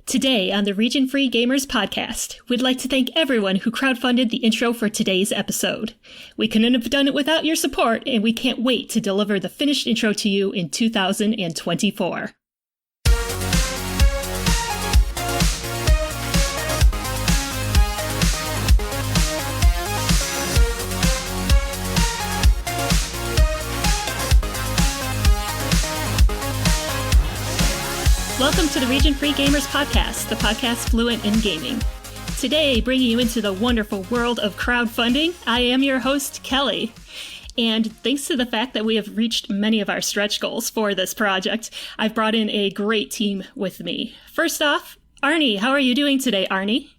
Today on the Region Free Gamers podcast, we'd like to thank everyone who crowdfunded the intro for today's episode. We couldn't have done it without your support, and we can't wait to deliver the finished intro to you in 2024. Welcome to the Region Free Gamers podcast, the podcast fluent in gaming. Today, bringing you into the wonderful world of crowdfunding, I am your host, Kelly. And thanks to the fact that we have reached many of our stretch goals for this project, I've brought in a great team with me. First off, Arnie, how are you doing today, Arnie?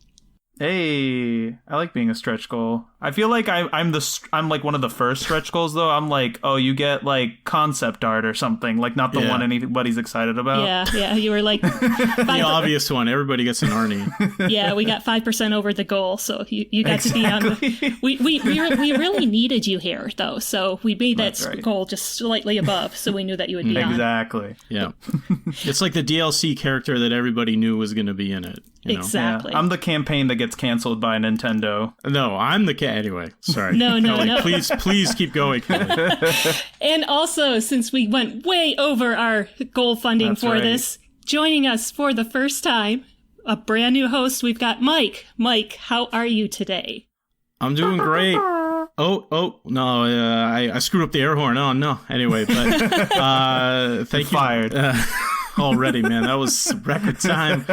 Hey, I like being a stretch goal. I feel like I'm like one of the first stretch goals though. I'm like, oh, you get like concept art or something, like not the one anybody's excited about. Yeah, you were like the obvious one. Everybody gets an Arnie. Yeah, we got 5% over the goal, so you got to be on the. We really needed you here though, so we made that goal just slightly above, so we knew that you would be on. Exactly. Yeah, it's like the DLC character that everybody knew was going to be in it. You know? Exactly. Yeah. I'm the campaign that gets canceled by Nintendo. No, I'm the anyway. Sorry. No. Please keep going. And also, since we went way over our goal funding this, joining us for the first time, a brand new host, we've got Mike. Mike, how are you today? I'm doing great. Oh, no, I screwed up the air horn. Oh, no. Anyway, but thank you. Fired. Already, man. That was record time.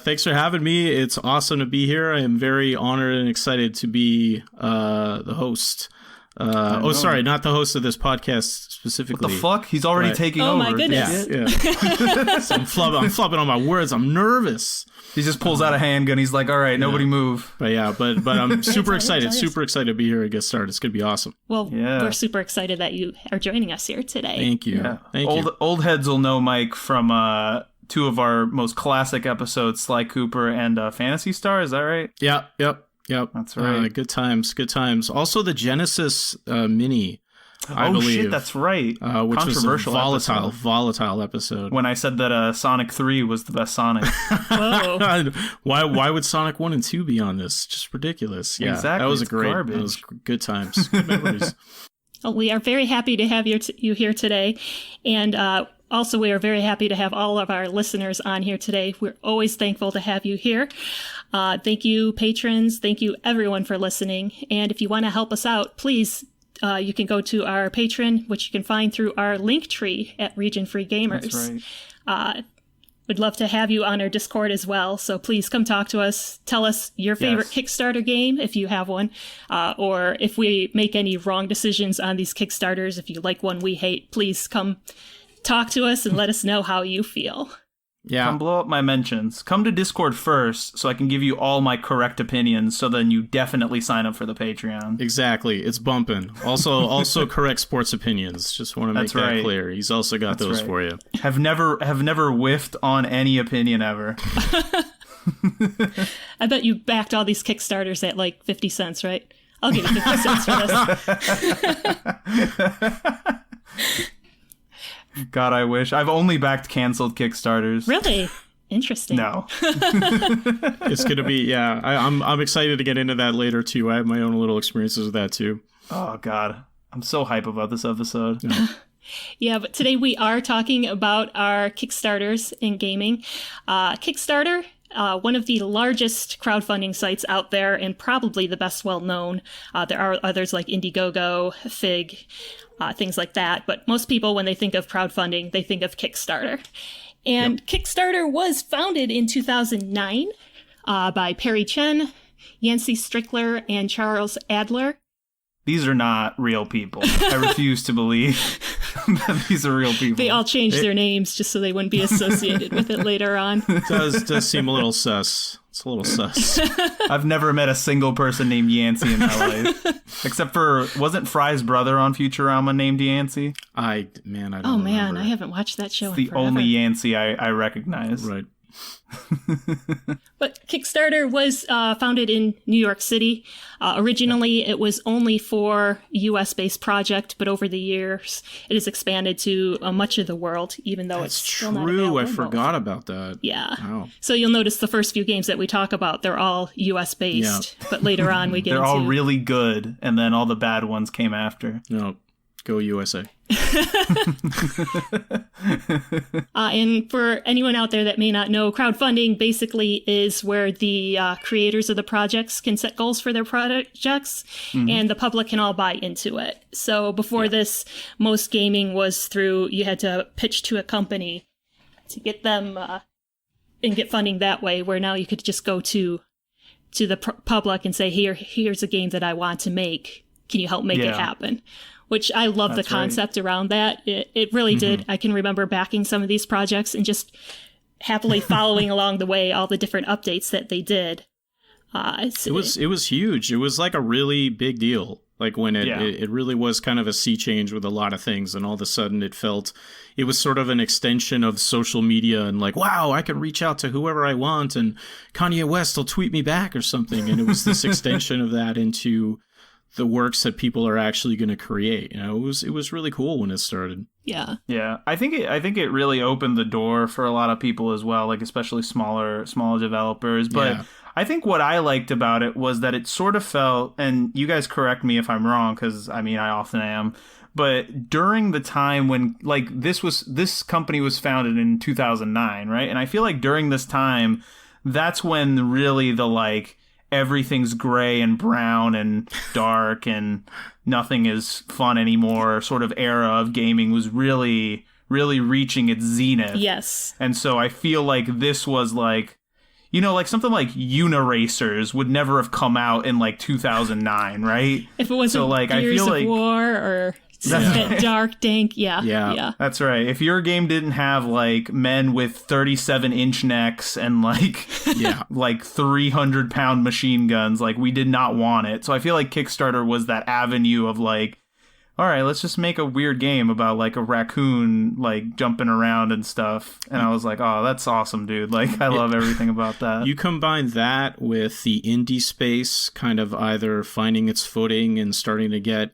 Thanks for having me. It's awesome to be here. I am very honored and excited to be the host. Sorry, not the host of this podcast specifically. What the fuck? He's already taking over. Oh, my goodness. Yeah. So I'm flubbing on my words. I'm nervous. He just pulls out a handgun. He's like, all right, nobody move. But yeah, but I'm super excited to be here and get started. It's going to be awesome. Well, we're super excited that you are joining us here today. Thank you. Yeah. Thank you. Old heads will know Mike from two of our most classic episodes, Sly Cooper and Phantasy Star. Is that right? Yep. That's right. Good times. Also the Genesis Mini. I believe. Shit, that's right. Which Controversial was a volatile episode. When I said that Sonic 3 was the best Sonic. Whoa. Why would Sonic 1 and 2 be on this? Just ridiculous. Yeah, exactly. That was garbage. That was good times. Good memories. Well, we are very happy to have you here today. And also, we are very happy to have all of our listeners on here today. We're always thankful to have you here. Thank you, patrons. Thank you, everyone, for listening. And if you want to help us out, please, you can go to our Patreon, which you can find through our link tree at Region Free Gamers. That's right. We'd love to have you on our Discord as well. So please come talk to us. Tell us your favorite Kickstarter game, if you have one. Or if we make any wrong decisions on these Kickstarters, if you like one we hate, please come talk to us and let us know how you feel. Yeah. Come blow up my mentions. Come to Discord first so I can give you all my correct opinions, so then you definitely sign up for the Patreon. Exactly. It's bumping. Also correct sports opinions. Just want to make that clear. He's also got those for you. Have never whiffed on any opinion ever. I bet you backed all these Kickstarters at like 50 cents, right? I'll give you 50 cents for this. God, I wish. I've only backed canceled Kickstarters. Really? Interesting. No. It's going to be, I'm excited to get into that later, too. I have my own little experiences with that, too. Oh, God. I'm so hype about this episode. Yeah, but today we are talking about our Kickstarters in gaming. Kickstarter, one of the largest crowdfunding sites out there and probably the best well-known. There are others like Indiegogo, Fig, things like that. But most people, when they think of crowdfunding, they think of Kickstarter. And Kickstarter was founded in 2009 by Perry Chen, Yancey Strickler, and Charles Adler. These are not real people. I refuse to believe that these are real people. They all changed their names just so they wouldn't be associated with it later on. It does seem a little sus. It's a little sus. I've never met a single person named Yancey in my life. Except for, wasn't Fry's brother on Futurama named Yancey? I don't remember. Oh man, I haven't watched that show It's the in forever. only Yancey I recognize. Right. But Kickstarter was founded in New York City. Originally, it was only for a US-based project, but over the years, it has expanded to much of the world, even though it's still not available. I forgot about that. Yeah. Wow. So you'll notice the first few games that we talk about, they're all US-based, but later on we get they're into... all really good, and then all the bad ones came after. No, go USA. And for anyone out there that may not know, crowdfunding basically is where the creators of the projects can set goals for their projects, and the public can all buy into it. So before this, most gaming was through, you had to pitch to a company to get them and get funding that way, where now you could just go to the public and say, here's a game that I want to make. Can you help make it happen? Which I love the concept around that. It really did. I can remember backing some of these projects and just happily following along the way all the different updates that they did. It was huge. It was like a really big deal. Like when it really was kind of a sea change with a lot of things, and all of a sudden it was sort of an extension of social media, and like, wow, I can reach out to whoever I want, and Kanye West will tweet me back or something. And it was this extension of that into the works that people are actually going to create. You know, it was really cool when it started. Yeah. Yeah. I think it really opened the door for a lot of people as well, like especially smaller developers. But I think what I liked about it was that it sort of felt, and you guys correct me if I'm wrong, because I mean I often am, but during the time when like this company was founded in 2009, right? And I feel like during this time, that's when really the like everything's gray and brown and dark and nothing is fun anymore sort of era of gaming was really, really reaching its zenith. Yes. And so I feel like this was like, you know, like something like Uniracers would never have come out in like 2009, right? If it wasn't so, like, Gears I feel of like, War or that dark, dank, yeah. That's right. If your game didn't have like men with 37-inch necks and like like 300-pound machine guns, like we did not want it. So I feel like Kickstarter was that avenue of like, all right, let's just make a weird game about like a raccoon like jumping around and stuff. And I was like, oh, that's awesome, dude. Like I love everything about that. You combine that with the indie space kind of either finding its footing and starting to get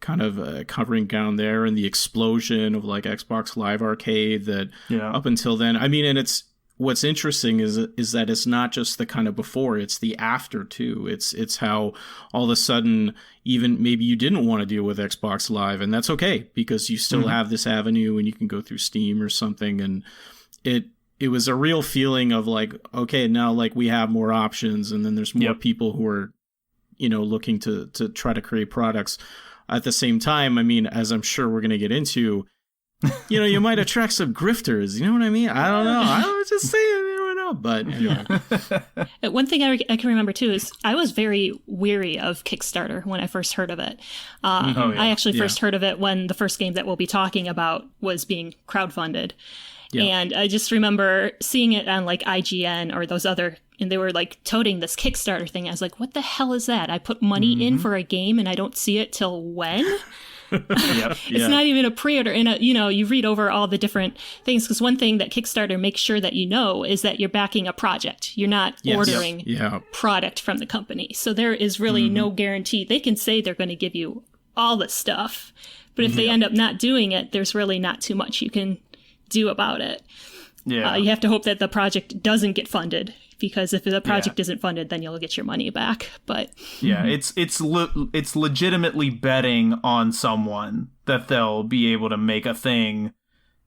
kind of covering down there, and the explosion of like Xbox Live Arcade that up until then, I mean, and it's what's interesting is that it's not just the kind of before, it's the after too. It's how all of a sudden even maybe you didn't want to deal with Xbox Live, and that's okay because you still have this avenue and you can go through Steam or something, and it was a real feeling of like, okay, now like we have more options, and then there's more people who are, you know, looking to try to create products. At the same time, I mean, as I'm sure we're going to get into, you know, you might attract some grifters. You know what I mean? I don't know. I was just saying, you never know. But anyway. One thing I can remember, too, is I was very weary of Kickstarter when I first heard of it. I actually first heard of it when the first game that we'll be talking about was being crowdfunded. Yeah. And I just remember seeing it on like IGN or those other, and they were like toting this Kickstarter thing. I was like, what the hell is that? I put money in for a game and I don't see it till when? It's not even a pre-order. And, you know, you read over all the different things, because one thing that Kickstarter makes sure that you know is that you're backing a project. You're not ordering product from the company. So there is really no guarantee. They can say they're going to give you all the stuff, but if they end up not doing it, there's really not too much you can do about it. You have to hope that the project doesn't get funded, because if the project isn't funded, then you'll get your money back. But it's legitimately betting on someone that they'll be able to make a thing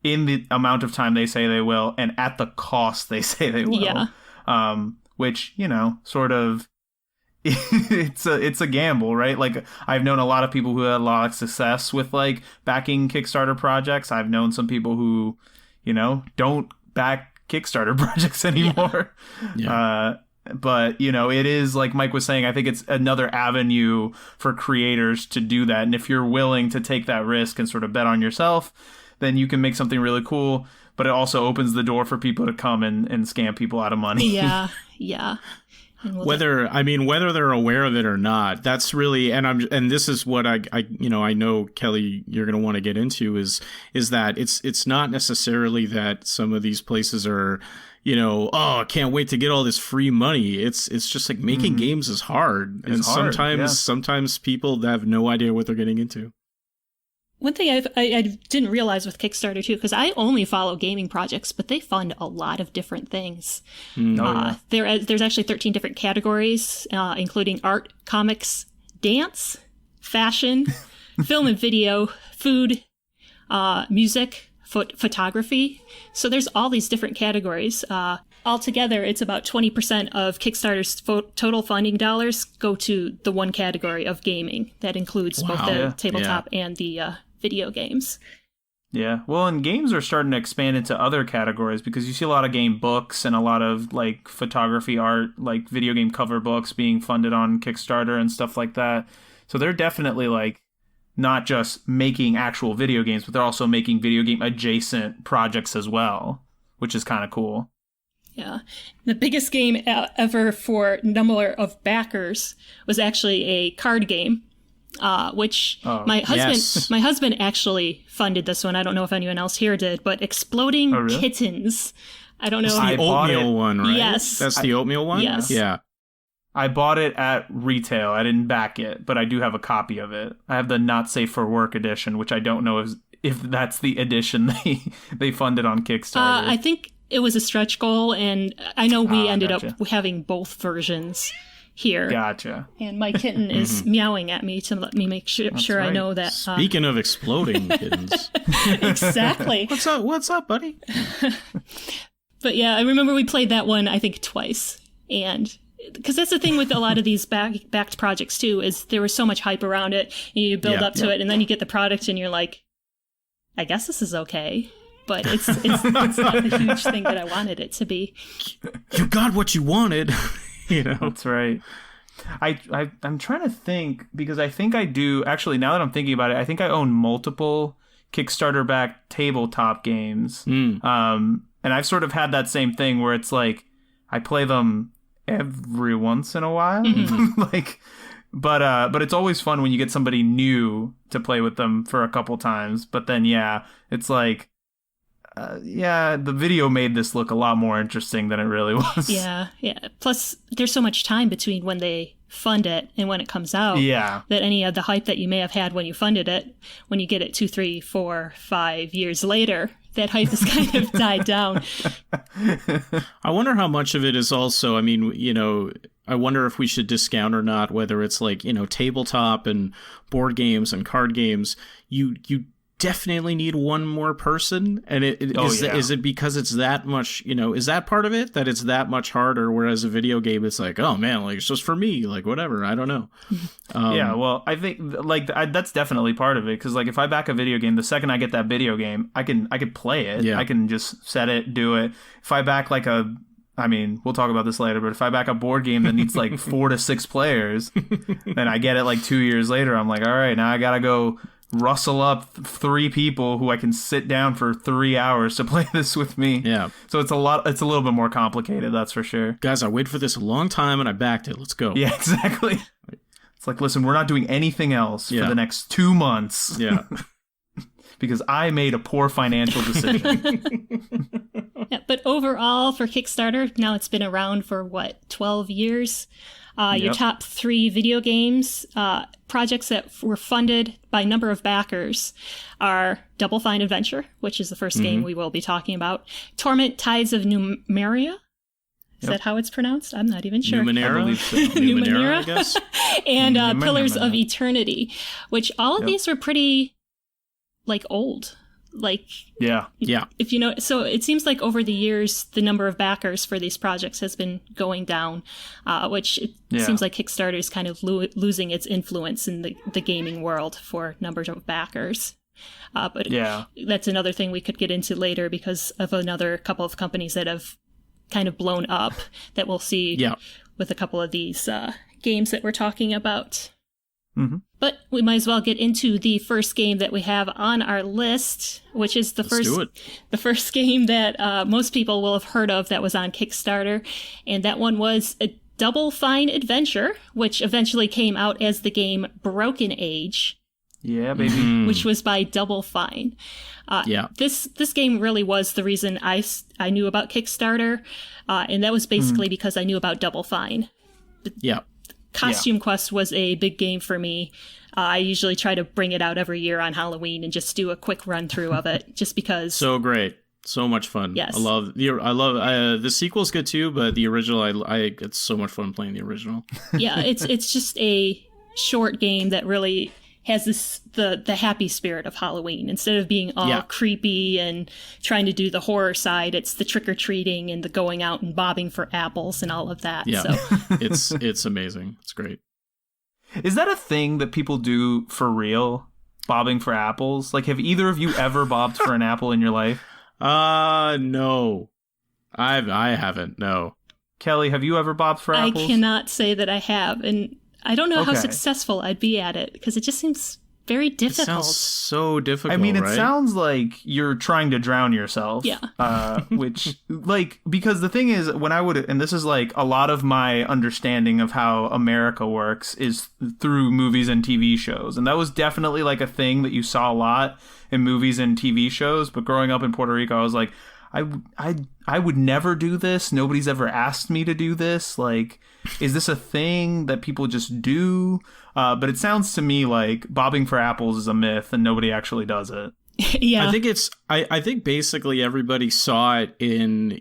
in the amount of time they say they will and at the cost they say they will. Which, you know, sort of it's a gamble, right? Like I've known a lot of people who had a lot of success with like backing Kickstarter projects. I've known some people who, you know, don't back Kickstarter projects anymore. But, you know, it is like Mike was saying, I think it's another avenue for creators to do that. And if you're willing to take that risk and sort of bet on yourself, then you can make something really cool. But it also opens the door for people to come and scam people out of money. whether they're aware of it or not, that's really, and this is what I know, Kelly, you're going to want to get into is that it's not necessarily that some of these places are, oh, I can't wait to get all this free money. It's just like making games is hard. Sometimes people have no idea what they're getting into. One thing I didn't realize with Kickstarter, too, because I only follow gaming projects, but they fund a lot of different things. There's actually 13 different categories, including art, comics, dance, fashion, film and video, food, music, photography. So there's all these different categories. Altogether, it's about 20% of Kickstarter's total funding dollars go to the one category of gaming. That includes both the tabletop and the video games. Yeah, well, and games are starting to expand into other categories because you see a lot of game books and a lot of like photography, art, like video game cover books being funded on Kickstarter and stuff like that. So they're definitely like not just making actual video games, but they're also making video game adjacent projects as well, which is kind of cool. Yeah. The biggest game ever for number of backers was actually a card game, which my husband actually funded this one. I don't know if anyone else here did, but Exploding Kittens. I don't know. It's the oatmeal one, right? Yes. That's the oatmeal one? Yes. Yeah. I bought it at retail. I didn't back it, but I do have a copy of it. I have the Not Safe for Work edition, which I don't know if that's the edition they funded on Kickstarter. I think it was a stretch goal, and I know we ended up having both versions here. Gotcha. And my kitten is meowing at me to let me make sure right. I know that. Speaking of exploding kittens. Exactly. What's up, buddy? But yeah, I remember we played that one, I think, twice. And because that's the thing with a lot of these backed projects, too, is there was so much hype around it. You build up to it, and then you get the product, and you're like, I guess this is okay. But it's not the huge thing that I wanted it to be. You got what you wanted. That's right. I'm trying to think, because I think I do. Actually, now that I'm thinking about it, I think I own multiple Kickstarter-backed tabletop games. And I've sort of had that same thing where it's like I play them every once in a while. But it's always fun when you get somebody new to play with them for a couple times. But then, it's like, the video made this look a lot more interesting than it really was. Yeah. Plus, there's so much time between when they fund it and when it comes out. Yeah. That any of the hype that you may have had when you funded it, when you get it 2, 3, 4, 5 years later, that hype has kind of died down. I wonder how much of it is also, I wonder if we should discount or not, whether it's like, tabletop and board games and card games. You definitely need one more person, and is it because it's that much, is that part of it, that it's that much harder, whereas a video game it's like, oh man, like it's just for me, like whatever, I don't know. Well, I think that's definitely part of it, because like if I back a video game, the second I get that video game, I can play it. I can just set it, do it. If I back like we'll talk about this later, but if I back a board game that needs like 4 to 6 players, and I get it like 2 years later, I'm like, all right, now I gotta go rustle up 3 people who I can sit down for 3 hours to play this with me. Yeah. So it's a little bit more complicated, that's for sure. Guys, I waited for this a long time and I backed it. Let's go. Yeah, exactly. It's like, listen, we're not doing anything else for the next 2 months. Yeah. Because I made a poor financial decision. But overall for Kickstarter, now it's been around for 12 years? Your top 3 video games projects that were funded by number of backers are Double Fine Adventure, which is the first game we will be talking about. Torment Tides of Numeria. Is that how it's pronounced? I'm not even sure. Numenera? I believe so. Numenera, I guess. And Pillars of Eternity, which all of these were pretty, old. If so it seems like over the years the number of backers for these projects has been going down, which seems like Kickstarter is kind of losing its influence in the gaming world for numbers of backers. But that's another thing we could get into later because of another couple of companies that have kind of blown up that we'll see with a couple of these games that we're talking about. But we might as well get into the first game that we have on our list, which is the first game that most people will have heard of that was on Kickstarter. And that one was Double Fine Adventure, which eventually came out as the game Broken Age. Yeah, baby. Which was by Double Fine. This game really was the reason I knew about Kickstarter, and that was basically because I knew about Double Fine. Yeah. Costume Quest was a big game for me. I usually try to bring it out every year on Halloween and just do a quick run through of it, just because. So great. So much fun. Yes. I love the sequel's good too, but the original, it's so much fun playing the original. Yeah, it's just a short game that really has the happy spirit of Halloween. Instead of being all creepy and trying to do the horror side, it's the trick-or-treating and the going out and bobbing for apples and all of that. Yeah. So. It's amazing. It's great. Is that a thing that people do for real? Bobbing for apples? Like, have either of you ever bobbed for an apple in your life? No. I haven't, no. Kelly, have you ever bobbed for apples? I cannot say that I have, and I don't know how successful I'd be at it, because it just seems very difficult. It sounds so difficult, I mean, it right? sounds like you're trying to drown yourself. Yeah. Which, like, because the thing is, when I would, and this is like a lot of my understanding of how America works is through movies and TV shows. And that was definitely like a thing that you saw a lot in movies and TV shows. But growing up in Puerto Rico, I was like, I would never do this. Nobody's ever asked me to do this. Like, is this a thing that people just do? But it sounds to me like bobbing for apples is a myth and nobody actually does it. Yeah. I think basically everybody saw it in,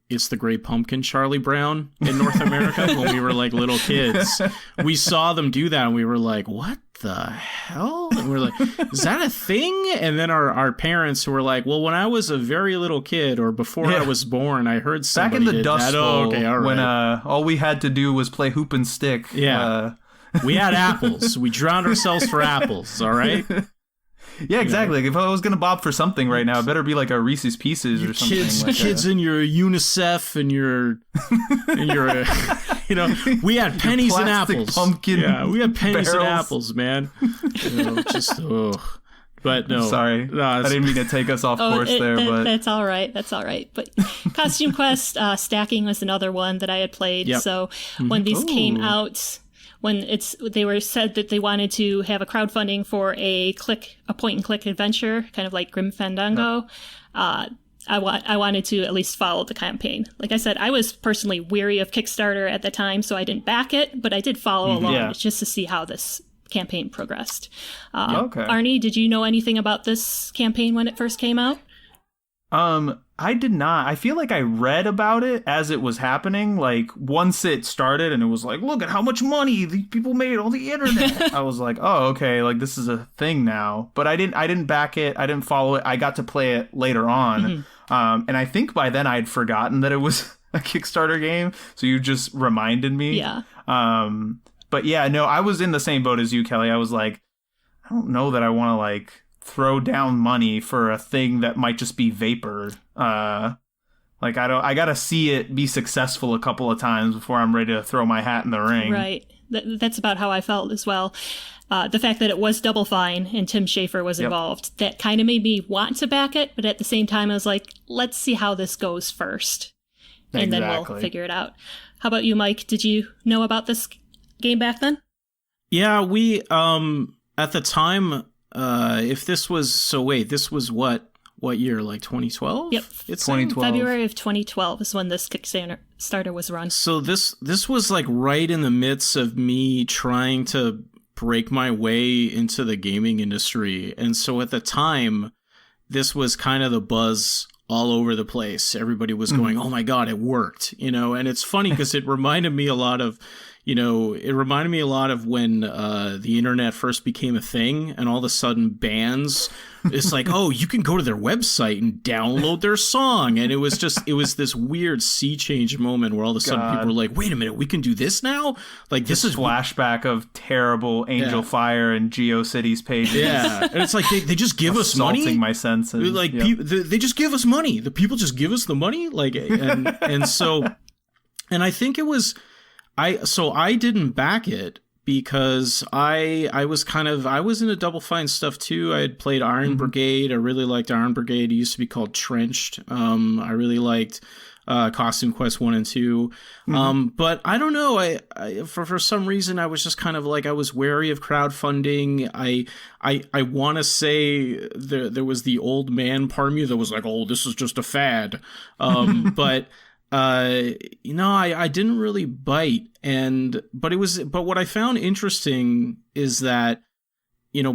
It's the Great Pumpkin, Charlie Brown in North America when we were like little kids. We saw them do that and we were like, what the hell? And we're like, is that a thing? And then our parents were like, well, when I was a very little kid or before I was born, I heard somebody back in the Dust Bowl, when all we had to do was play hoop and stick. Yeah. We had apples. We drowned ourselves for apples, all right? Yeah, exactly. Like, if I was going to bob for something right now, it better be like a Reese's Pieces or something. Kids in your UNICEF and your we had pennies and apples. Pumpkin. Yeah, we had pennies barrels. and apples, man. But no, sorry, I didn't mean to take us off course but that's all right. That's all right. But Costume Quest stacking was another one that I had played. Yep. So when these came out. When they were said that they wanted to have a crowdfunding for a point and click adventure, kind of like Grim Fandango, I wanted to at least follow the campaign. Like I said, I was personally weary of Kickstarter at the time, so I didn't back it, but I did follow along just to see how this campaign progressed. Arnie, did you know anything about this campaign when it first came out? I did not. I feel like I read about it as it was happening. Like, once it started and it was like, look at how much money these people made on the internet. I was like, oh, okay, like this is a thing now. But I didn't back it. I didn't follow it. I got to play it later on. And I think by then I'd forgotten that it was a Kickstarter game. So you just reminded me. Yeah. But yeah, no, I was in the same boat as you, Kelly. I was like, I don't know that I want to like throw down money for a thing that might just be vapor. Like I gotta see it be successful a couple of times before I'm ready to throw my hat in the ring. Right. That's about how I felt as well. The fact that it was Double Fine and Tim Schafer was involved, that kind of made me want to back it, but at the same time I was like, let's see how this goes first. And then we'll figure it out. How about you, Mike? Did you know about this game back then? Yeah, we at the time this was what year? Like 2012? Yep. It's 2012. February of 2012 is when this Kickstarter was run. So this was like right in the midst of me trying to break my way into the gaming industry. And so at the time, this was kind of the buzz all over the place. Everybody was going, oh my God, it worked, and it's funny because it reminded me a lot of when the internet first became a thing and all of a sudden bands, it's like, oh, you can go to their website and download their song. And it was this weird sea change moment where all of a sudden people were like, wait a minute, we can do this now? Like this is flashback of terrible Angel Fire and GeoCities pages. Yeah. And it's like, they just give us money. Assaulting my senses. Like they just give us money. The people just give us the money. Like, and I think it was, I didn't back it because I was into Double Fine stuff too. I had played Iron Brigade. I really liked Iron Brigade. It used to be called Trenched. I really liked Costume Quest 1 and 2. But I don't know. I for some reason, I was just kind of like, I was wary of crowdfunding. I want to say there was the old man part of me that was like, oh, this is just a fad. But I didn't really bite. But what I found interesting is that,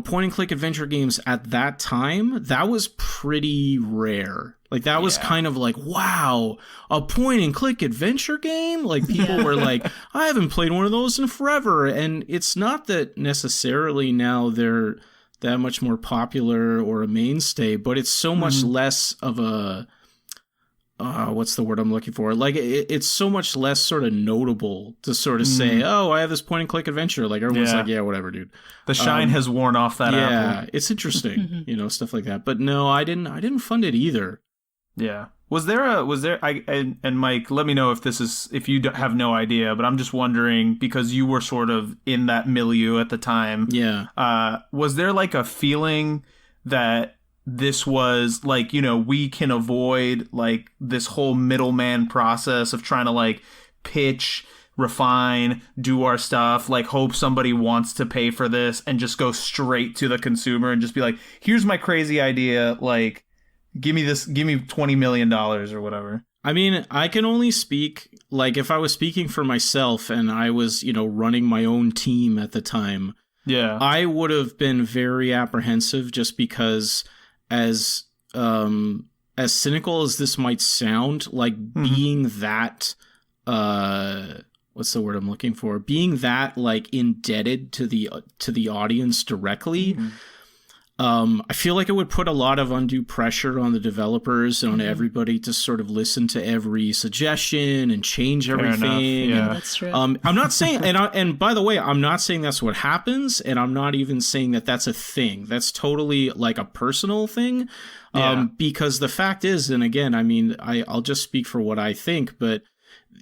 point and click adventure games at that time, that was pretty rare. Like, that was kind of like, wow, a point and click adventure game? Like, people were like, I haven't played one of those in forever. And it's not that necessarily now they're that much more popular or a mainstay, but it's so much less of a, what's the word I'm looking for? Like, it's so much less sort of notable to sort of say, oh, I have this point and click adventure. Like, everyone's like, yeah, whatever, dude. The shine has worn off that apple. Yeah, it's interesting, stuff like that. But no, I didn't fund it either. Yeah. And Mike, let me know if you have no idea, but I'm just wondering, because you were sort of in that milieu at the time. Yeah. Was there like a feeling that this was like, we can avoid like this whole middleman process of trying to like pitch, refine, do our stuff, like hope somebody wants to pay for this, and just go straight to the consumer and just be like, here's my crazy idea, like give me $20 million or whatever. I mean, I can only speak, like, if I was speaking for myself and I was, running my own team at the time, I would have been very apprehensive, just because as cynical as this might sound, like being that, what's the word I'm looking for? Being that like indebted to the audience directly. I feel like it would put a lot of undue pressure on the developers and on everybody to sort of listen to every suggestion and change everything. Yeah, that's true. I'm not saying, and by the way, I'm not saying that's what happens, and I'm not even saying that that's a thing. That's totally like a personal thing. Because the fact is, and again, I mean, I'll just speak for what I think, but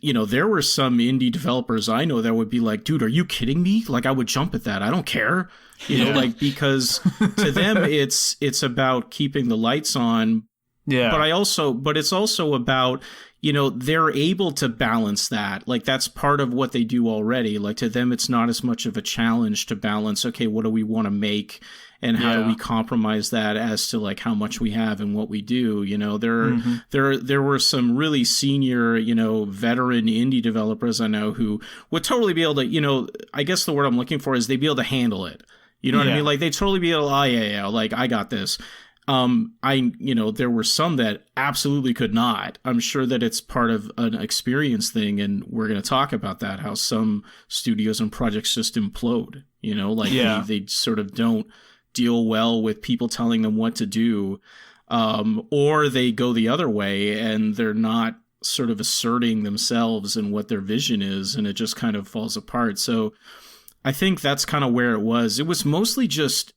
there were some indie developers I know that would be like, dude, are you kidding me? Like, I would jump at that. I don't care. Like, because to them, it's about keeping the lights on. Yeah. But it's also about, they're able to balance that. Like, that's part of what they do already. Like, to them, it's not as much of a challenge to balance, okay, what do we want to make? And how do we compromise that as to like how much we have and what we do? There were some really senior, veteran indie developers I know who would totally be able to, I guess the word I'm looking for is they'd be able to handle it. You know what I mean? Like, they'd totally be able to, like, I got this. There were some that absolutely could not. I'm sure that it's part of an experience thing, and we're going to talk about that, how some studios and projects just implode, they sort of don't deal well with people telling them what to do, or they go the other way and they're not sort of asserting themselves and what their vision is, and it just kind of falls apart. So I think that's kind of where it was. It was mostly just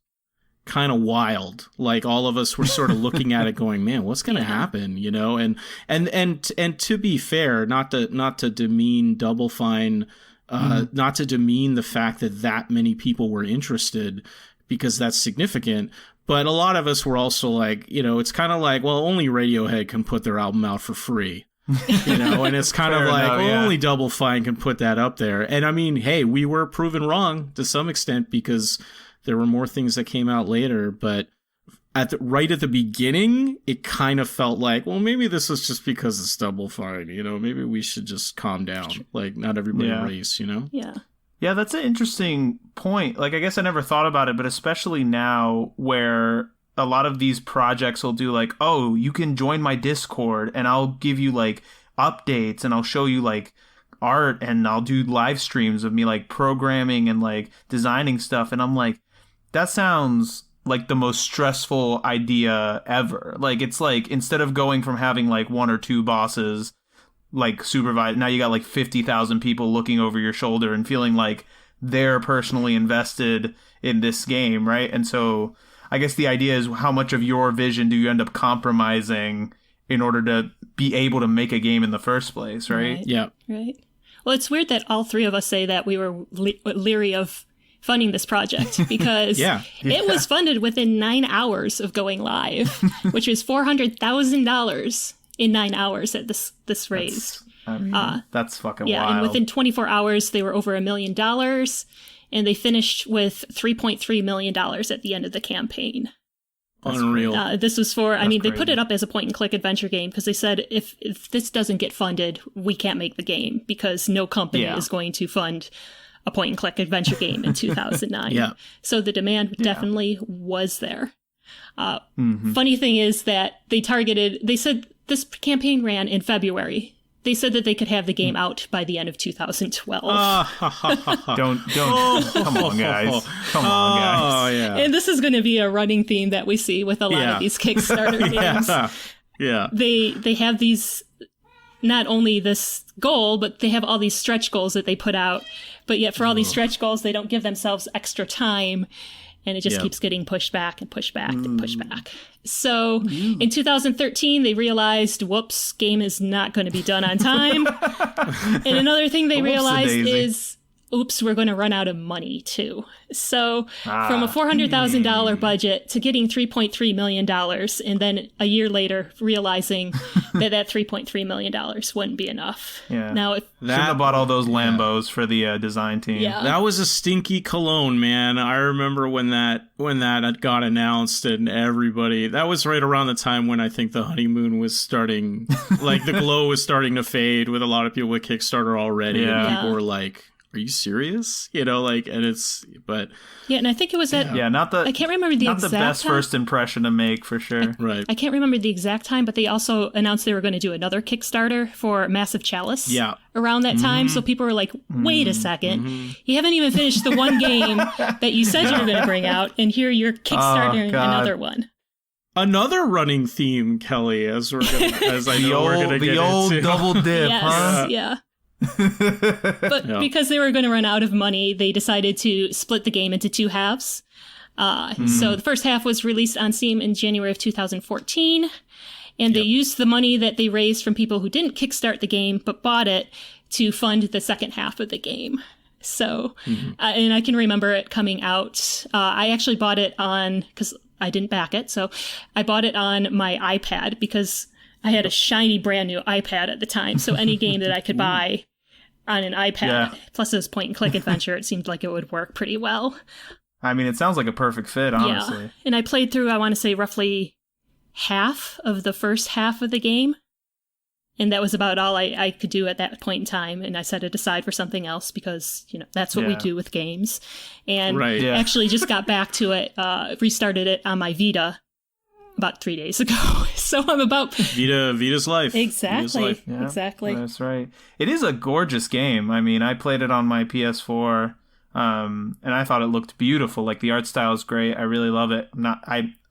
kind of wild. Like, all of us were sort of looking at it going, man, what's going to happen? And to be fair, not to demean Double Fine, not to demean the fact that many people were interested, because that's significant. But a lot of us were also like, it's kind of like, well, only Radiohead can put their album out for free. And it's kind of like, only Double Fine can put that up there. And I mean, hey, we were proven wrong to some extent, because there were more things that came out later. But right at the beginning, it kind of felt like, well, maybe this is just because it's Double Fine. Maybe we should just calm down. Like, not everybody race. Yeah. Yeah, that's an interesting point. Like, I guess I never thought about it, but especially now where a lot of these projects will do like, oh, you can join my Discord and I'll give you like updates and I'll show you like art and I'll do live streams of me like programming and like designing stuff. And I'm like, that sounds like the most stressful idea ever. Like, it's like, instead of going from having like one or two bosses like supervise, now you got like 50,000 people looking over your shoulder and feeling like they're personally invested in this game, right? And so I guess the idea is, how much of your vision do you end up compromising in order to be able to make a game in the first place, right? Yeah. Right. Well, it's weird that all three of us say that we were leery of funding this project, because it was funded within 9 hours of going live, which was $400,000 in 9 hours that this raised. That's fucking wild. wild. And within 24 hours, they were over $1 million, and they finished with $3.3 million at the end of the campaign. Unreal. This was for, That's they crazy. put it up as a point-and-click adventure game because they said if this doesn't get funded, we can't make the game because no company is going to fund a point-and-click adventure game in 2009. Yeah. So the demand definitely was there. Funny thing is that they said this campaign ran in February. They said that they could have the game out by the end of 2012. Don't come on, guys. Come on, guys. Oh, yeah. And this is going to be a running theme that we see with a lot of these Kickstarter games. Yeah. They have these, not only this goal, but they have all these stretch goals that they put out. But yet for all these stretch goals, they don't give themselves extra time. And it just keeps getting pushed back and pushed back and pushed back. So in 2013, they realized, whoops, game is not going to be done on time. And another thing they realized is, oops, we're going to run out of money too. So from a $400,000 budget to getting $3.3 million, and then a year later realizing that $3.3 million wouldn't be enough. Yeah. Now, if Shouldn't have bought all those Lambos for the design team. Yeah. That was a stinky cologne, man. I remember when that got announced and everybody, that was right around the time when I think the honeymoon was starting, like the glow was starting to fade with a lot of people with Kickstarter already. Yeah. And people were like, are you serious? And and I think it was at, I can't remember the not exact the best time. first impression to make for sure. Right. I can't remember the exact time, but they also announced they were going to do another Kickstarter for Massive Chalice around that time. So people were like, wait a second, you haven't even finished the one game that you said you were going to bring out, and here you're Kickstarting another one. Another running theme, Kelly, as I know we're going to get the old into. double dip, Yes, huh? yeah. But because they were going to run out of money, they decided to split the game into two halves. So the first half was released on Steam in January of 2014, and they used the money that they raised from people who didn't kickstart the game but bought it to fund the second half of the game. So, and I can remember it coming out. I actually bought it because I didn't back it, so I bought it on my iPad because I had a shiny brand new iPad at the time. So any game that I could buy on an iPad, plus it was point and click adventure, it seemed like it would work pretty well. I mean, it sounds like a perfect fit, honestly. Yeah. And I played through, I want to say, roughly half of the first half of the game. And that was about all I could do at that point in time. And I set it aside for something else because, that's what we do with games. And actually just got back to it, restarted it on my Vita about 3 days ago. So I'm about Vita's life. Exactly. Vita's life. Yeah, exactly. That's right. It is a gorgeous game. I mean, I played it on my PS4, and I thought it looked beautiful. Like the art style is great. I really love it.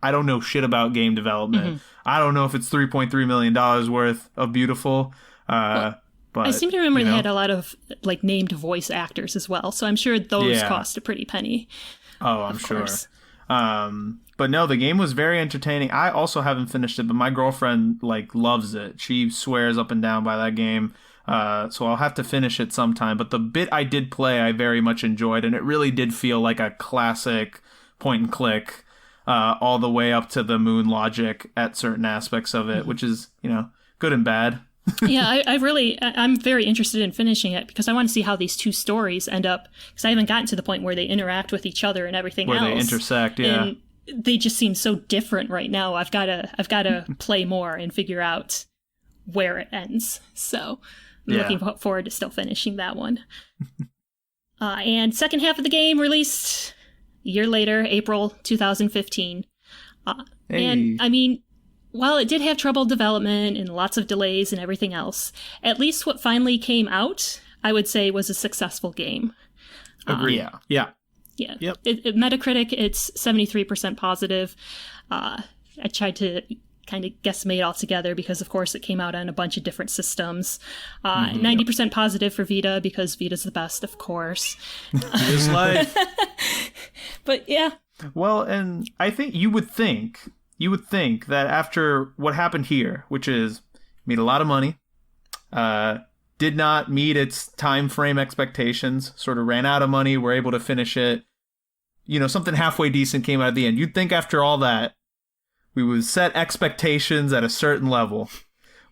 I don't know shit about game development. I don't know if it's $3.3 million worth of beautiful. But I seem to remember they had a lot of like named voice actors as well. So I'm sure those cost a pretty penny. Oh, I'm sure. But no, the game was very entertaining. I also haven't finished it, but my girlfriend loves it. She swears up and down by that game. So I'll have to finish it sometime. But the bit I did play, I very much enjoyed, and it really did feel like a classic point and click, all the way up to the moon logic at certain aspects of it, which is, good and bad. Yeah, I'm very interested in finishing it because I want to see how these two stories end up. Because I haven't gotten to the point where they interact with each other and everything else. Where they intersect, yeah. And they just seem so different right now. I've got to play more and figure out where it ends. So I'm looking forward to still finishing that one. And second half of the game released a year later, April 2015. And I mean, while it did have troubled development and lots of delays and everything else, at least what finally came out, I would say, was a successful game. Agree. Yeah. Yep. Metacritic, it's 73% positive. I tried to kind of guesstimate all together because, of course, it came out on a bunch of different systems. 90% positive for Vita because Vita's the best, of course. Vita's life. But yeah. Well, and I think you would think that after what happened here, which is made a lot of money, did not meet its time frame expectations, sort of ran out of money, were able to finish it, something halfway decent came out at the end. You'd think after all that, we would set expectations at a certain level.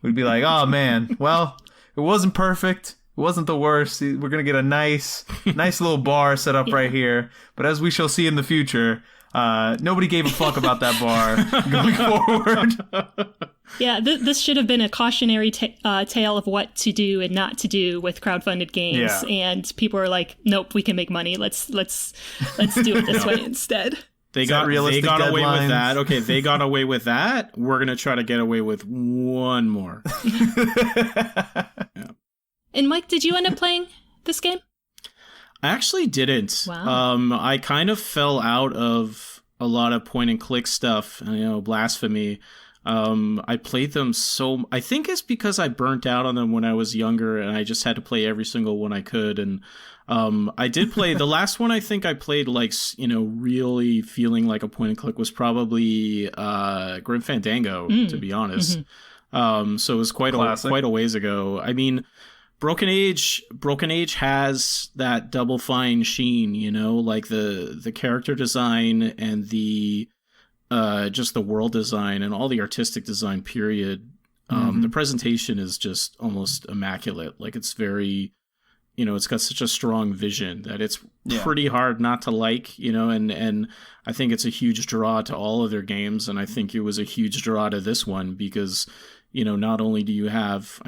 we'd be like, oh man, well, it wasn't perfect. It wasn't the worst. We're going to get a nice little bar set up right here. But as we shall see in the future, nobody gave a fuck about that bar going forward. Yeah, this should have been a cautionary tale of what to do and not to do with crowdfunded games. Yeah. And people were like, nope, we can make money. Let's do it this way instead. They got away with that. Okay, they got away with that. We're going to try to get away with one more. Yeah. And Mike, did you end up playing this game? I actually didn't. Wow. I kind of fell out of a lot of point and click stuff, Blasphemy. I played them I think it's because I burnt out on them when I was younger and I just had to play every single one I could. And I did play the last one I think I played really feeling like a point and click was probably Grim Fandango, to be honest. Mm-hmm. So it was quite a ways ago. I mean, Broken Age has that Double Fine sheen, like the character design and the just the world design and all the artistic design, period. The presentation is just almost immaculate. Like, it's very, it's got such a strong vision that it's pretty hard not to like, and I think it's a huge draw to all of their games. And I think it was a huge draw to this one because, not only do you have,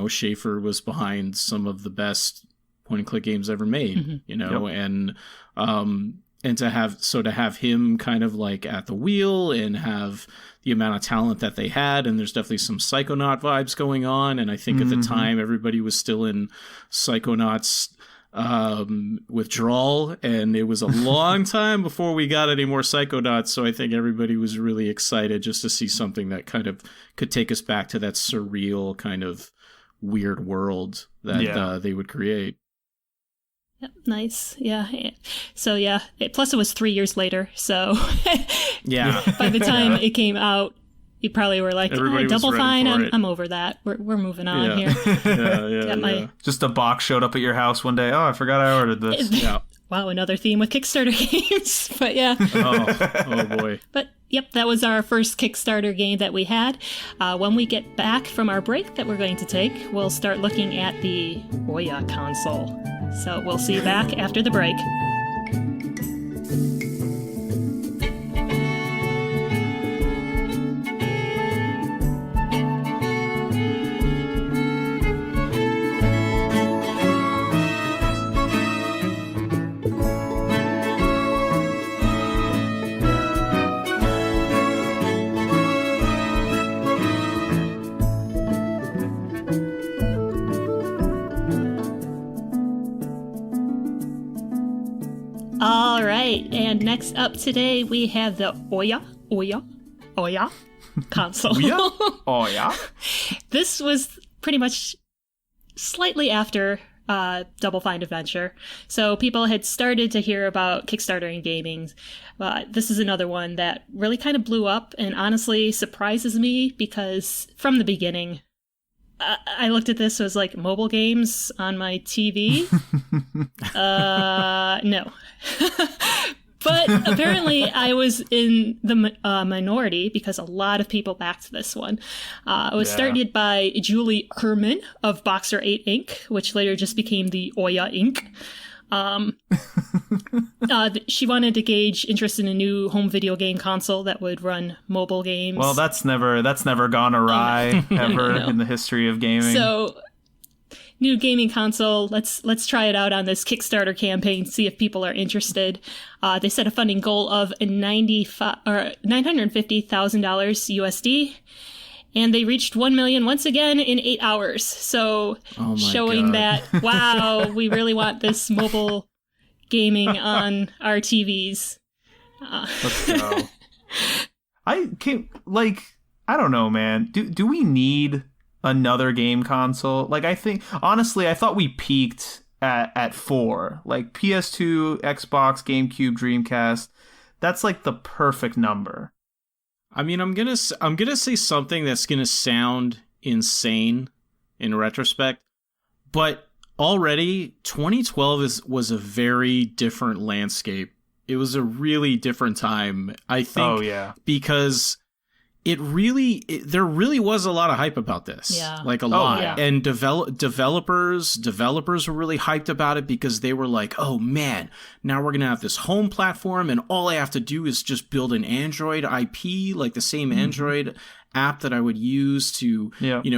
Schaefer was behind some of the best point and click games ever made, and to have him kind of like at the wheel and have the amount of talent that they had, and there's definitely some Psychonaut vibes going on. And I think at the time everybody was still in Psychonauts withdrawal, and it was a long time before we got any more Psychonauts. So I think everybody was really excited just to see something that kind of could take us back to that surreal kind of weird world that they would create. Yep, nice. Yeah. So plus it was 3 years later. So by the time it came out, you probably were like, Double Fine, I'm over that. We're moving on here. Just a box showed up at your house one day. Oh, I forgot I ordered this. Wow, another theme with Kickstarter games. But yeah. Oh boy. But yep, that was our first Kickstarter game that we had. When we get back from our break that we're going to take, we'll start looking at the OUYA console. So we'll see you back after the break. All right, and next up today we have the OUYA console. OUYA? This was pretty much slightly after Double Fine Adventure, so people had started to hear about Kickstarter and gaming. This is another one that really kind of blew up and honestly surprises me because from the beginning, I looked at this as like mobile games on my TV. No. But apparently I was in the minority because a lot of people backed this one. It was started by Julie Herman of Boxer 8 Inc., which later just became the OUYA Inc. She wanted to gauge interest in a new home video game console that would run mobile games. Well, that's never gone awry ever in the history of gaming. So, new gaming console. Let's try it out on this Kickstarter campaign. See if people are interested. They set a funding goal of $950,000 USD. And they reached 1 million once again in 8 hours. So showing that, wow, we really want this mobile gaming on our TVs. Let's go. I don't know, man. Do we need another game console? Like, I thought we peaked at 4. Like PS2, Xbox, GameCube, Dreamcast. That's like the perfect number. I mean, I'm gonna say something that's gonna sound insane in retrospect, but already 2012 was a very different landscape. It was a really different time, I think. Oh yeah, because there really was a lot of hype about this. Yeah. Like a lot. yeah. And developers were really hyped about it because they were like, oh man, now we're going to have this home platform and all I have to do is just build an Android IP, like the same Android app that I would use to,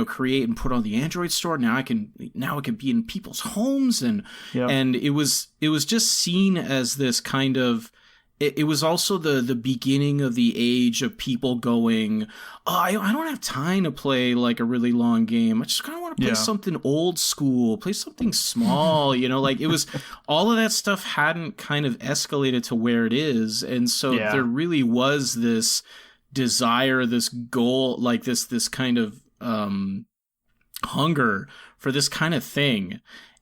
create and put on the Android store. Now it can be in people's homes. And it was just seen as this kind of, it was also the beginning of the age of people going, oh, I don't have time to play like a really long game. I just kind of want to play something old school, play something small, like it was all of that stuff hadn't kind of escalated to where it is. And so there really was this desire, this goal, like this kind of hunger for this kind of thing.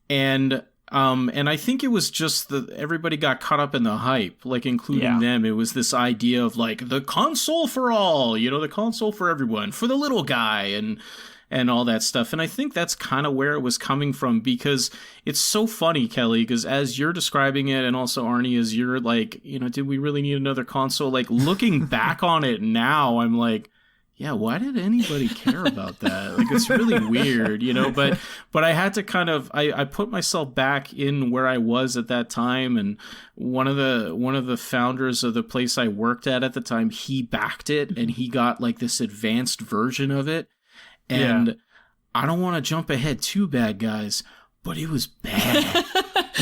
And I think it was just that everybody got caught up in the hype, like including them. It was this idea of like the console for all, the console for everyone, for the little guy and all that stuff. And I think that's kind of where it was coming from, because it's so funny, Kelly, because as you're describing it, and also Arnie, as you're like, did we really need another console? Like looking back on it now, I'm like, yeah, why did anybody care about that? Like, it's really weird, but I had to kind of, I put myself back in where I was at that time. And one of the founders of the place I worked at the time, he backed it and he got like this advanced version of it. And I don't want to jump ahead too bad, guys, but it was bad.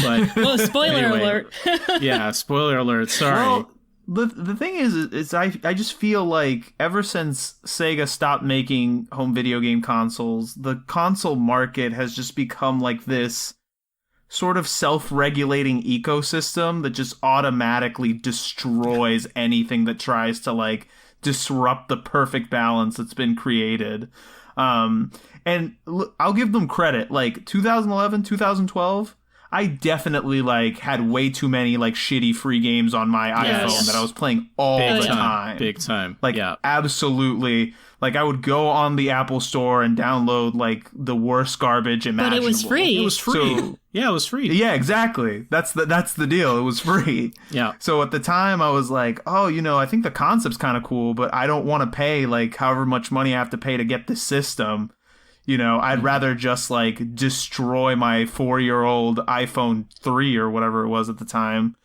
But well, spoiler alert. Yeah, spoiler alert. Sorry. Well, the thing is I just feel like ever since Sega stopped making home video game consoles, the console market has just become like this sort of self-regulating ecosystem that just automatically destroys anything that tries to like disrupt the perfect balance that's been created. And I'll give them credit, like 2011, 2012, I definitely like had way too many like shitty free games on my iPhone that I was playing all the time. Big time. Like absolutely. Like I would go on the Apple Store and download like the worst garbage imaginable. But it was free. It was free. So, yeah, it was free. Yeah, exactly. That's the deal. It was free. Yeah. So at the time I was like, oh, I think the concept's kind of cool, but I don't want to pay like however much money I have to pay to get this system. I'd rather just like destroy my 4-year-old iPhone 3 or whatever it was at the time.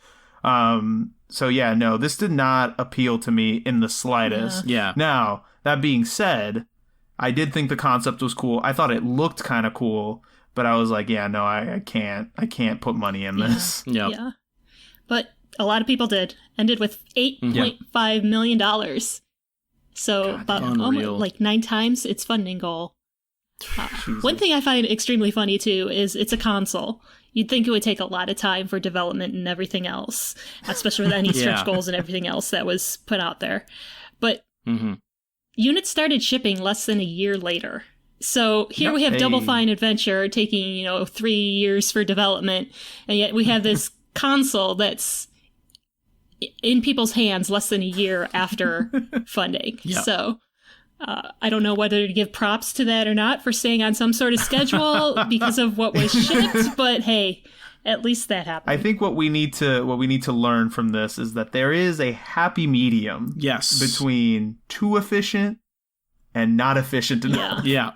So yeah, no, this did not appeal to me in the slightest. Yeah. Now, that being said, I did think the concept was cool. I thought it looked kind of cool, but I was like, yeah, no, I can't put money in this. Yep. Yeah. But a lot of people did. Ended with $8.5 million. So about almost like 9 times its funding goal. One thing I find extremely funny too is it's a console. You'd think it would take a lot of time for development and everything else, especially with any stretch goals and everything else that was put out there. But units started shipping less than a year later. So here we have Double Fine Adventure taking 3 years for development, and yet we have this console that's in people's hands less than a year after funding. So I don't know whether to give props to that or not for staying on some sort of schedule because of what was shipped, but hey, at least that happened. I think what we need to learn from this is that there is a happy medium between too efficient and not efficient enough. Yeah.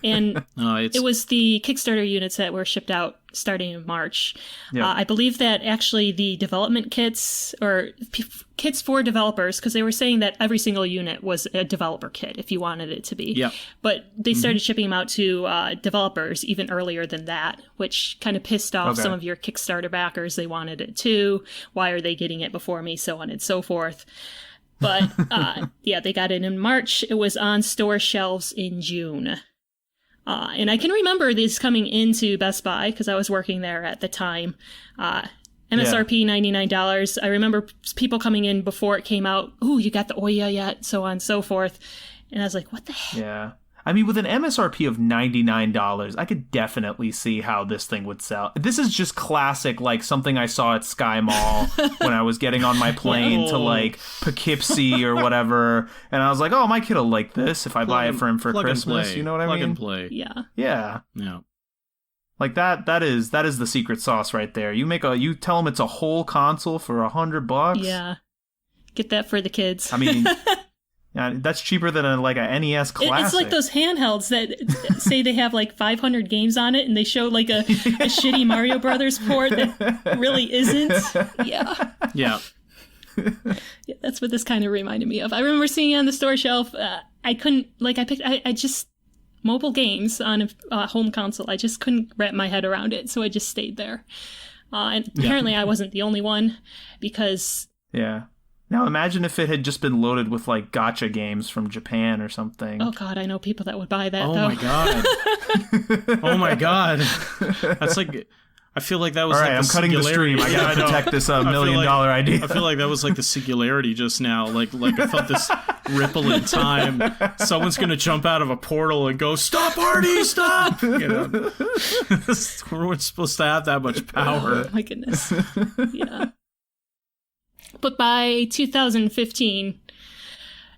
And it was the Kickstarter units that were shipped out starting in March. I believe that actually the development kits or kits for developers, because they were saying that every single unit was a developer kit if you wanted it to be. But they started shipping them out to developers even earlier than that, which kind of pissed off some of your Kickstarter backers. They wanted it too. Why are they getting it before me? So on and so forth. But they got it in March. It was on store shelves in June. And I can remember these coming into Best Buy because I was working there at the time. MSRP $99. I remember people coming in before it came out. Ooh, you got the OUYA yet? So on and so forth. And I was like, what the heck? Yeah. I mean, with an MSRP of $99, I could definitely see how this thing would sell. This is just classic, like something I saw at Sky Mall when I was getting on my plane to like Poughkeepsie or whatever. And I was like, oh, my kid will like this if I buy it for him for Christmas. You know what I mean? Plug and play. Yeah. Like that is the secret sauce right there. You tell them it's a whole console for $100. Yeah. Get that for the kids. I mean, That's cheaper than a NES Classic. It's like those handhelds that say they have like 500 games on it, and they show like a shitty Mario Brothers port that really isn't. Yeah. Yeah. Yeah, that's what this kind of reminded me of. I remember seeing it on the store shelf. I couldn't, I just, mobile games on a home console, I just couldn't wrap my head around it, so I just stayed there. And apparently I wasn't the only one, because... Yeah. Now imagine if it had just been loaded with like gacha games from Japan or something. Oh god, I know people that would buy that. Oh though. my god. Oh my god. That's like, I feel like that was all right, like I'm cutting the stream. I gotta protect this $1 million idea. I feel like that was like the singularity just now. Like I felt this ripple in time. Someone's gonna jump out of a portal and go, "Stop, Arnie, stop!" You know, we weren't supposed to have that much power. Oh my goodness. Yeah. But by 2015,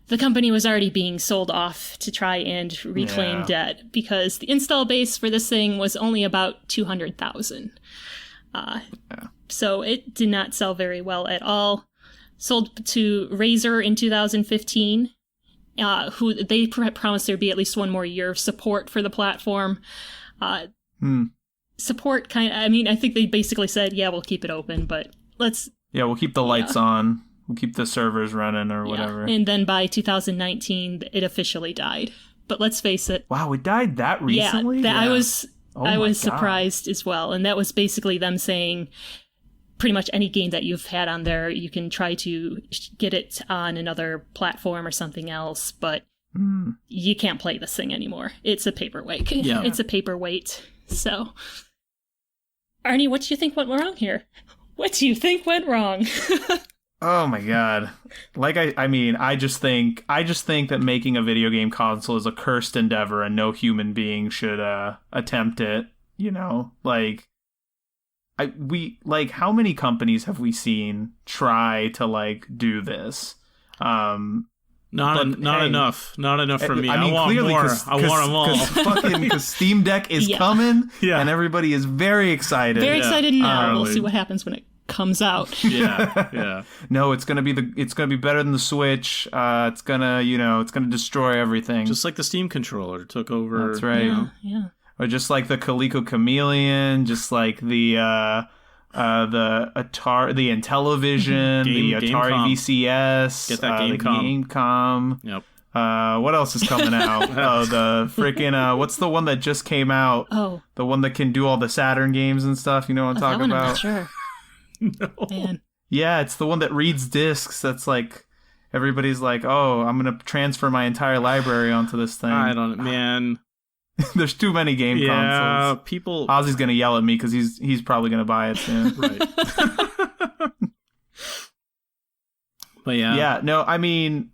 the company was already being sold off to try and reclaim debt, because the install base for this thing was only about 200,000. So it did not sell very well at all. Sold to Razer in 2015, who they promised there'd be at least one more year of support for the platform. Support I think they basically said, yeah, we'll keep it open, but let's... Yeah, we'll keep the lights on. We'll keep the servers running or whatever. And then by 2019, it officially died. But let's face it. Wow, it died that recently? Yeah, I was surprised as well. And that was basically them saying pretty much any game that you've had on there, you can try to get it on another platform or something else, but you can't play this thing anymore. It's a paperweight. Yeah. It's a paperweight. So, Arnie, what do you think went wrong here? What do you think went wrong? Oh my god. I just think that making a video game console is a cursed endeavor and no human being should attempt it, you know? How many companies have we seen try to do this? Not enough for me. I want clearly, more. I want them all. Because Steam Deck is coming, and everybody is very excited. Very excited now. We'll see what happens when it comes out. Yeah. No, it's gonna be better than the Switch. It's gonna destroy everything. Just like the Steam controller took over. That's right. Yeah. Or just like the Coleco Chameleon, just like the Intellivision, the Atari VCS, get that the Gamecom. Yep. What else is coming out? The freaking what's the one that just came out? Oh, the one that can do all the Saturn games and stuff. You know what I'm talking about? I'm not sure. No. Man. Yeah, it's the one that reads discs. That's like everybody's like, oh, I'm gonna transfer my entire library onto this thing. I don't, man. There's too many game consoles. People. Ozzy's gonna yell at me because he's probably gonna buy it soon. Right. But yeah. No, I mean,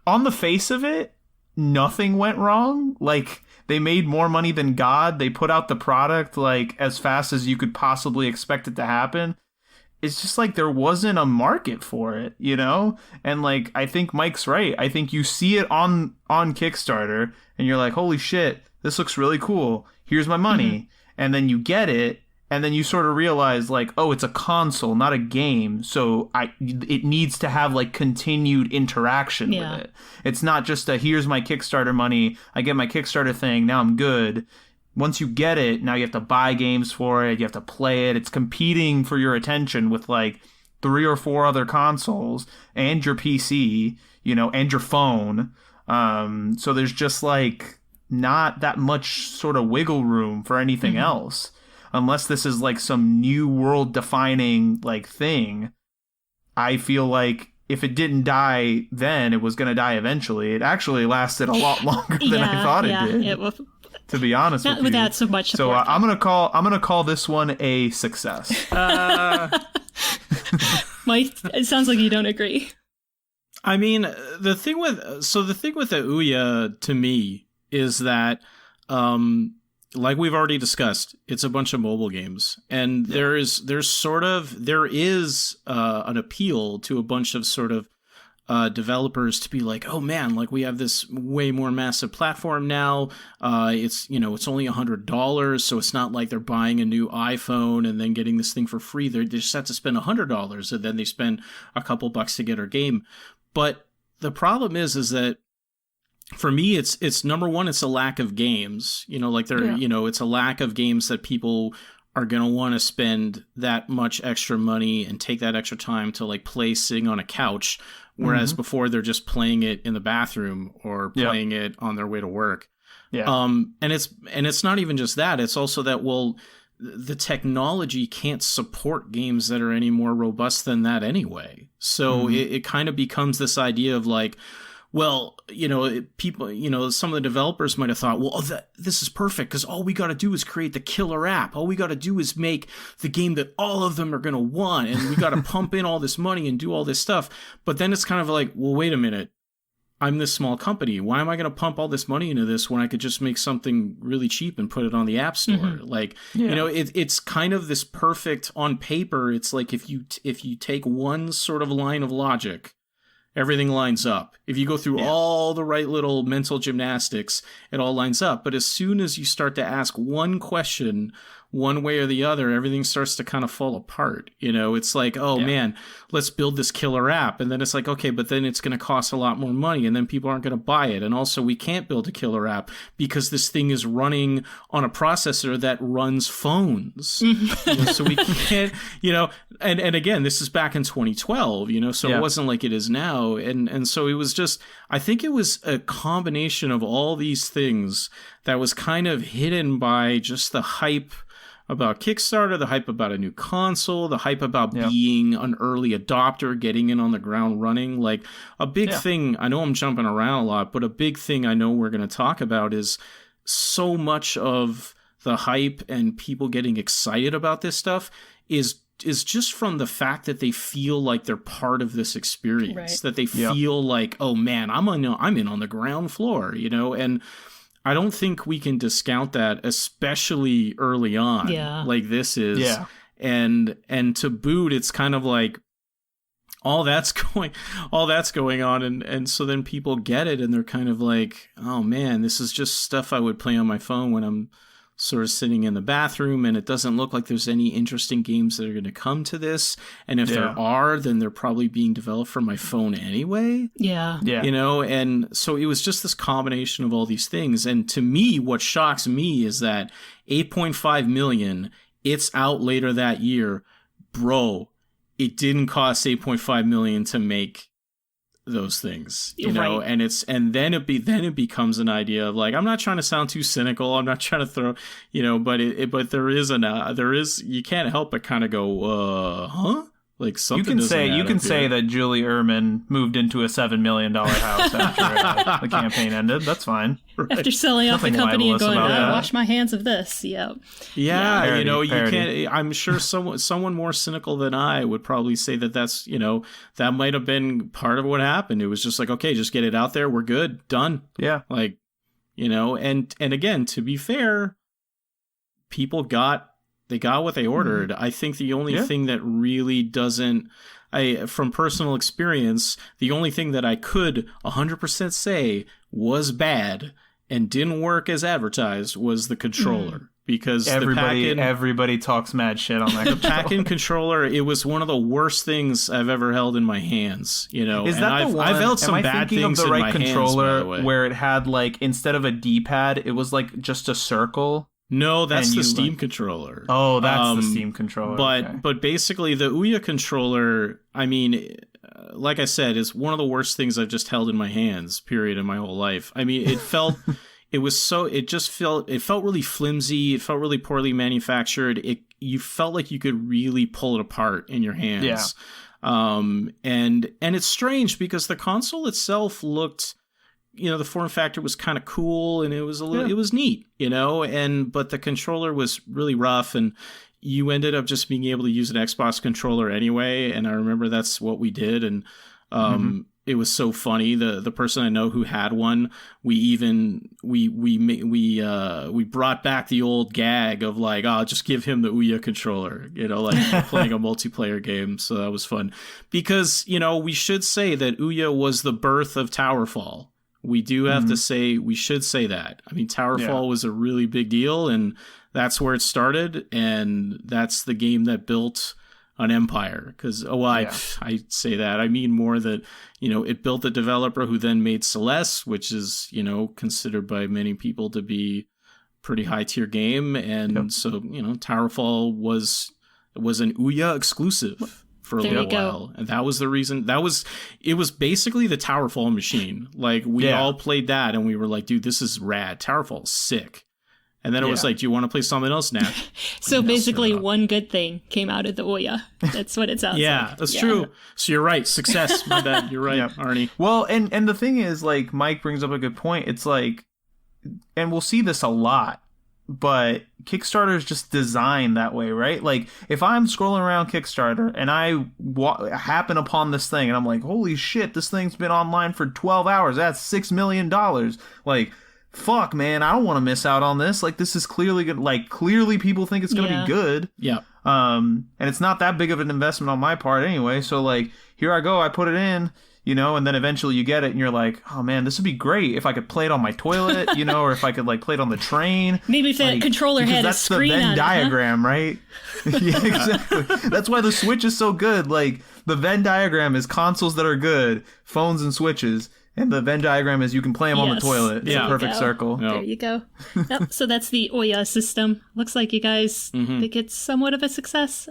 on the face of it, nothing went wrong. Like, they made more money than God. They put out the product as fast as you could possibly expect it to happen. It's just there wasn't a market for it, you know? And I think Mike's right. I think you see it on Kickstarter and you're like, holy shit, this looks really cool. Here's my money. Mm-hmm. And then you get it. And then you sort of realize oh, it's a console, not a game. So it needs to have continued interaction with it. It's not just here's my Kickstarter money. I get my Kickstarter thing. Now I'm good. Once you get it, now you have to buy games for it. You have to play it. It's competing for your attention with 3 or 4 other consoles and your PC, and your phone. So there's just not that much sort of wiggle room for anything else. Unless this is some new world defining thing. I feel if it didn't die then, it was going to die eventually. It actually lasted a lot longer than I thought it did. To be honest with you. Not without so much support. So I'm gonna call this one a success. Mike, it sounds like you don't agree. I mean, the thing with the OUYA to me is that, like we've already discussed, it's a bunch of mobile games, and there is an appeal to a bunch of sort of developers to be oh man, we have this way more massive platform now. It's only $100, so it's not like they're buying a new iPhone and then getting this thing for free. They just have to spend $100, and then they spend a couple bucks to get our game. But the problem is that for me, it's number one, it's a lack of games. Like it's a lack of games that people are going to want to spend that much extra money and take that extra time to like play sitting on a couch. Whereas before they're just playing it in the bathroom or playing it on their way to work. Yeah. And it's not even just that. It's also that, well, the technology can't support games that are any more robust than that anyway. So it kind of becomes this idea of like, well, people, some of the developers might have thought, well, this is perfect because all we got to do is create the killer app. All we got to do is make the game that all of them are going to want. And we got to pump in all this money and do all this stuff. But then it's kind of like, well, wait a minute. I'm this small company. Why am I going to pump all this money into this when I could just make something really cheap and put it on the App Store? Like, it's kind of this perfect on paper. It's like if you take one sort of line of logic, everything lines up. If you go through all the right little mental gymnastics, it all lines up. But as soon as you start to ask one question one way or the other, everything starts to kind of fall apart. It's like, man, let's build this killer app. And then it's like, okay, but then it's going to cost a lot more money and then people aren't going to buy it. And also we can't build a killer app because this thing is running on a processor that runs phones. So we can't, and again, this is back in 2012, so it wasn't like it is now. And so it was just, I think it was a combination of all these things that was kind of hidden by just the hype about Kickstarter, the hype about a new console, the hype about being an early adopter, getting in on the ground running. Like a big thing, I know I'm jumping around a lot, but a big thing I know we're going to talk about is so much of the hype and people getting excited about this stuff is just from the fact that they feel like they're part of this experience, that they feel like, oh man, I'm in on the ground floor, and I don't think we can discount that, especially early on, like this is. Yeah. And to boot, it's kind of like all that's going on. And so then people get it and they're kind of like, oh man, this is just stuff I would play on my phone when I'm sort of sitting in the bathroom, and it doesn't look like there's any interesting games that are going to come to this. And if there are, then they're probably being developed for my phone anyway. Yeah. And so it was just this combination of all these things. And to me, what shocks me is that 8.5 million, it's out later that year. Bro, it didn't cost 8.5 million to make those things, and then it becomes an idea of like, I'm not trying to sound too cynical, I'm not trying to throw, but there is you can't help but kind of go, like something you can say that Julie Ehrman moved into a $7 million house after the campaign ended. That's fine. Right. After selling off the company and going, wash my hands of this. Parody. You can't. I'm sure someone more cynical than I would probably say that's that might have been part of what happened. It was just like, okay, just get it out there. We're good, done. Yeah, like and again, to be fair, people got what they ordered. I think the only thing that really doesn't, from personal experience, the only thing that I could 100% say was bad and didn't work as advertised was the controller. Because everybody talks mad shit on that. The pack-in controller, it was one of the worst things I've ever held in my hands. Is that the one? I've held some bad things in my hands, controller by the way. Where it had like, instead of a D-pad, it was like just a circle? No, that's the Steam controller. Oh, that's the Steam controller. But basically, the OUYA controller, I mean, like I said, is one of the worst things I've just held in my hands, period, in my whole life. I mean, it felt it felt really flimsy. It felt really poorly manufactured. You felt like you could really pull it apart in your hands. Yeah. And it's strange because the console itself looked, the form factor was kind of cool and it was it was neat, but the controller was really rough and you ended up just being able to use an Xbox controller anyway. And I remember that's what we did. And, it was so funny. The person I know who had one, we brought back the old gag of like, oh, just give him the OUYA controller, like playing a multiplayer game. So that was fun because, we should say that OUYA was the birth of Towerfall. We do have to say, we should say that. I mean, Towerfall was a really big deal and that's where it started. And that's the game that built an empire. Because I say that, I mean more that, you know, it built a developer who then made Celeste, which is, you know, considered by many people to be pretty high tier game. And so, you know, Towerfall was an OUYA exclusive for a little while. And that was the reason. It was basically the Towerfall machine. Like, we all played that and we were like, dude, this is rad. Towerfall's sick. And then it was like, do you want to play something else now? So basically one good thing came out of the OUYA. That's what it sounds like. Yeah, that's true. So you're right. Success. My bad. You're right, Arnie. Well, and the thing is, like, Mike brings up a good point. It's like, and we'll see this a lot, but Kickstarter is just designed that way, right? Like, if I'm scrolling around Kickstarter and I happen upon this thing and I'm like, holy shit, this thing's been online for 12 hours. That's $6 million. Like, fuck, man, I don't want to miss out on this. Like, this is clearly good. Like, clearly people think it's going to be good. Yeah. And it's not that big of an investment on my part anyway. So, like, here I go. I put it in, you know, and then eventually you get it and you're like, oh, man, this would be great if I could play it on my toilet, you know, or if I could, like, play it on the train. Maybe if that controller had a screen on it. That's the Venn diagram, right? Yeah, exactly. That's why the Switch is so good. Like, the Venn diagram is consoles that are good, phones and Switches. And the Venn diagram is you can play them on the toilet. It's a perfect circle. There you go. So that's the OUYA system. Looks like you guys think it's somewhat of a success.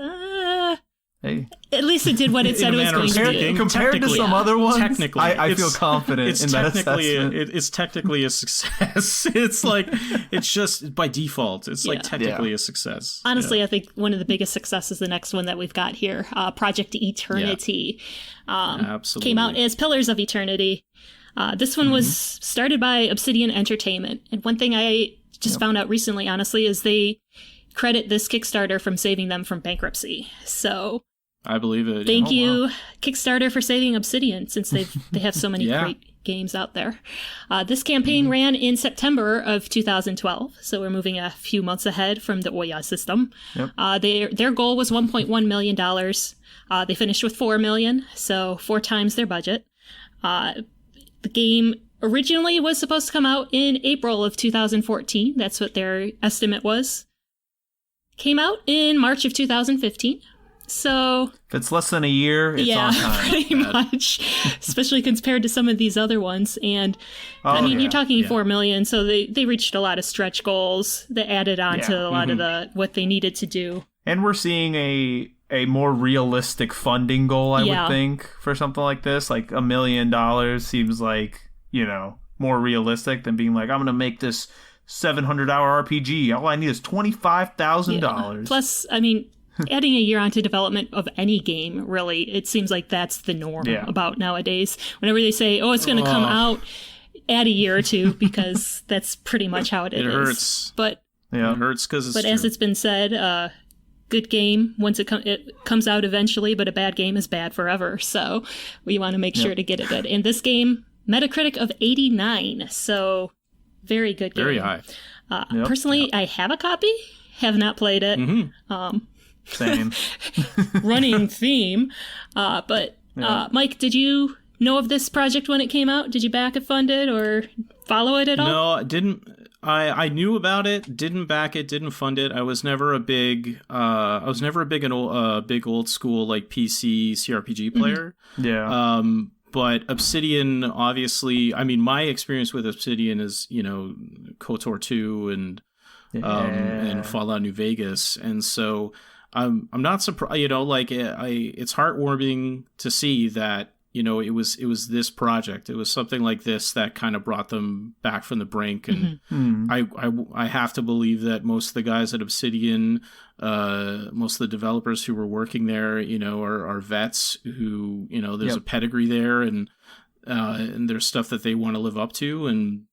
Hey. At least it did what it said it was going to do. Compared to some other ones, technically, I feel confident in that assessment. It's technically a success. It's like, it's just by default. It's like technically a success. Honestly, I think one of the biggest successes is the next one that we've got here, Project Eternity. Absolutely. Came out as Pillars of Eternity. This one was started by Obsidian Entertainment. And one thing I just found out recently, honestly, is they credit this Kickstarter from saving them from bankruptcy. So I believe it. Thank you, Kickstarter, for saving Obsidian, since they have so many great games out there. This campaign ran in September of 2012, so we're moving a few months ahead from the OUYA system. Their goal was $1.1 million. They finished with $4 million, so 4 times their budget. The game originally was supposed to come out in April of 2014. That's what their estimate was. Came out in March of 2015. So if it's less than a year, it's on time. Pretty much, especially compared to some of these other ones. And I mean, you're talking 4 million, so they reached a lot of stretch goals. They added on to a lot of what they needed to do. And we're seeing a more realistic funding goal, I would think, for something like this. Like $1 million seems like, you know, more realistic than being like, I'm going to make this 700-hour RPG. All I need is $25,000. Plus, I mean, adding a year onto development of any game, really, it seems like that's the norm about nowadays. Whenever they say, oh, it's going to come out, add a year or two, because that's pretty much how it is. It hurts. But it hurts because it's true. As it's been said, good game once it comes out eventually, but a bad game is bad forever. So we want to make sure to get it good. And this game, Metacritic of 89, so very good game. Very high. Personally, I have a copy, have not played it. Same. Running theme. But Mike, did you know of this project when it came out? Did you back it, fund it, or follow it at all? No, I didn't. I knew about it, didn't back it, didn't fund it. I was never a big big old school like PC CRPG player. Yeah. But Obsidian, obviously, I mean, my experience with Obsidian is, you know, KOTOR 2 and Fallout New Vegas, and so I'm not surprised. You know, like it's heartwarming to see that, you know, it was this project. It was something like this that kind of brought them back from the brink. And I have to believe that most of the guys at Obsidian, most of the developers who were working there, you know, are vets who, you know, there's a pedigree there, and there's stuff that they want to live up to. And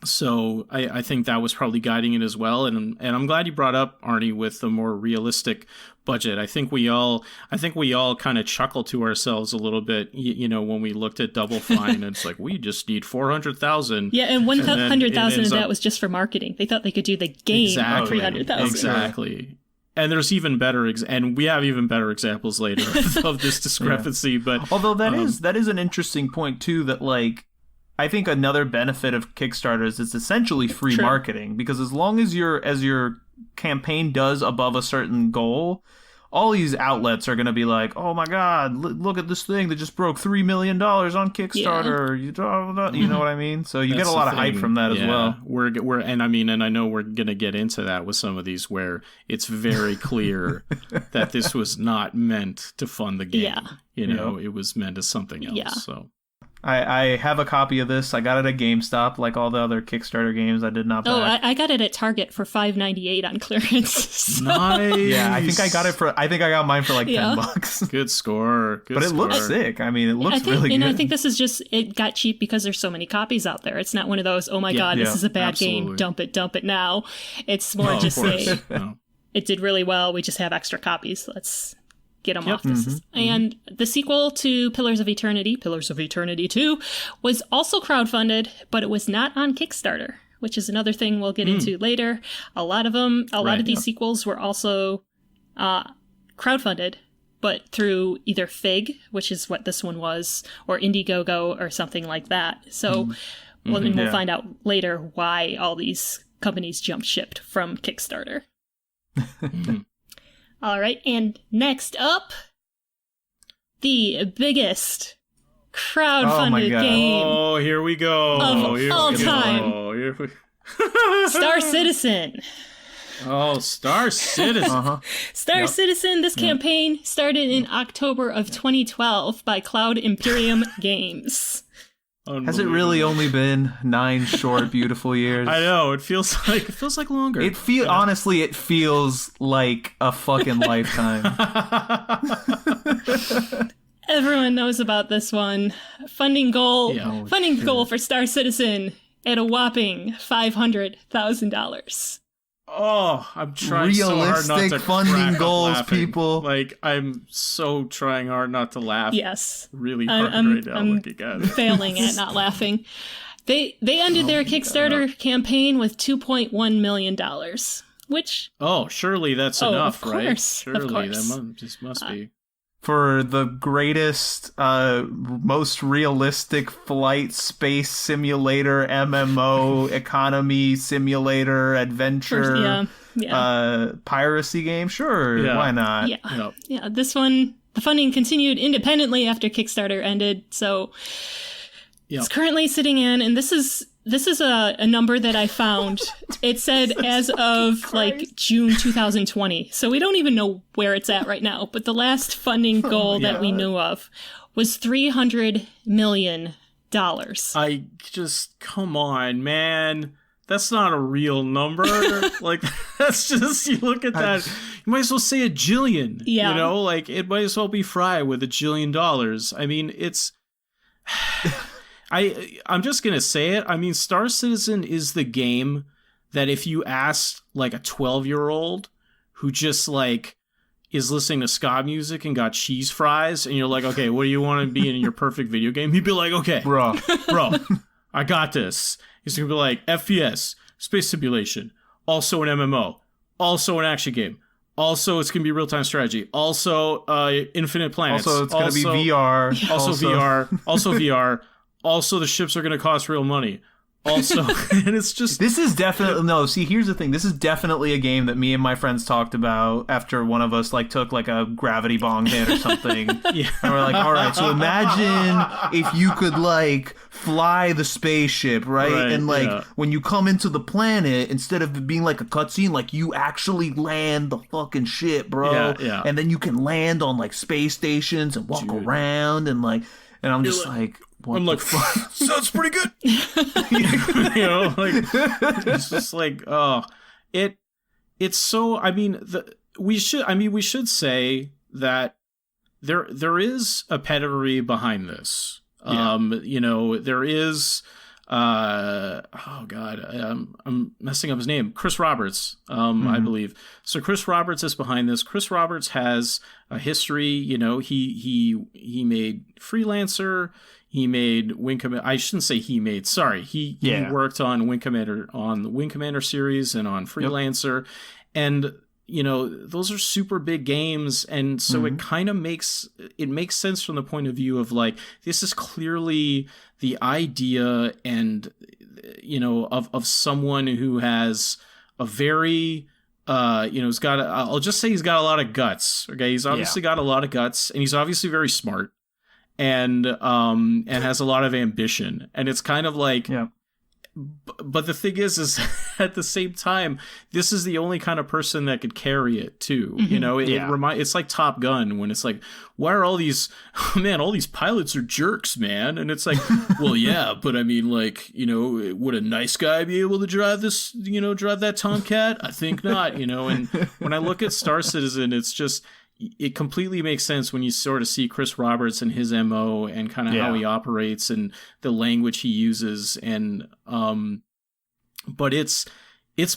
so I think that was probably guiding it as well. And I'm glad you brought up, Arnie, with the more realistic budget. I think we all kind of chuckle to ourselves a little bit, you know, when we looked at Double Fine, and it's like, we just need 400,000. Yeah, and 100,000 of that was just for marketing. They thought they could do the game for 300,000. Exactly. And there's even better, and we have even better examples later of this discrepancy. But although that is an interesting point too, that like, I think another benefit of Kickstarter is it's essentially free marketing, because as long as your campaign does above a certain goal, all these outlets are going to be like, oh my God, look at this thing that just broke $3 million on Kickstarter. You know what I mean? So you get a lot of hype from that as well. And I know we're going to get into that with some of these where it's very clear that this was not meant to fund the game. Yeah. It was meant as something else. Yeah. So. I have a copy of this. I got it at GameStop, like all the other Kickstarter games. I did not back. Oh, I got it at Target for $5.98 on clearance. So. Nice. Yeah, I think I got mine for like $10. Good score. But it looks sick. I mean, it looks really good. And I think this is just, it got cheap because there's so many copies out there. It's not one of those, oh my God, this is a bad game. Dump it now. It's more just say, it did really well. We just have extra copies. Let's get them off the system. And the sequel to Pillars of Eternity 2, was also crowdfunded, but it was not on Kickstarter, which is another thing we'll get into later. A lot of these sequels were also crowdfunded, but through either Fig, which is what this one was, or Indiegogo or something like that. So we'll find out later why all these companies jumped shipped from Kickstarter. All right, and next up, the biggest crowdfunded game. Oh, here we go. Of all time. Star Citizen. Oh, Star Citizen. Star Citizen, this campaign started in October of 2012 by Cloud Imperium Games. Has it really only been 9 short, beautiful years? I know, it feels like longer. Honestly, it feels like a fucking lifetime. Everyone knows about this one. Funding goal for Star Citizen at a whopping $500,000. Oh, I'm trying so hard not to funding goals, laughing. people. Like, I'm so trying hard not to laugh. Yes, really hard right now. I'm looking at it. failing at not laughing. They ended their Kickstarter campaign with $2.1 million, which surely that's enough, of right? Course, surely of course. that must be. For the greatest, most realistic flight space simulator, MMO, economy simulator, adventure, piracy game, why not? Yeah. This one, the funding continued independently after Kickstarter ended, so it's currently sitting in, and this is a number that I found. It said as of like June 2020. So we don't even know where it's at right now. But the last funding goal that we knew of was $300 million. Come on, man. That's not a real number. Like, that's just, you look at that, you might as well say a jillion. Yeah. Like, it might as well be Fry with $1 jillion. I mean, it's... I'm just going to say it. I mean, Star Citizen is the game that if you asked like a 12-year-old who just like is listening to ska music and got cheese fries and you're like, okay, what do you want to be in your perfect video game? He'd be like, okay, bro, I got this. He's going to be like FPS, space simulation, also an MMO, also an action game. Also, it's going to be real-time strategy. Also, infinite planets. Also, it's going to be VR. Also VR. Also VR. Also, the ships are going to cost real money. Also, and it's just... This is definitely... No, see, here's the thing. This is definitely a game that me and my friends talked about after one of us, like, took, like, a gravity bong hit or something. And we're like, all right, so imagine if you could, like, fly the spaceship, right? And, like, when you come into the planet, instead of being, like, a cutscene, like, you actually land the fucking ship, bro. And then you can land on, like, space stations and walk around and, like... And I'm just like... What I'm like, sounds pretty good. Like it's just like, it's so. I mean, we should say that there is a pedigree behind this. There is. I'm messing up his name. Chris Roberts, I believe. So Chris Roberts is behind this. Chris Roberts has a history. He made Freelancer. He made Wing Commander. I shouldn't say he made. Sorry, he worked on Wing Commander, on the Wing Commander series and on Freelancer, and those are super big games, and so it kind of makes sense from the point of view of like this is clearly the idea and of someone who has a very he's got, I'll just say he's got a lot of guts. Okay. He's obviously got a lot of guts, and he's obviously very smart, and has a lot of ambition. And it's kind of like, but the thing is at the same time, this is the only kind of person that could carry it too. Mm-hmm. It's like Top Gun, when it's like, why are all these pilots are jerks, man? And it's like, well, yeah, but I mean, like, would a nice guy be able to drive that Tomcat? I think not, and when I look at Star Citizen, it's just, it completely makes sense when you sort of see Chris Roberts and his MO and kind of how he operates and the language he uses. And, but it's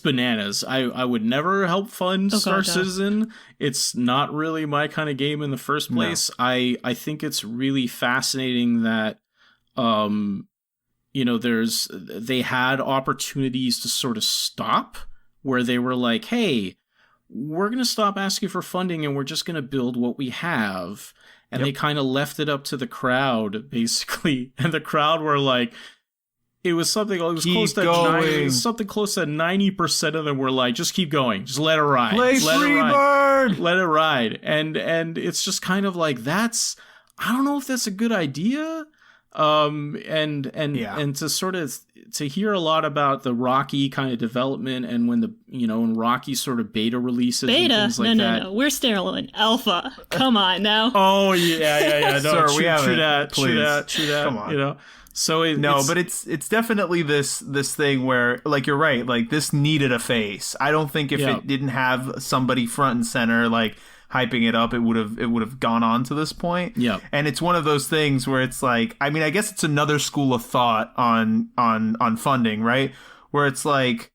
bananas. I would never help fund Star Citizen. It's not really my kind of game in the first place. No. I think it's really fascinating that, they had opportunities to sort of stop, where they were like, hey, we're going to stop asking for funding and we're just going to build what we have. And they kind of left it up to the crowd, basically. And the crowd were like, it was something close to 90% of them were like, just keep going. Just let it ride. Play Freebird! Let it ride. And it's just kind of like, I don't know if that's a good idea. And to sort of to hear a lot about the Rocky kind of development, and when when Rocky sort of beta releases and things like that. No, we're still in alpha. Come on now. Oh yeah. No, Sir, we haven't. True that. Come on. So but it's definitely this thing where, like, you're right, like, this needed a face. I don't think if it didn't have somebody front and center, like, hyping it up, it would have gone on to this point. Yeah. And it's one of those things where it's like, I mean, I guess it's another school of thought on funding, right? Where it's like,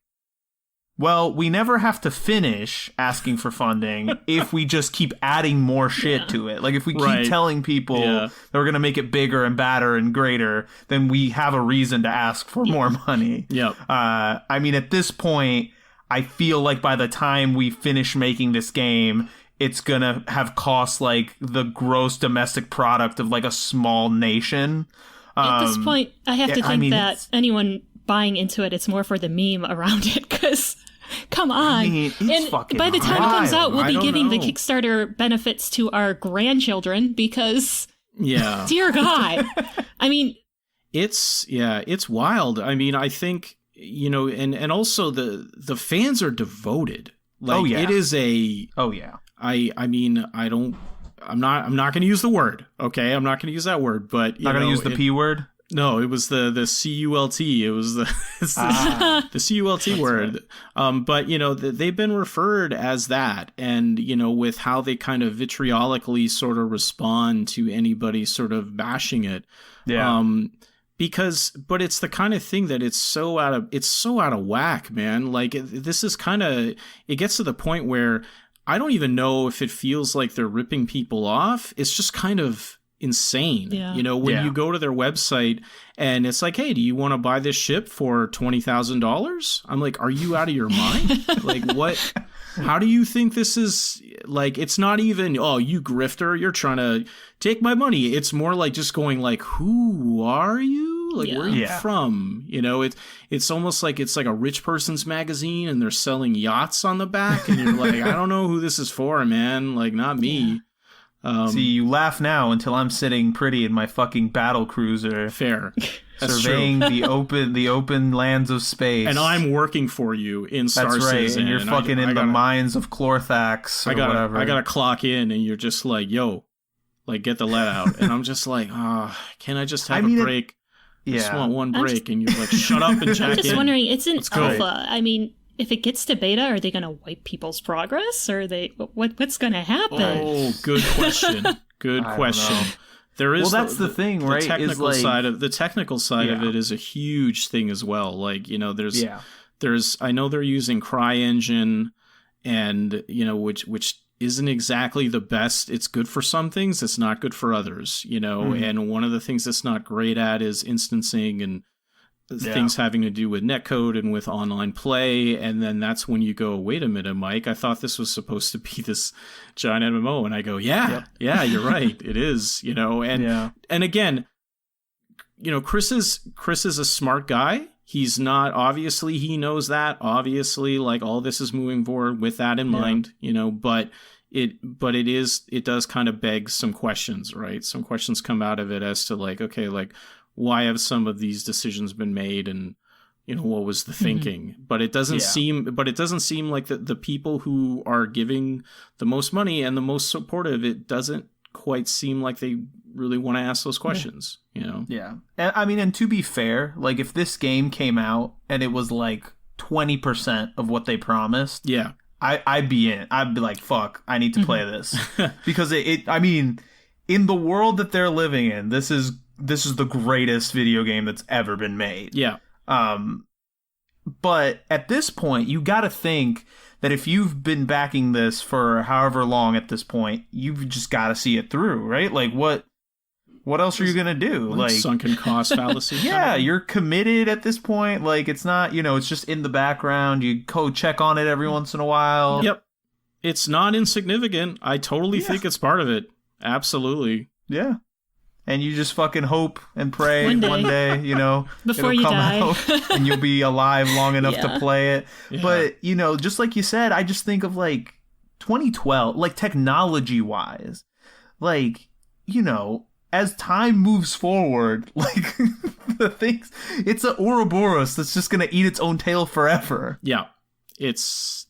well, we never have to finish asking for funding if we just keep adding more shit to it. Like, if we keep telling people that we're going to make it bigger and badder and greater, then we have a reason to ask for more money. Yep. I mean, at this point, I feel like by the time we finish making this game, it's going to have cost like the gross domestic product of like a small nation. At this point, I have to think that anyone buying into it, it's more for the meme around it, because come on. And by the time it comes out, we'll be giving the Kickstarter benefits to our grandchildren, because dear God. I mean, it's wild. I mean, I think, and also the fans are devoted. Like, it is a... Oh, yeah. I mean, I'm not going to use the word, okay? I'm not going to use that word, but... Not going to use the P word? No, it was the CULT. It was the CULT word. Right. But, they've been referred as that. And, with how they kind of vitriolically sort of respond to anybody sort of bashing it. Yeah. But it's the kind of thing that it's so out of whack, man. Like, this is kind of, it gets to the point where I don't even know if it feels like they're ripping people off. It's just kind of insane. Yeah. When you go to their website and it's like, hey, do you want to buy this ship for $20,000? I'm like, are you out of your mind? Like, what? How do you think this is? Like, it's not even, oh, you grifter, you're trying to take my money. It's more like just going like, who are you? Like, where are you from? It's almost like it's like a rich person's magazine and they're selling yachts on the back. And you're like, I don't know who this is for, man. Like, not me. See, you laugh now until I'm sitting pretty in my fucking battle cruiser. Fair. Surveying the open lands of space. And I'm working for you in Star Citizen. That's right, and you're fucking in the mines of Clorthax or whatever. I gotta clock in, and you're just like, yo, like, get the let out. And I'm just like, can I just have a break? I just want one break. And you're like, shut up and check in. I'm just wondering, it's an alpha. I mean, if it gets to beta, are they going to wipe people's progress? Or are they what's going to happen? Oh, good question. Good question. There is that's the thing, right? The technical side of it is a huge thing as well. Like, there's I know they're using CryEngine, and which isn't exactly the best. It's good for some things, it's not good for others, and one of the things it's not great at is instancing and things having to do with netcode and with online play. And then that's when you go, wait a minute, Mike, I thought this was supposed to be this giant MMO. And I go, yeah, you're right. It is, and again, Chris is a smart guy. He's not, obviously he knows that, obviously like all this is moving forward with that in mind, you know, but it does kind of beg some questions, right? Some questions come out of it as to like, okay, like why have some of these decisions been made, and you know, what was the thinking? But it doesn't seem like the people who are giving the most money and the most supportive, it doesn't quite seem like they really want to ask those questions, you know? Yeah. I mean, and to be fair, like if this game came out and it was like 20% of what they promised, I'd be in. I'd be like, fuck, I need to play this. Because I mean, in the world that they're living in, this is the greatest video game that's ever been made. Yeah. But at this point, you got to think that if you've been backing this for however long at this point, you've just got to see it through, right? Like what else are you going to do? Like sunken cost fallacy. Yeah, you're committed at this point. Like it's not, you know, it's just in the background. You go check on it every once in a while. Yep. It's not insignificant. I totally think it's part of it. Absolutely. Yeah. And you just fucking hope and pray one day, you know, before you die, out and you'll be alive long enough to play it. Yeah. But, you know, just like you said, I just think of like 2012, like technology wise, like, you know, as time moves forward, like the things, it's an Ouroboros that's just going to eat its own tail forever. Yeah. It's,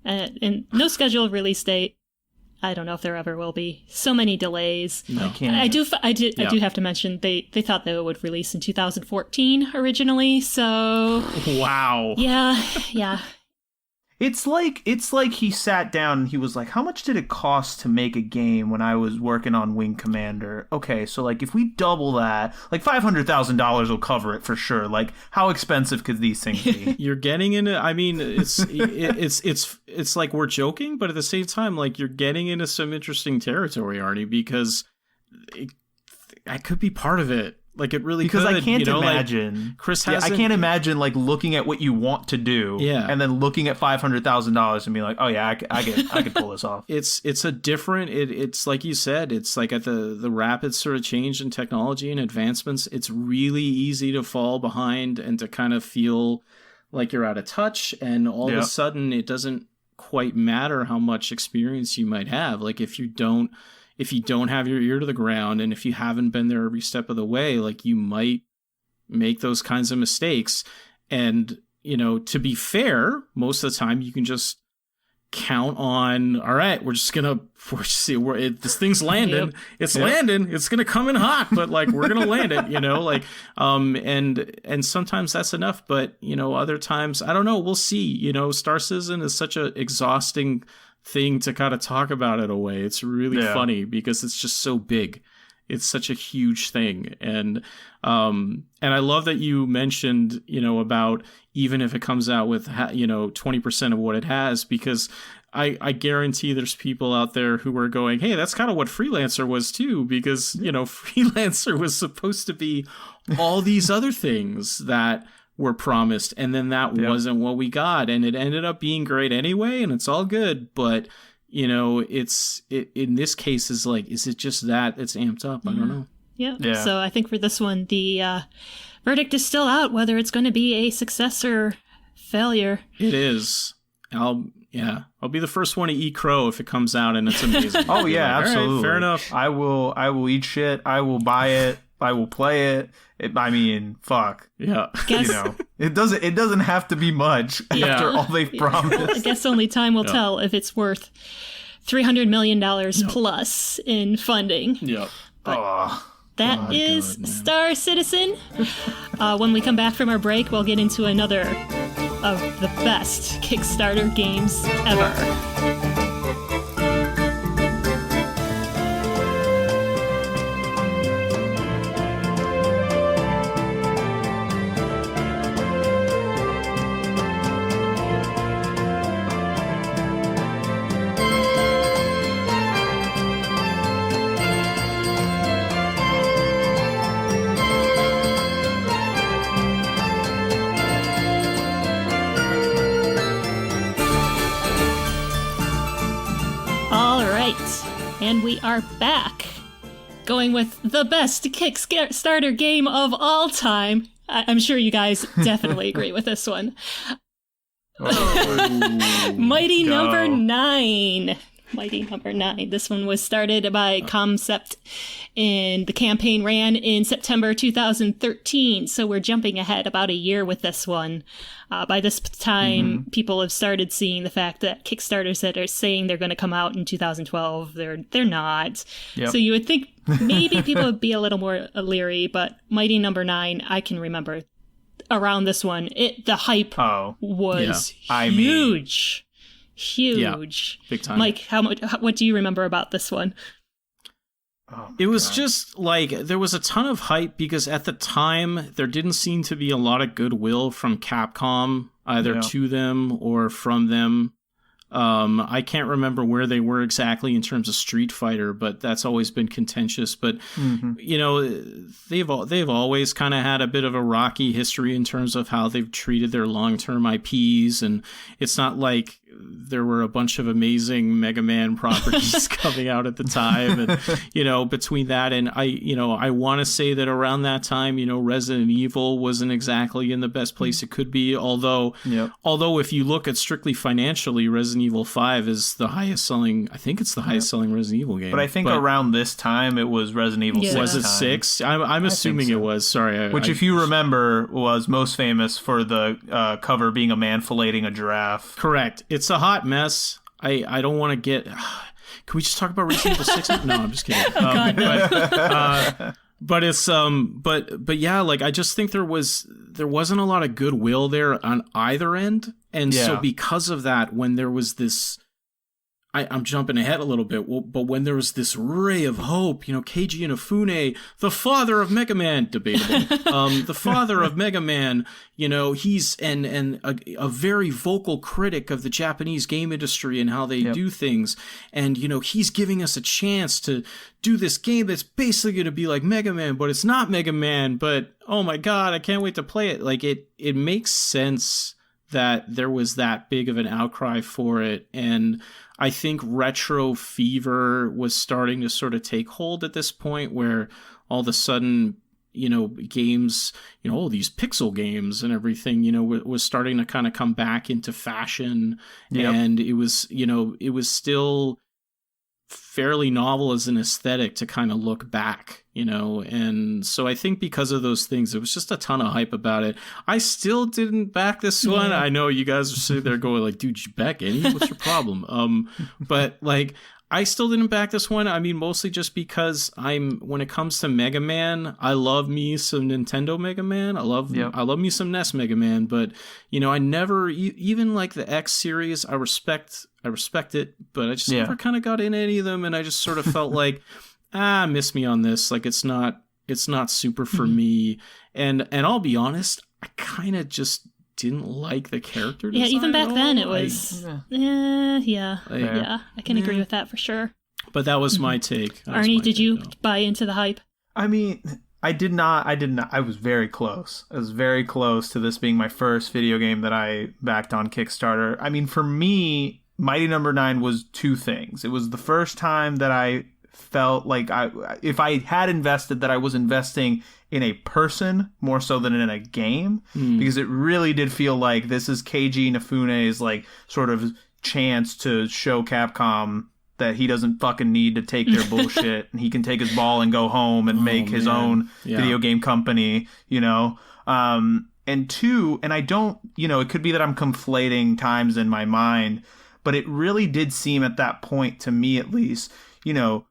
and no scheduled release date. I don't know if there ever will be. So many delays. No. I can't. I do have to mention they thought they would release in 2014 originally. So wow. Yeah. It's like he sat down and he was like, how much did it cost to make a game when I was working on Wing Commander? Okay, so like if we double that, like $500,000 will cover it for sure. Like how expensive could these things be? You're getting into, I mean, it's like we're joking, but at the same time, like you're getting into some interesting territory, Arnie, because I could be part of it. Like it really because could, I can't you know, imagine like Chris I can't imagine like looking at what you want to do and then looking at $500,000 and being like, oh yeah, I could pull this off. It's a different, it's like you said, it's like at the rapid sort of change in technology and advancements, it's really easy to fall behind and to kind of feel like you're out of touch, and all of a sudden it doesn't quite matter how much experience you might have. Like if you don't have your ear to the ground, and if you haven't been there every step of the way, like you might make those kinds of mistakes. And, you know, to be fair, most of the time you can just count on, all right, this thing's landing. It's landing. It's going to come in hot, but like, we're going to land it, you know, like, and sometimes that's enough, but you know, other times, I don't know, we'll see, you know, Star Citizen is such a exhausting thing to kind of talk about in a way. It's really funny because it's just so big. It's such a huge thing. And I love that you mentioned, you know, about even if it comes out with, you know, 20% of what it has, because I guarantee there's people out there who are going, hey, that's kind of what Freelancer was too, because, you know, Freelancer was supposed to be all these other things that were promised, and then that wasn't what we got, and it ended up being great anyway, and it's all good. But you know, it in this case is like, is it just that it's amped up? I don't know. Yeah. So I think for this one, the verdict is still out whether it's going to be a success or failure. It is. I'll be the first one to eat crow if it comes out and it's amazing. Oh yeah, absolutely. Right, fair enough. I will eat shit. I will buy it. I will play it. I mean, fuck. Yeah. You know, it doesn't have to be much after all they've promised. I guess only time will tell if it's worth $300 million plus in funding. Yeah. That is Star Citizen. When we come back from our break, we'll get into another of the best Kickstarter games ever. And we are back, going with the best Kickstarter game of all time, I'm sure you guys definitely agree with this one. Oh, Mighty go. Number 9. Mighty Number 9. This one was started by Concept, and the campaign ran in September 2013. So we're jumping ahead about a year with this one. By this time, people have started seeing the fact that Kickstarters that are saying they're going to come out in 2012, they're not. Yep. So you would think maybe people would be a little more leery, but Mighty Number 9, I can remember around this one, the hype was huge. Huge. Yeah, big time. Mike, what do you remember about this one? Oh, it was just like there was a ton of hype because at the time there didn't seem to be a lot of goodwill from Capcom, either to them or from them. I can't remember where they were exactly in terms of Street Fighter, but that's always been contentious. But you know, they've always kind of had a bit of a rocky history in terms of how they've treated their long-term IPs, and it's not like there were a bunch of amazing Mega Man properties coming out at the time. And you know, between that and I want to say that around that time, you know, Resident Evil wasn't exactly in the best place it could be. Although if you look at strictly financially, Resident Evil 5 is the highest selling. I think it's the highest selling Resident Evil game. But I think around this time it was Resident Evil 6. Was it 6? I'm assuming it was. Sorry. Which, if you remember, was most famous for the cover being a man filleting a giraffe. Correct. It's a hot mess. I don't want to get... Can we just talk about Resident Evil 6? No, I'm just kidding. But it's but yeah, like I just think there wasn't a lot of goodwill there on either end, and so because of that, when there was this, I'm jumping ahead a little bit, but when there was this ray of hope, you know, Keiji Inafune, the father of Mega Man, debatable, the father of Mega Man, you know, he's and a very vocal critic of the Japanese game industry and how they do things, and you know, he's giving us a chance to do this game that's basically going to be like Mega Man, but it's not Mega Man, but oh my god, I can't wait to play it. Like it makes sense that there was that big of an outcry for it, and I think retro fever was starting to sort of take hold at this point where all of a sudden, you know, games, you know, these pixel games and everything, you know, was starting to kind of come back into fashion. And it was, you know, it was still fairly novel as an aesthetic to kind of look back, you know, and so I think because of those things, there was just a ton of hype about it. I still didn't back this one. I know you guys are sitting there going like, dude, you back any? What's your problem? But like, I still didn't back this one. I mean, mostly just because when it comes to Mega Man, I love me some Nintendo Mega Man. I love me some NES Mega Man, but you know, I never, even like the X series, I respect it, but I just never kind of got in any of them, and I just sort of felt like, miss me on this. Like it's not super for me. And I'll be honest, I kind of just didn't like the character design. Yeah, even back then it was I can agree with that for sure. But that was my take. Arnie, did you buy into the hype? I mean, I did not. I was very close. I was very close to this being my first video game that I backed on Kickstarter. I mean, for me, Mighty Number 9 was two things. It was the first time that I felt like if I had invested, that I was investing in a person more so than in a game, because it really did feel like this is Keiji Inafune's like sort of chance to show Capcom that he doesn't fucking need to take their bullshit, and he can take his ball and go home and make his own video game company, you know. And two, and I don't, you know, it could be that I'm conflating times in my mind, but it really did seem at that point, to me at least, you know,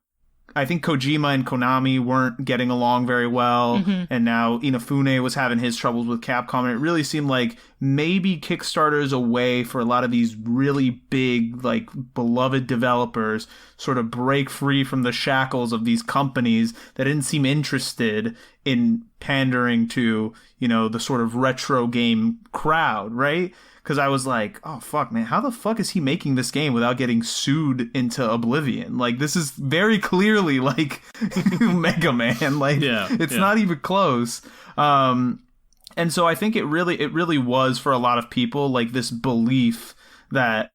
I think Kojima and Konami weren't getting along very well, and now Inafune was having his troubles with Capcom, and it really seemed like maybe Kickstarter is a way for a lot of these really big, like, beloved developers sort of break free from the shackles of these companies that didn't seem interested in pandering to, you know, the sort of retro game crowd, right? Because I was like, oh, fuck, man, how the fuck is he making this game without getting sued into oblivion? Like, this is very clearly, like, Mega Man. Like, it's not even close. And so I think it really was, for a lot of people, like, this belief that,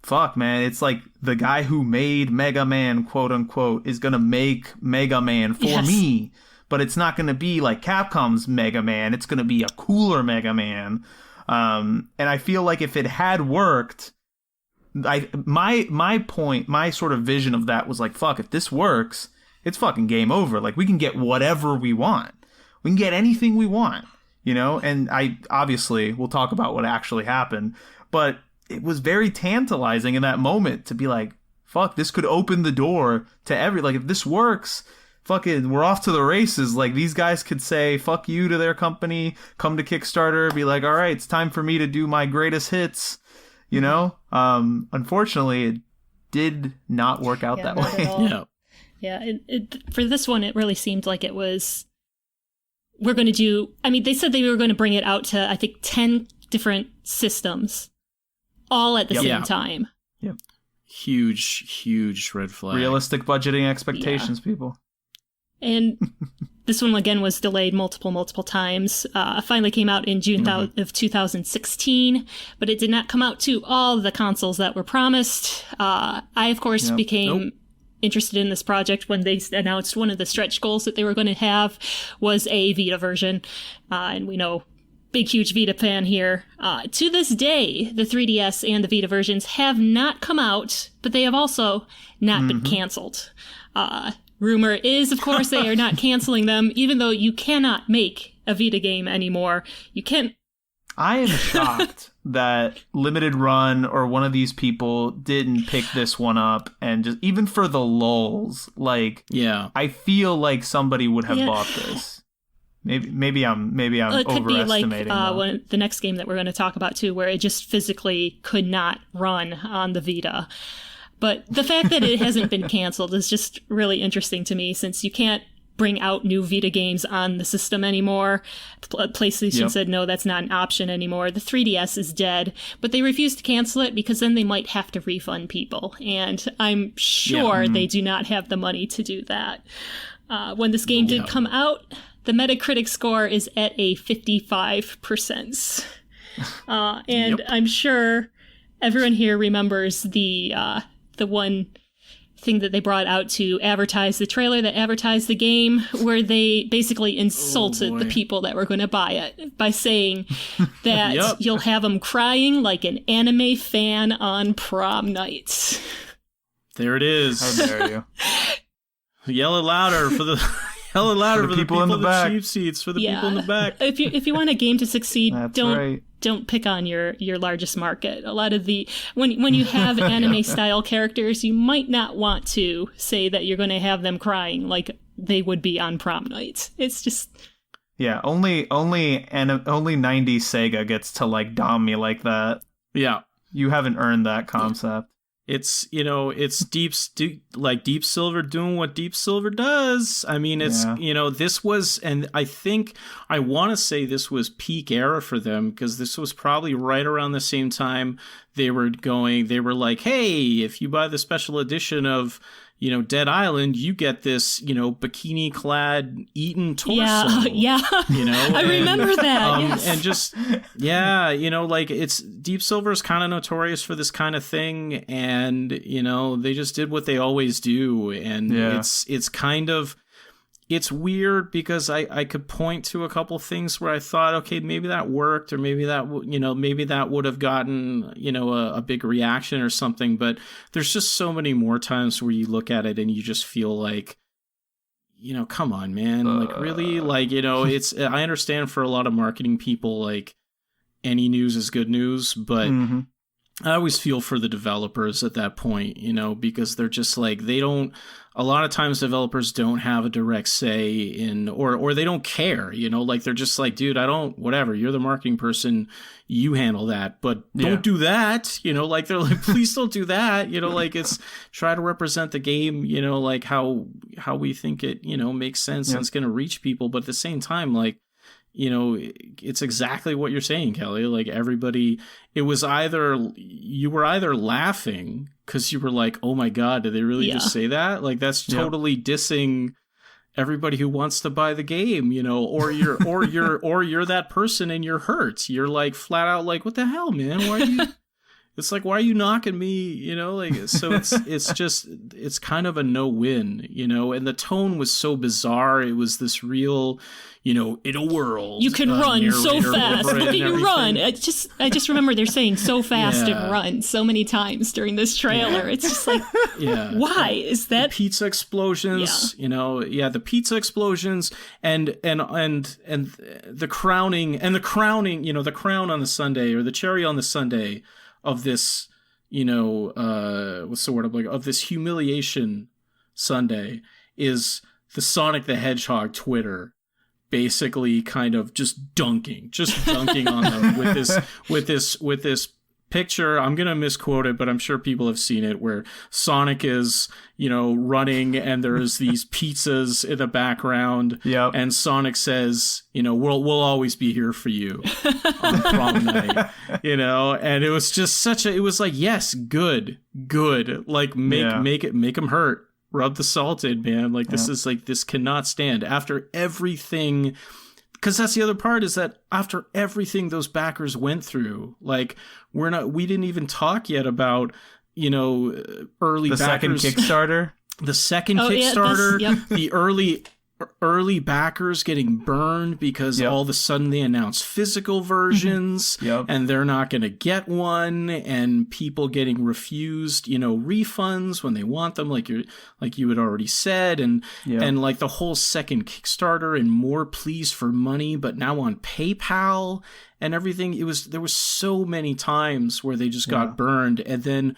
fuck, man, it's like the guy who made Mega Man, quote unquote, is going to make Mega Man for me. but it's not going to be like Capcom's Mega Man. It's going to be a cooler Mega Man. And I feel like if it had worked, my point, my sort of vision of that was like, fuck, if this works, it's fucking game over. Like, we can get whatever we want. We can get anything we want, you know? And we'll talk about what actually happened, but it was very tantalizing in that moment to be like, fuck, this could open the door to like, if this works, fucking, we're off to the races. Like, these guys could say fuck you to their company, come to Kickstarter, be like, all right, it's time for me to do my greatest hits, you know? Unfortunately, it did not work out that way. Yeah, for this one, it really seemed like it was, we're going to do, I mean, they said they were going to bring it out to, I think, 10 different systems, all at the same time. Yep. Huge red flag. Realistic budgeting expectations, people. And this one, again, was delayed multiple times. Finally came out in June of 2016, but it did not come out to all the consoles that were promised. I, of course, became interested in this project when they announced one of the stretch goals that they were going to have was a Vita version. And we know, big, huge Vita fan here. To this day, the 3DS and the Vita versions have not come out, but they have also not been canceled. Rumor is, of course, they are not canceling them, even though you cannot make a Vita game anymore. You can. I am shocked that Limited Run or one of these people didn't pick this one up and just, even for the lulz, like, I feel like somebody would have bought this. Maybe I'm it could overestimating. Be like the next game that we're going to talk about too, where it just physically could not run on the Vita. But the fact that it hasn't been canceled is just really interesting to me, since you can't bring out new Vita games on the system anymore. PlayStation said, no, that's not an option anymore. The 3DS is dead, but they refused to cancel it because then they might have to refund people. And I'm sure they do not have the money to do that. When this game did come out, the Metacritic score is at a 55%. And I'm sure everyone here remembers the one thing that they brought out to advertise the trailer that advertised the game, where they basically insulted the people that were going to buy it by saying that you'll have them crying like an anime fan on prom night. There it is. How dare you? Yell it louder for the people in the back. Cheap seats for the people in the back. If you want a game to succeed, don't pick on your largest market. A lot of when you have anime style characters, you might not want to say that you're going to have them crying like they would be on prom night. It's just only 90s Sega gets to like dom me like that. Yeah, you haven't earned that concept. It's, it's Deep Silver doing what Deep Silver does. I mean, it's, this was, and I want to say this was peak era for them, because this was probably right around the same time they were like, hey, if you buy the special edition of, Dead Island, you get this, bikini clad Eaton torso. I remember that. Yes. And just, it's Deep Silver's kind of notorious for this kind of thing, and they just did what they always do, and it's kind of. It's weird because I could point to a couple things where I thought, okay, maybe that worked, or maybe that would have gotten, a big reaction or something. But there's just so many more times where you look at it and you just feel like, come on, man, like really, like, it's, I understand for a lot of marketing people, like any news is good news, but I always feel for the developers at that point, because they're just like, a lot of times developers don't have a direct say in, or they don't care, like they're just like, dude, whatever, you're the marketing person, you handle that, but don't do that, like they're like, please don't do that, like it's try to represent the game, like how we think it, makes sense and it's going to reach people. But at the same time, like, it's exactly what you're saying, Kelly. Like everybody, you were either laughing because you were like, oh my God, did they really just say that? Like that's totally dissing everybody who wants to buy the game, or you're you're that person and you're hurt. You're like flat out like, what the hell, man? Why are you? It's like, why are you knocking me? You know, like, so it's kind of a no-win, you know, and the tone was so bizarre. It was this real, you know, in a world. You can run so fast. Look at you run. I just remember they're saying so fast and run so many times during this trailer. It's just like, why is that? The pizza explosions, you know, the pizza explosions and the crowning, you know, the crown on the sundae or the cherry on the sundae of this, you know, what's the word I'm like, of this humiliation sundae is the Sonic the Hedgehog Twitter basically kind of just dunking on them with this picture. I'm going to misquote it, but I'm sure people have seen it, where Sonic is, you know, running and there's these pizzas in the background. Yep. And Sonic says, you know, we'll always be here for you on prom night, you know, and it was just it was like, yes, good. Like make him hurt. Rub the salt in, man. Like this is like, this cannot stand after everything. Because that's the other part, is that after everything those backers went through, like we didn't even talk yet about, you know, early the backers. Second Kickstarter. The second Kickstarter, the early backers getting burned because all of a sudden they announced physical versions and they're not going to get one, and people getting refused, you know, refunds when they want them, like you had already said, and like the whole second Kickstarter and more pleas for money, but now on PayPal and everything. There was so many times where they just got burned, and then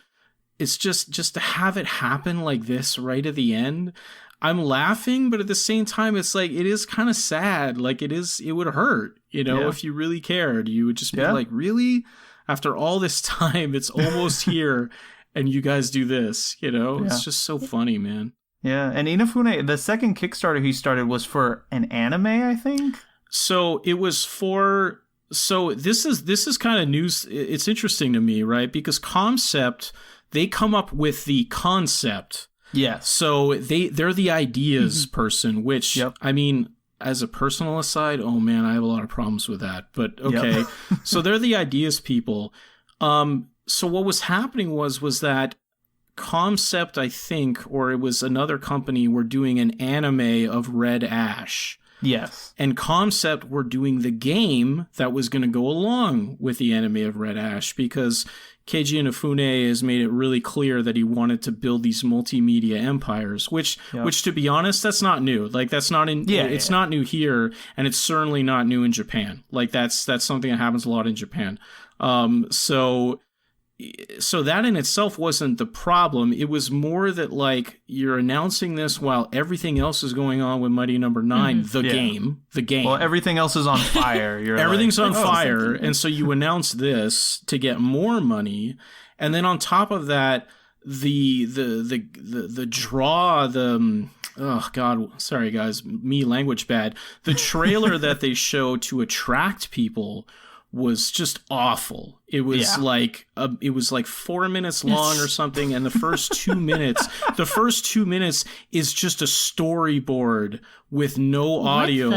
it's just to have it happen like this right at the end. I'm laughing, but at the same time, it's like, it is kind of sad. Like it would hurt, you know, if you really cared. You would just be like, really? After all this time, it's almost here, and you guys do this, you know? It's just so funny, man. Yeah, and Inafune, the second Kickstarter he started was for an anime, I think? So it was for... So this is kind of news. It's interesting to me, right? Because Concept, they come up with the concept. Yeah. So they're the ideas person, which, I mean, as a personal aside, oh man, I have a lot of problems with that. But okay. So they're the ideas people. So what was happening was that Concept, I think, or it was another company, were doing an anime of Red Ash. Yes. And Concept were doing the game that was going to go along with the anime of Red Ash, because Keiji Inafune has made it really clear that he wanted to build these multimedia empires, which to be honest, that's not new. Like that's not it's not new here, and it's certainly not new in Japan. Like that's something that happens a lot in Japan. So that in itself wasn't the problem. It was more that, like, you're announcing this while everything else is going on with Mighty Number 9, the game. Well, everything else is on fire. Everything's on fire, and so you announce this to get more money, and then on top of that, the draw, oh God, sorry guys, me language bad. The trailer that they showed to attract people was just awful. It was like 4 minutes long or something, and the first 2 minutes is just a storyboard with no audio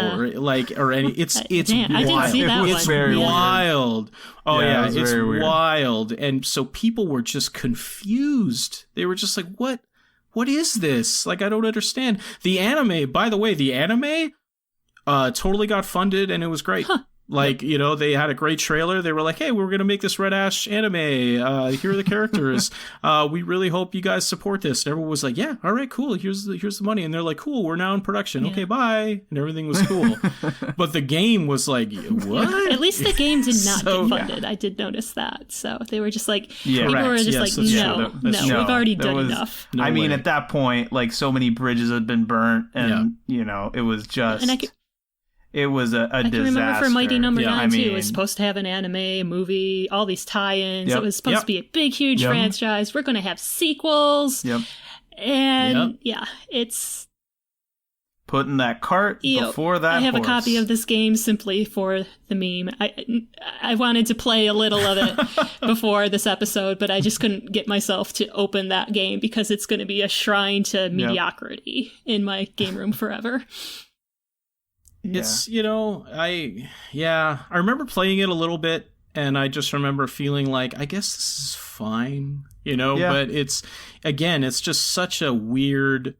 or any. It's Damn, wild. I didn't see that It's one. wild. Oh yeah, it's weird. wild. And so people were just confused. They were just like, what is this? Like, I don't understand. The anime, by the way, totally got funded, and it was great. Huh. Like, you know, they had a great trailer. They were like, hey, we're going to make this Red Ash anime. Here are the characters. We really hope you guys support this. And everyone was like, yeah, all right, cool. Here's the money. And they're like, cool, we're now in production. Okay, bye. And everything was cool. But the game was like, what? At least the game did not get funded. I did notice that. So they were just like, people were just like, no, we've already done enough. No I mean, at that point, like, so many bridges had been burnt, and, you know, it was just... And it was a disaster. I can remember for Mighty Number 9, too. It was supposed to have an anime, movie, all these tie-ins. It was supposed to be a big, huge franchise. We're going to have sequels. And, it's... Putting that cart before that I have horse. a copy of this game simply for the meme. I wanted to play a little of it before this episode, but I just couldn't get myself to open that game because it's going to be a shrine to mediocrity in my game room forever. It's, you know, I remember playing it a little bit, and I just remember feeling like, I guess this is fine, but it's just such a weird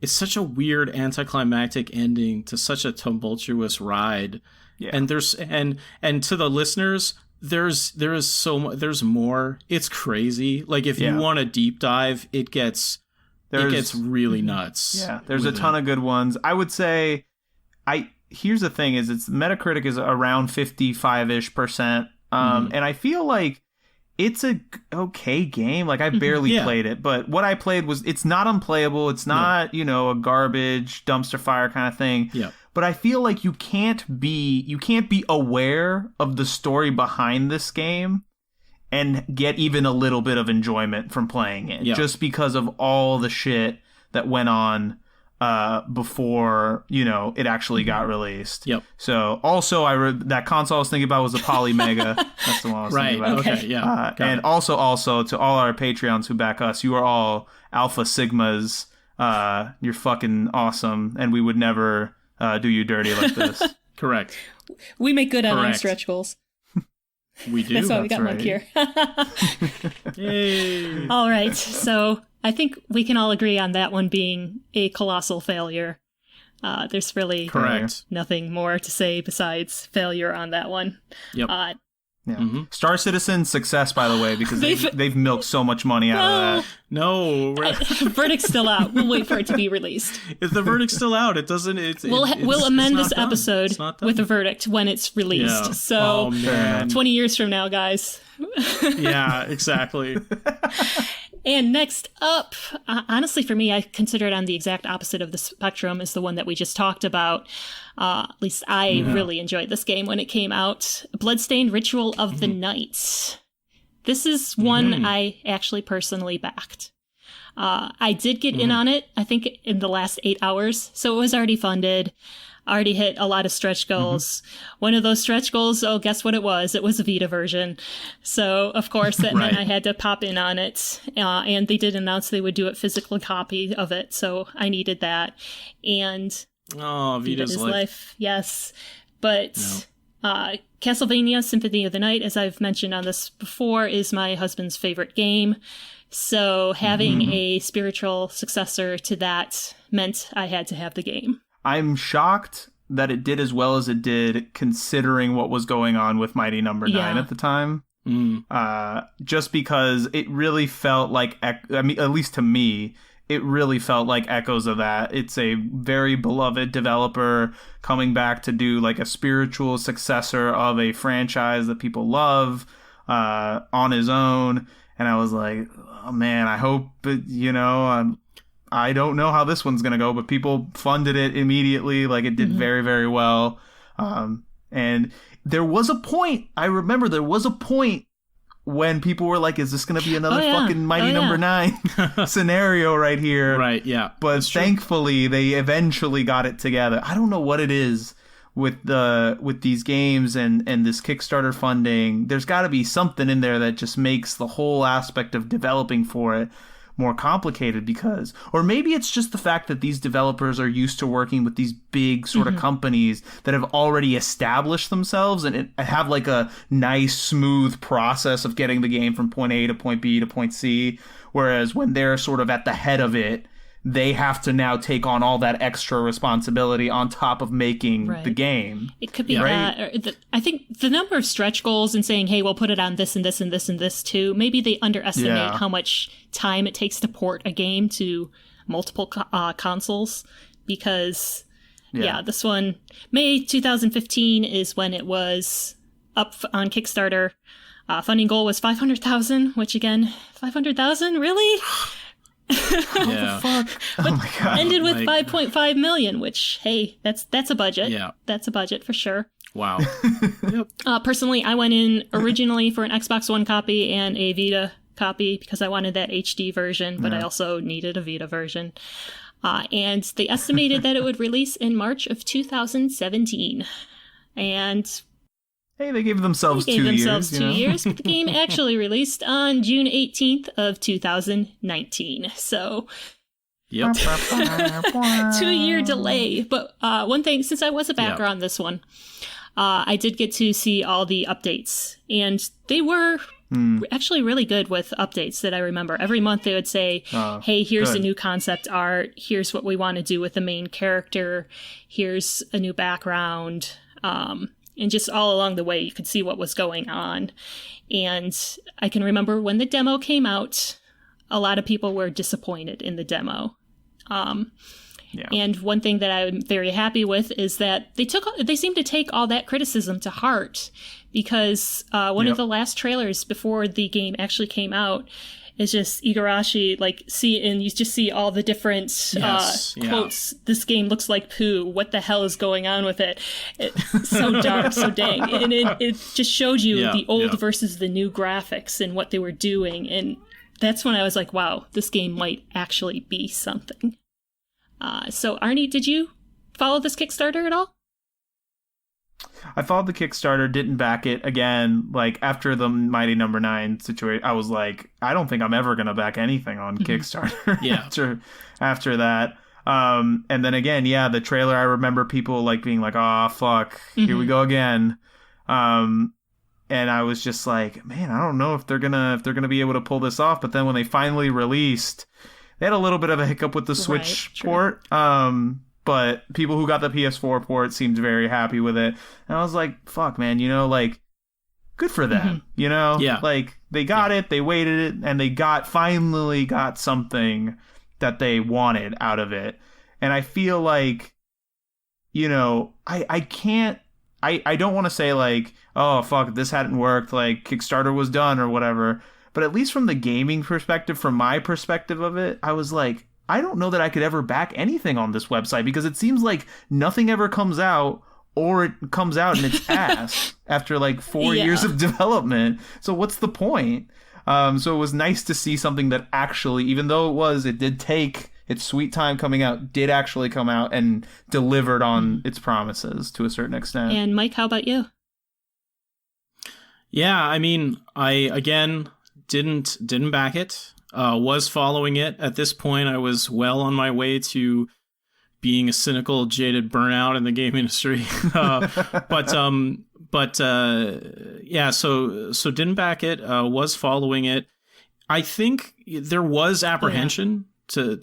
anticlimactic ending to such a tumultuous ride. Yeah. And there's and to the listeners, there's more. It's crazy. Like if you want a deep dive, it gets really nuts. Yeah, there's a ton of good ones. I would say here's the thing is it's Metacritic is around 55-ish%. And I feel like it's a okay game. Like I barely played it, but what I played it's not unplayable. It's not, a garbage dumpster fire kind of thing. Yeah. But I feel like you can't be aware of the story behind this game and get even a little bit of enjoyment from playing it just because of all the shit that went on before it actually got released. Yep. So also that console I was thinking about was a Poly Mega. That's the one I was thinking about. Okay. Yeah. And also to all our Patreons who back us, you are all Alpha Sigmas. You're fucking awesome, and we would never do you dirty like this. Correct. We make good on our stretch goals. We do. That's why we got Mike here. Yay. All right. So I think we can all agree on that one being a colossal failure. There's really nothing more to say besides failure on that one. Yep. Star Citizen success, by the way, because they've milked so much money out of that. No, verdict's still out. We'll wait for it to be released. If the verdict's still out, it doesn't. We'll amend this episode with a verdict when it's released. So 20 years from now, guys. Yeah, exactly. And next up, honestly, for me, I consider it on the exact opposite of the spectrum as the one that we just talked about. At least I really enjoyed this game when it came out. Bloodstained Ritual of the Night. This is one I actually personally backed. I did get in on it, I think, in the last 8 hours. So it was already funded. Already hit a lot of stretch goals. One of those stretch goals, guess what it was? It was a Vita version. So, of course, that meant I had to pop in on it. And they did announce they would do a physical copy of it. So I needed that. And Vita's life. Yes. But Castlevania Symphony of the Night, as I've mentioned on this before, is my husband's favorite game. So having a spiritual successor to that meant I had to have the game. I'm shocked that it did as well as it did, considering what was going on with Mighty Number 9 at the time. Just because it really felt like, at least to me, it really felt like echoes of that. It's a very beloved developer coming back to do like a spiritual successor of a franchise that people love on his own. And I was like, oh man, I hope I don't know how this one's going to go, but people funded it immediately. Like it did very, very well. And there was a point, I remember there was a point when people were like, is this going to be another fucking Mighty Number 9 scenario right here? Right. Yeah. But thankfully they eventually got it together. I don't know what it is with these games and this Kickstarter funding. There's got to be something in there that just makes the whole aspect of developing for it more complicated, or maybe it's just the fact that these developers are used to working with these big sort of companies that have already established themselves and have like a nice smooth process of getting the game from point A to point B to point C, whereas when they're sort of at the head of it, they have to now take on all that extra responsibility on top of making the game. It could be that. Or I think the number of stretch goals and saying, hey, we'll put it on this and this and this and this too, maybe they underestimate how much time it takes to port a game to multiple consoles. Because, this one, May 2015 is when it was up on Kickstarter. Funding goal was 500,000, which again, 500,000? Really? Yeah. Fuck. Oh my God. Ended with 5.5 million, which, hey, that's a budget. Yeah. That's a budget for sure. Wow. Personally, I went in originally for an Xbox One copy and a Vita copy because I wanted that HD version, but I also needed a Vita version. And they estimated that it would release in March of 2017. And hey, they gave themselves 2 years. 2 years, but the game actually released on June 18th of 2019. So, 2-year delay. But one thing, since I was a backer on this one, I did get to see all the updates, and they were actually really good with updates that I remember. Every month they would say, hey, here's a new concept art. Here's what we want to do with the main character. Here's a new background. And just all along the way, you could see what was going on. And I can remember when the demo came out, a lot of people were disappointed in the demo. And one thing that I'm very happy with is that they seem to take all that criticism to heart, because one of the last trailers before the game actually came out is just Igarashi, and you just see all the different quotes. This game looks like poo. What the hell is going on with it? It's so dark, so dang. And it just showed you the old versus the new graphics and what they were doing. And that's when I was like, wow, this game might actually be something. So Arnie, did you follow this Kickstarter at all? I followed the Kickstarter, didn't back it. Again, after the Mighty Number 9 situation, I was like, I don't think I'm ever going to back anything on Kickstarter after that. And then again, the trailer, I remember people being like, oh, fuck, here we go again. And I was just like, man, I don't know if they're gonna be able to pull this off. But then when they finally released, they had a little bit of a hiccup with the Switch port. But people who got the PS4 port seemed very happy with it. And I was like, fuck, man, good for them. They got it, they waited it, and they finally got something that they wanted out of it. And I feel like, I don't want to say oh, fuck, this hadn't worked, Kickstarter was done or whatever. But at least from the gaming perspective, from my perspective of it, I was like, I don't know that I could ever back anything on this website, because it seems like nothing ever comes out, or it comes out and it's ass after 4 years of development. So what's the point? So it was nice to see something that actually, even though it did take its sweet time coming out, did actually come out and delivered on its promises to a certain extent. And Mike, how about you? Yeah, I mean, I again didn't back it. Was following it. At this point, I was well on my way to being a cynical, jaded burnout in the game industry. So didn't back it. Was following it. I think there was apprehension to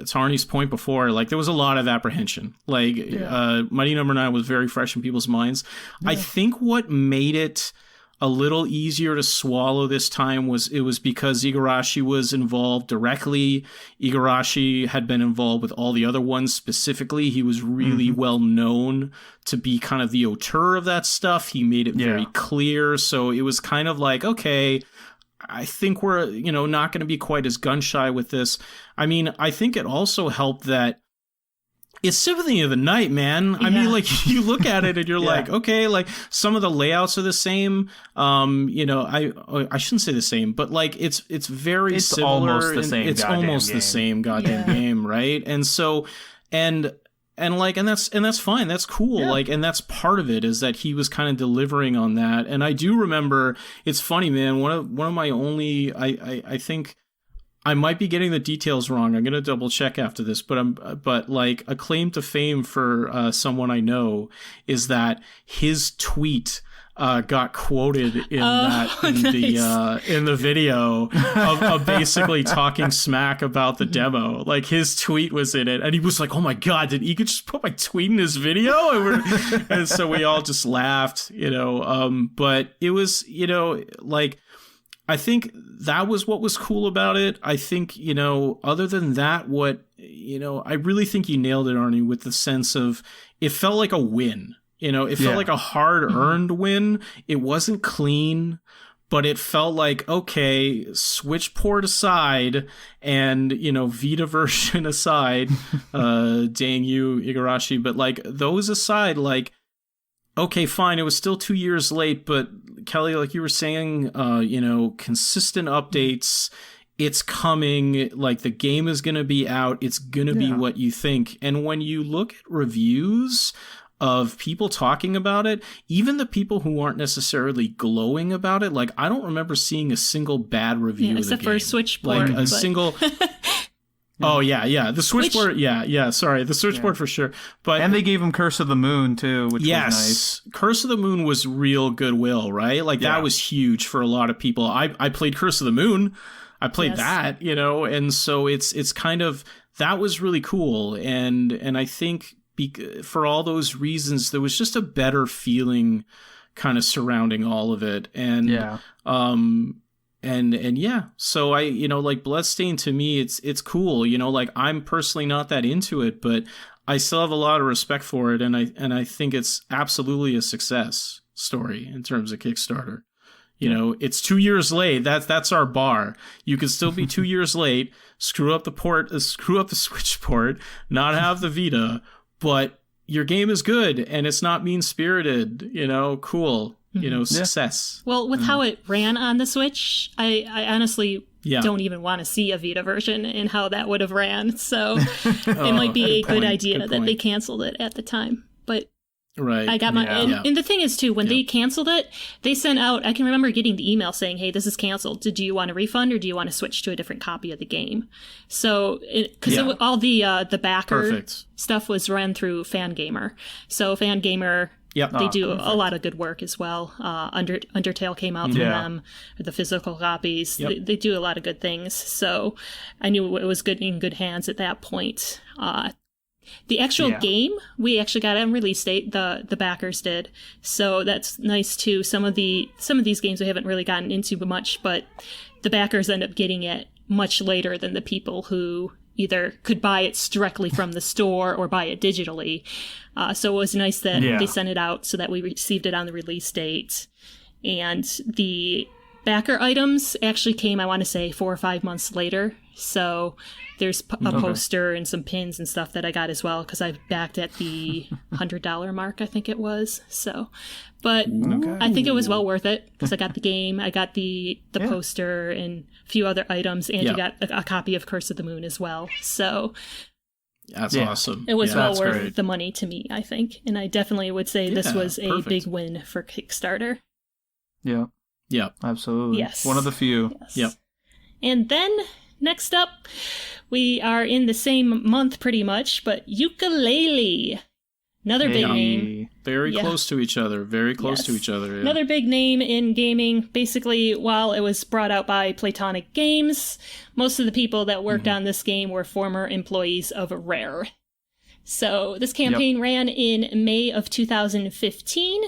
Arnie's point before. There was a lot of apprehension. Mighty Number 9 was very fresh in people's minds. I think what made it a little easier to swallow this time was because Igarashi was involved directly. Igarashi had been involved with all the other ones specifically. He was really well known to be kind of the auteur of that stuff. He made it very clear. So it was kind of like, okay, I think we're, not going to be quite as gun shy with this. I mean, I think it also helped that it's Symphony of the Night, man. I mean, you look at it and you're like, okay, some of the layouts are the same. I shouldn't say the same, but it's very similar. Almost the same. It's almost the same goddamn game, right? And so, and that's fine. That's cool. And that's part of it, is that he was kind of delivering on that. And I do remember, it's funny, man. One of my only, I think, I might be getting the details wrong. I'm gonna double check after this, but a claim to fame for someone I know is that his tweet got quoted in the video of basically talking smack about the demo. His tweet was in it, and he was like, "Oh my god, did Ika just put my tweet in his video?" And so we all just laughed, But it was, I think that was what was cool about it. I think, other than that, I really think you nailed it, Arnie, with the sense of it felt like a win. It felt like a hard-earned win. It wasn't clean, but it felt like, okay, Switch port aside and, Vita version aside, dang you, Igarashi, but those aside, okay, fine, it was still 2 years late, but Kelly, like you were saying, consistent updates, it's coming, the game is going to be out, it's going to be what you think. And when you look at reviews of people talking about it, even the people who aren't necessarily glowing about it, I don't remember seeing a single bad review of the game. Except for Switch port. Single... Oh yeah, the switchboard. Sorry, the switchboard for sure. But and they gave him Curse of the Moon too, which was nice. Curse of the Moon was real goodwill, right? Like that was huge for a lot of people. I played Curse of the Moon. I played that, and so it's kind of, that was really cool, and I think for all those reasons, there was just a better feeling kind of surrounding all of it, and so I, like Bloodstained, to me, it's cool, like I'm personally not that into it, but I still have a lot of respect for it, and I think it's absolutely a success story in terms of Kickstarter. It's 2 years late. That's our bar. You could still be 2 years late, screw up the Switch port, not have the Vita, but your game is good and it's not mean-spirited. Cool. Success. Well, with how it ran on the Switch, I honestly don't even want to see a Vita version and how that would have ran. So it might be a good idea that they canceled it at the time. But right. I got my and the thing is too, when they canceled it, they sent out, I can remember getting the email saying, hey, this is canceled. Do you want a refund or do you want to switch to a different copy of the game? So because all the backer stuff was run through Fangamer. So Fangamer, they do a lot of good work as well. Undertale came out through them, the physical copies. They do a lot of good things. So I knew it was in good hands at that point. The actual game, we actually got on release date. The backers did, so that's nice too. Some of these games we haven't really gotten into much, but the backers end up getting it much later than the people who either could buy it directly from the store or buy it digitally. So it was nice that they sent it out so that we received it on the release date. And the backer items actually came, I want to say, 4 or 5 months later. So there's a poster and some pins and stuff that I got as well, because I backed at the $100 mark, I think it was. So, but I think it was well worth it, because I got the game, I got the poster and a few other items, and you got a copy of Curse of the Moon as well. So that's awesome. It was well worth the money to me, I think. And I definitely would say this was a big win for Kickstarter. Yeah. Yeah. Absolutely. Yes. One of the few. Yes. Yep. And then next up, we are in the same month pretty much, but Laylee. Another big name. Very close to each other. Very close to each other. Yeah. Another big name in gaming. Basically, while it was brought out by Playtonic Games, most of the people that worked on this game were former employees of Rare. So this campaign ran in May of 2015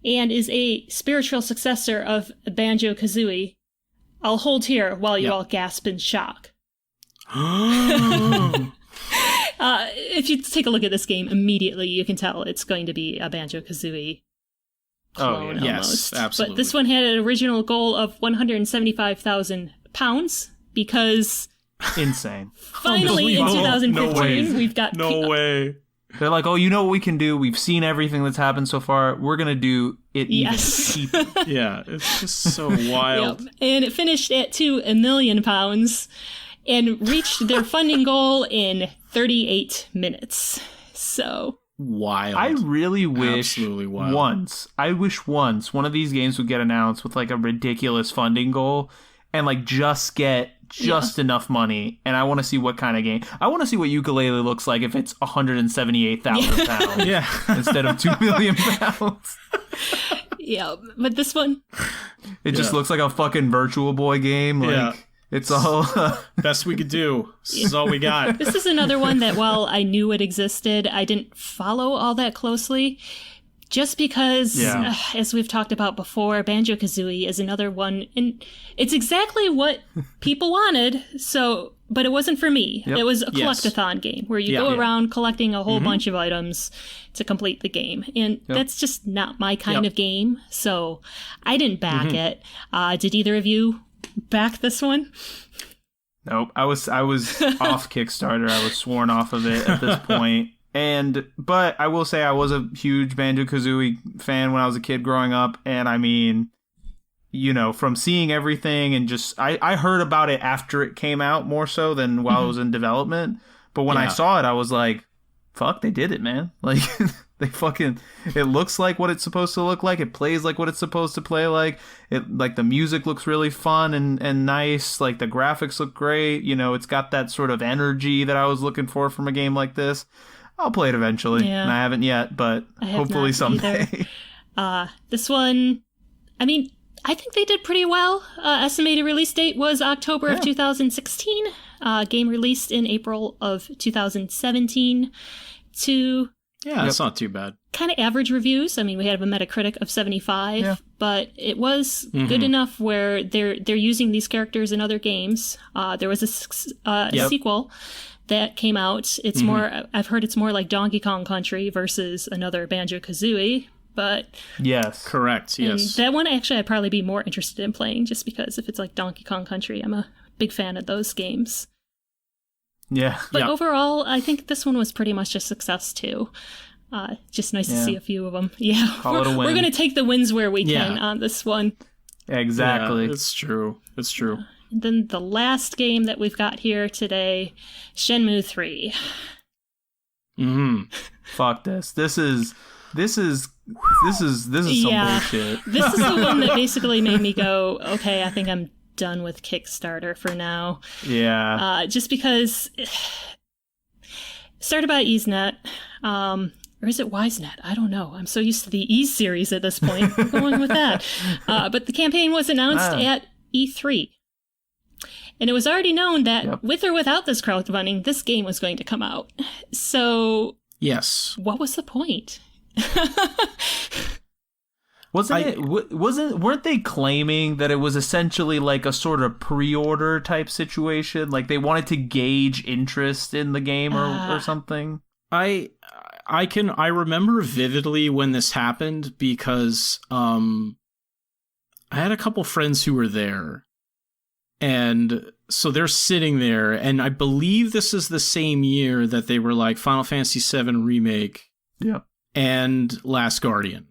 and is a spiritual successor of Banjo-Kazooie. I'll hold here while you all gasp in shock. If you take a look at this game, immediately you can tell it's going to be a Banjo-Kazooie clone almost. Yes, absolutely. But this one had an original goal of £175,000 because... Insane. Finally, in 2015, we've got... No way. They're like, oh, you know what we can do? We've seen everything that's happened so far. We're going to do it even cheaper. Yeah, it's just so wild. Yep. And it finished at £2 million and reached their funding goal in 38 minutes. So... Wild. I really wish Absolutely wild. once one of these games would get announced with like a ridiculous funding goal and like just get enough money, and I want to see what kind of game. I want to see what Yooka-Laylee looks like if it's 178,000 pounds instead of 2 million pounds. Yeah, but this one... It just looks like a fucking Virtual Boy game. Like, it's all... Best we could do. This is all we got. This is another one that, while I knew it existed, I didn't follow all that closely. Just because, as we've talked about before, Banjo-Kazooie is another one, and it's exactly what people wanted, so, but it wasn't for me. It was a collectathon game, where you go around collecting a whole bunch of items to complete the game, and that's just not my kind of game, so I didn't back it. Did either of you back this one? Nope, I was off Kickstarter. I was sworn off of it at this point. But I will say I was a huge Banjo-Kazooie fan when I was a kid growing up, and I mean, you know, from seeing everything and just I heard about it after it came out more so than while it was in development. But when I saw it, I was like, fuck, they did it, man. Like, they fucking, it looks like what it's supposed to look like. It plays like what it's supposed to play like. It, like, the music looks really fun and nice. Like, the graphics look great. You know, it's got that sort of energy that I was looking for from a game like this. I'll play it eventually. Yeah. And I haven't yet, but hopefully someday. This one, I mean, I think they did pretty well. Estimated release date was October of 2016. Game released in April of 2017. That's not too bad. Kind of average reviews. I mean, we had a Metacritic of 75, but it was good enough where they're using these characters in other games. There was a sequel that came out. It's more, I've heard it's more like Donkey Kong Country versus another Banjo-Kazooie. But yes, correct. Yes, that one actually I'd probably be more interested in playing, just because if it's like Donkey Kong Country, I'm a big fan of those games. Yeah, but overall, I think this one was pretty much a success too. Just nice to see a few of them. Yeah, Call it a win. We're gonna take the wins where we can on this one. Exactly, it's true. It's true. And then the last game that we've got here today, Shenmue 3. Fuck this. This is some bullshit. This is the one that basically made me go, okay, I think I'm done with Kickstarter for now. Yeah. Just because started by EaseNet, or is it WiseNet? I don't know. I'm so used to the Ease series at this point. I'm going with that. But the campaign was announced at E3. And it was already known that with or without this crowdfunding, this game was going to come out. So, yes. What was the point? Weren't they claiming that it was essentially like a sort of pre-order type situation? Like they wanted to gauge interest in the game or something? I remember vividly when this happened because I had a couple friends who were there. And so they're sitting there, and I believe this is the same year that they were like Final Fantasy VII Remake and Last Guardian.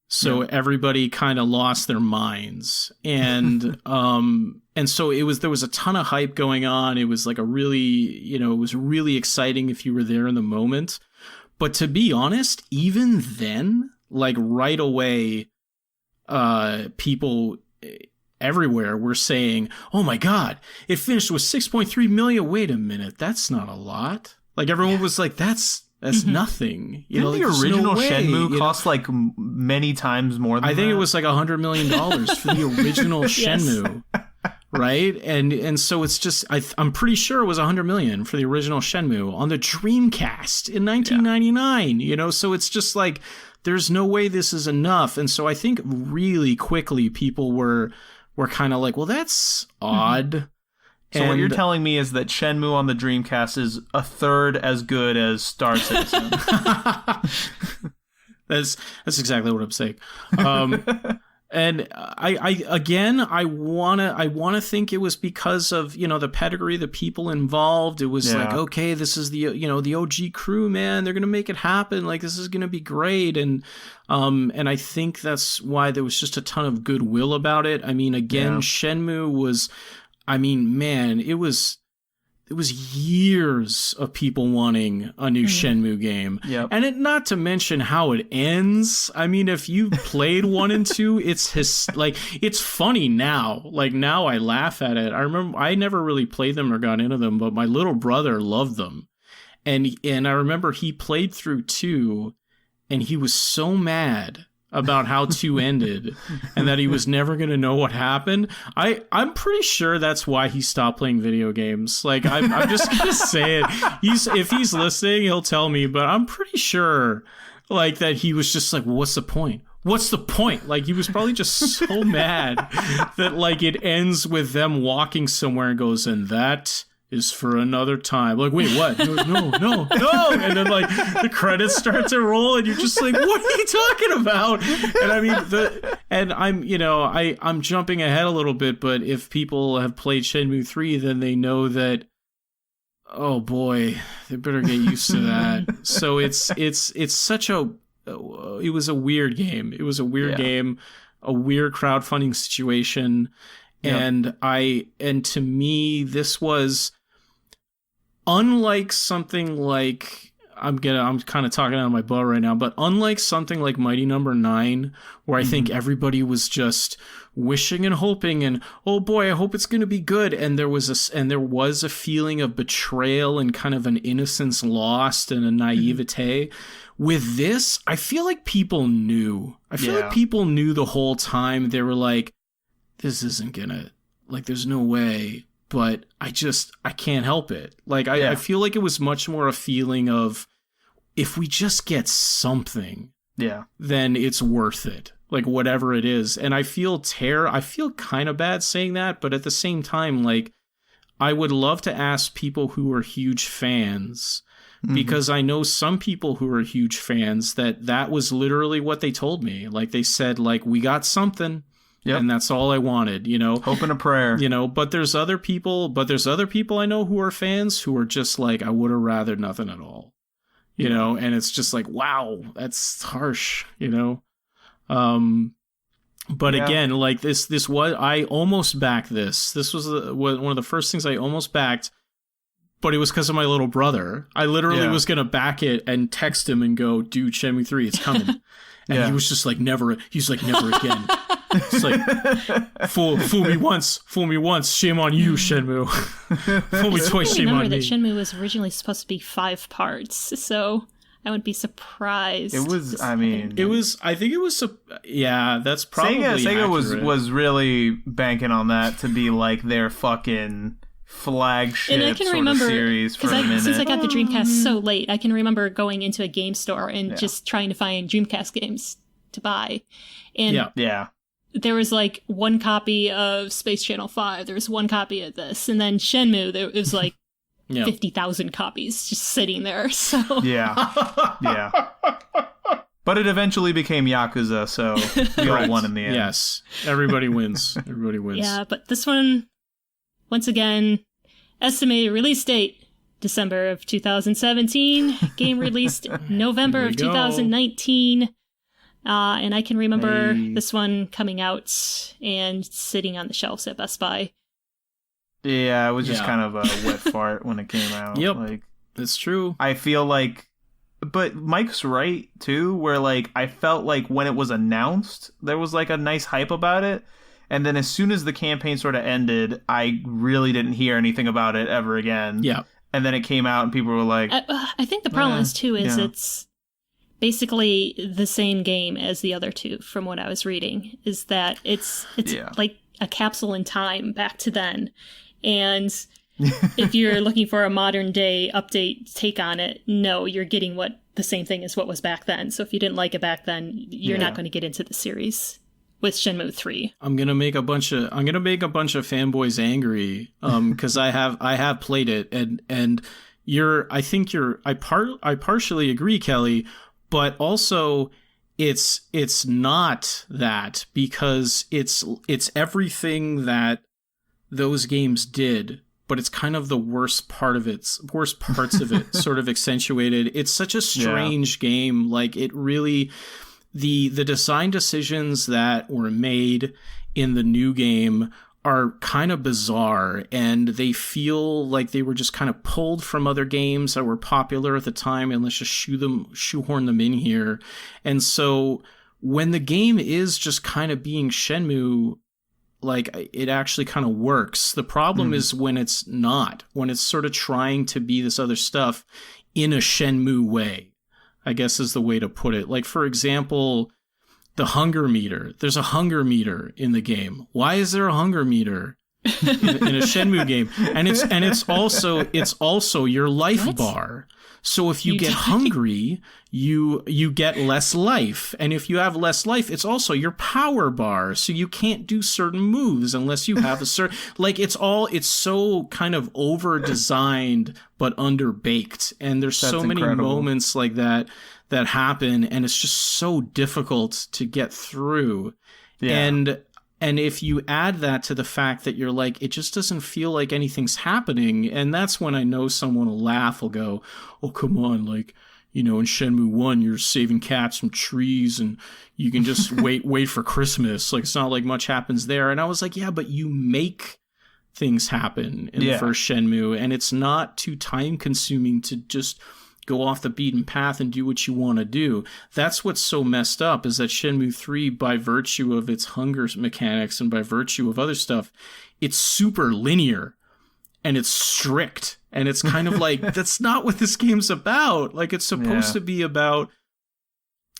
So everybody kind of lost their minds. And and so there was a ton of hype going on. It was like it was really exciting if you were there in the moment. But to be honest, even then, like right away, people everywhere were saying, oh my God, it finished with 6.3 million. Wait a minute, that's not a lot. Like everyone was like, that's nothing. Didn't the original Shenmue cost like many times more than I think it was like $100 million for the original Shenmue. Right? And so it's just, I'm pretty sure it was $100 million for the original Shenmue on the Dreamcast in 1999, so it's just like, there's no way this is enough. And so I think really quickly people were kind of like, well, that's odd. So what you're telling me is that Shenmue on the Dreamcast is a third as good as Star Citizen. That's exactly what I'm saying. And I wanna think it was because of the pedigree, the people involved. It was like, okay, this is the OG crew, man. They're gonna make it happen. Like this is gonna be great. And I think that's why there was just a ton of goodwill about it. I mean, again, Shenmue was, I mean, man, it was years of people wanting a new Shenmue game. Yep. And not to mention how it ends. I mean, if you played 1 and 2, it's funny now. Like now I laugh at it. I remember I never really played them or got into them, but my little brother loved them. And I remember he played through 2 and he was so mad about how 2 ended and that he was never going to know what happened. I'm pretty sure that's why he stopped playing video games. Like, I'm just going to say it. If he's listening, he'll tell me, but I'm pretty sure like that he was just like, well, what's the point? What's the point? Like, he was probably just so mad that like it ends with them walking somewhere and goes, and that is for another time. Like, wait, what? No. And then like the credits start to roll and you're just like, what are you talking about? And I mean, I'm jumping ahead a little bit, but if people have played Shenmue 3, then they know that, oh boy, they better get used to that. So it's such it was a weird game. It was a weird game, a weird crowdfunding situation. Yep. And to me, this was unlike something like, I'm kind of talking out of my butt right now, but unlike something like Mighty Number 9, where I think everybody was just wishing and hoping and, oh boy, I hope it's going to be good, and there was a feeling of betrayal and kind of an innocence lost and a naivete. With this, I feel like people knew. I feel like people knew the whole time. They were like, this isn't gonna, like, there's no way. But I can't help it. Like, I feel like it was much more a feeling of, if we just get something, then it's worth it. Like, whatever it is. And I feel kind of bad saying that, but at the same time, like, I would love to ask people who are huge fans, because I know some people who are huge fans that was literally what they told me. Like, they said, like, we got something. Yep. And that's all I wanted, you know. Hope and a prayer. You know, but there's other people I know who are fans who are just like, I would have rather nothing at all. You know, and it's just like, wow, that's harsh, you know. But again, like this was, I almost backed this. This was one of the first things I almost backed, but it was because of my little brother. I literally was going to back it and text him and go, dude, Shenmue 3, it's coming. And he was just like, never. He's like, never again. It's like, fool me once, shame on you, Shenmue. Fool me twice, shame on me. Remember that Shenmue was originally supposed to be 5 parts, so I wouldn't be surprised. It was, I think it was, that's probably Sega was really banking on that to be like their fucking flagship and I can remember, series for a minute. Since I got the Dreamcast so late, I can remember going into a game store and just trying to find Dreamcast games to buy. And there was like 1 copy of Space Channel 5, there was 1 copy of this, and then Shenmue, there was like 50,000 copies just sitting there. So but it eventually became Yakuza, so we all won in the end. Yes, everybody wins. Everybody wins. Yeah, but this one, once again, estimated release date December of 2017. Game released November of 2019. And I can remember this one coming out and sitting on the shelves at Best Buy. Yeah, it was just kind of a wet fart when it came out. Yep, like, it's true. I feel like, but Mike's right too, where like I felt like when it was announced, there was like a nice hype about it. And then as soon as the campaign sort of ended, I really didn't hear anything about it ever again. Yeah. And then it came out and people were like... I think the problem is, too, is it's basically the same game as the other two, from what I was reading, is that it's like a capsule in time back to then. And if you're looking for a modern day update take on it, no, you're getting the same thing as what was back then. So if you didn't like it back then, you're not going to get into the series with Shenmue 3. I'm gonna make a bunch of fanboys angry because I have played it and I partially agree, Kelly, but also it's not that, because it's everything that those games did, but it's kind of the worst parts of it sort of accentuated. It's such a strange game. Like, it really, the design decisions that were made in the new game are kind of bizarre, and they feel like they were just kind of pulled from other games that were popular at the time, and let's just shoehorn them in here. And so when the game is just kind of being Shenmue, like, it actually kind of works. The problem is when it's not, when it's sort of trying to be this other stuff in a Shenmue way, I guess is the way to put it. Like, for example, the hunger meter. There's a hunger meter in the game. Why is there a hunger meter in a Shenmue game? And it's also your life bar. So if you get hungry, you get less life. And if you have less life, it's also your power bar. So you can't do certain moves unless you have a certain, like, it's so kind of over designed, but underbaked. And there's so many moments like that happen, and it's just so difficult to get through. Yeah. And if you add that to the fact that you're like, it just doesn't feel like anything's happening, and that's when I know someone will laugh, will go, oh, come on, like, you know, in Shenmue 1, you're saving cats from trees, and you can just wait for Christmas. Like, it's not like much happens there. And I was like, yeah, but you make things happen in the first Shenmue, and it's not too time-consuming to just go off the beaten path and do what you want to do. That's what's so messed up, is that Shenmue 3, by virtue of its hunger mechanics and by virtue of other stuff, it's super linear and it's strict. And it's kind of like, that's not what this game's about. Like, it's supposed to be about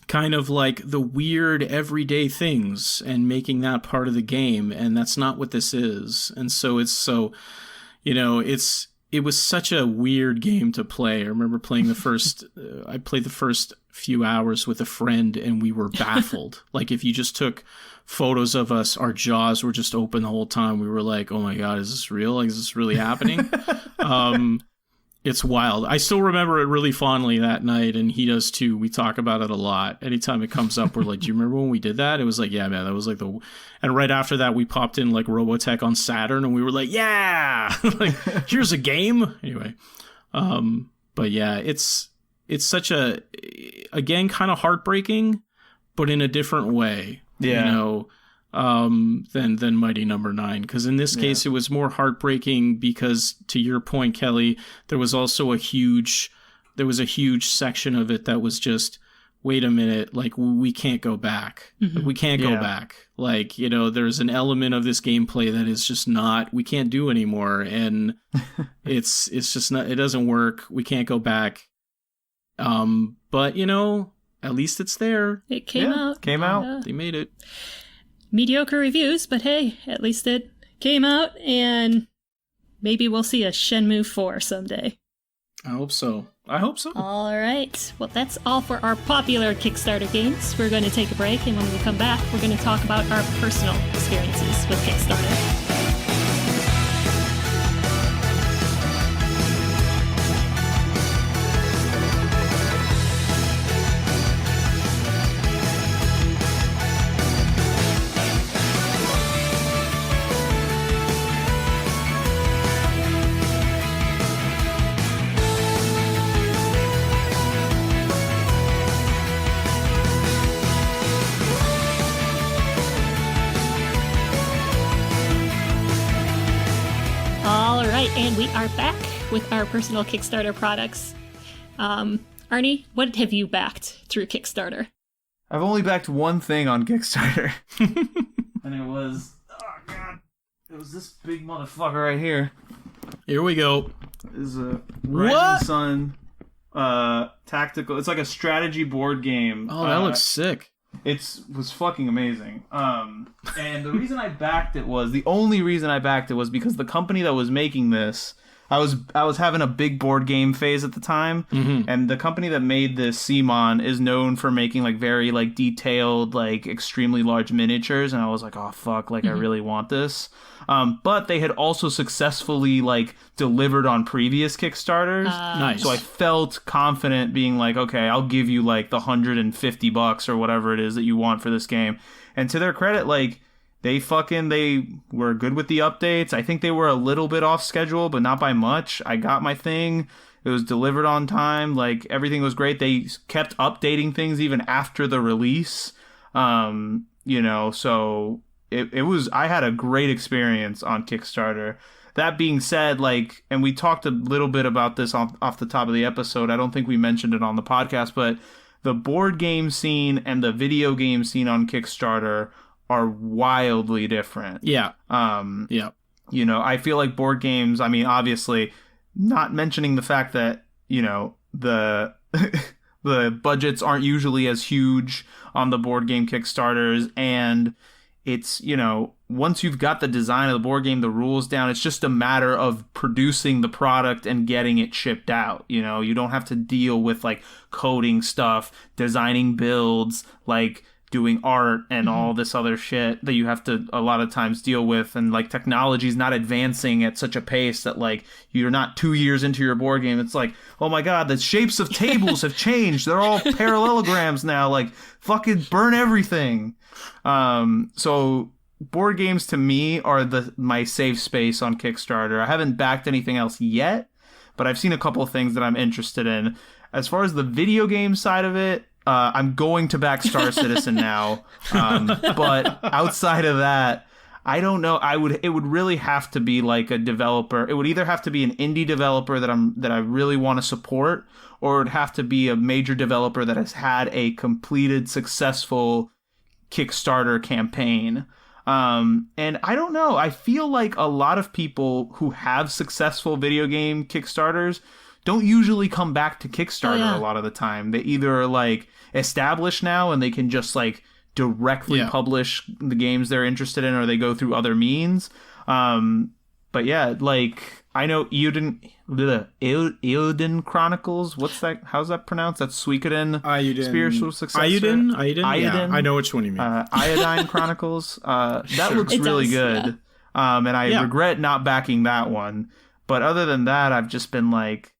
kind of like the weird everyday things and making that part of the game. And that's not what this is. And so it's so, it was such a weird game to play. I remember playing I played the first few hours with a friend and we were baffled. Like, if you just took photos of us, our jaws were just open the whole time. We were like, oh my God, is this real? Like, is this really happening? It's wild. I still remember it really fondly that night, and he does too. We talk about it a lot. Anytime it comes up, we're like, do you remember when we did that? It was like, yeah, man, that was like and right after that, we popped in like Robotech on Saturn, and we were like, yeah, like, here's a game. Anyway. But yeah, it's such again, kind of heartbreaking, but in a different way. Yeah. Than Mighty Number 9. Because in this case, it was more heartbreaking because, to your point, Kelly, there was also a huge section of it that was just, wait a minute, like, we can't go back. Mm-hmm. Like, we can't go back. Like, there's an element of this gameplay that is just not, we can't do anymore. And it's just not, it doesn't work. We can't go back. But, at least it's there. It came out. Yeah. They made it. Mediocre reviews, but hey, at least it came out, and maybe we'll see a Shenmue 4 someday. I hope so. All right. Well, that's all for our popular Kickstarter games. We're going to take a break, and when we come back, we're going to talk about our personal experiences with Kickstarter. And we are back with our personal Kickstarter products. Arnie, what have you backed through Kickstarter? I've only backed one thing on Kickstarter. And it was, it was this big motherfucker right here. Here we go. This is a Rising Sun tactical. It's like a strategy board game. Oh, that looks sick. It was fucking amazing. And the only reason I backed it was because the company that was making this, I was having a big board game phase at the time, and the company that made this, Simon, is known for making like very like detailed, like extremely large miniatures, and I was like, oh fuck, like I really want this. But they had also successfully like delivered on previous Kickstarters. Nice. So I felt confident being like, okay, I'll give you like the $150 or whatever it is that you want for this game. And to their credit, like they were good with the updates. I think they were a little bit off schedule, but not by much. I got my thing. It was delivered on time. Like everything was great. They kept updating things even after the release. So I had a great experience on Kickstarter. That being said, like, and we talked a little bit about this off the top of the episode. I don't think we mentioned it on the podcast, but the board game scene and the video game scene on Kickstarter are wildly different. Yeah. I feel like board games, I mean, obviously, not mentioning the fact that, the the budgets aren't usually as huge on the board game Kickstarters, and it's, once you've got the design of the board game, the rules down, it's just a matter of producing the product and getting it shipped out. You don't have to deal with like coding stuff, designing builds, like doing art and all this other shit that you have to a lot of times deal with. And like technology's not advancing at such a pace that like you're not 2 years into your board game. It's like, oh my God, the shapes of tables have changed. They're all parallelograms now. Like fucking burn everything. So board games to me are my safe space on Kickstarter. I haven't backed anything else yet, but I've seen a couple of things that I'm interested in. As far as the video game side of it, I'm going to back Star Citizen now. But outside of that, I don't know. It would really have to be like a developer. It would either have to be an indie developer that I really want to support, or it would have to be a major developer that has had a completed successful Kickstarter campaign. And I don't know. I feel like a lot of people who have successful video game Kickstarters don't usually come back to Kickstarter a lot of the time. They either are like established now and they can just like directly publish the games they're interested in, or they go through other means. But yeah, like I know Euden Chronicles. What's that? How's that pronounced? That's Suikoden spiritual successor. Iodine. Yeah, I know which one you mean. Iodine Chronicles. That looks really good. Yeah. And I regret not backing that one. But other than that, I've just been like,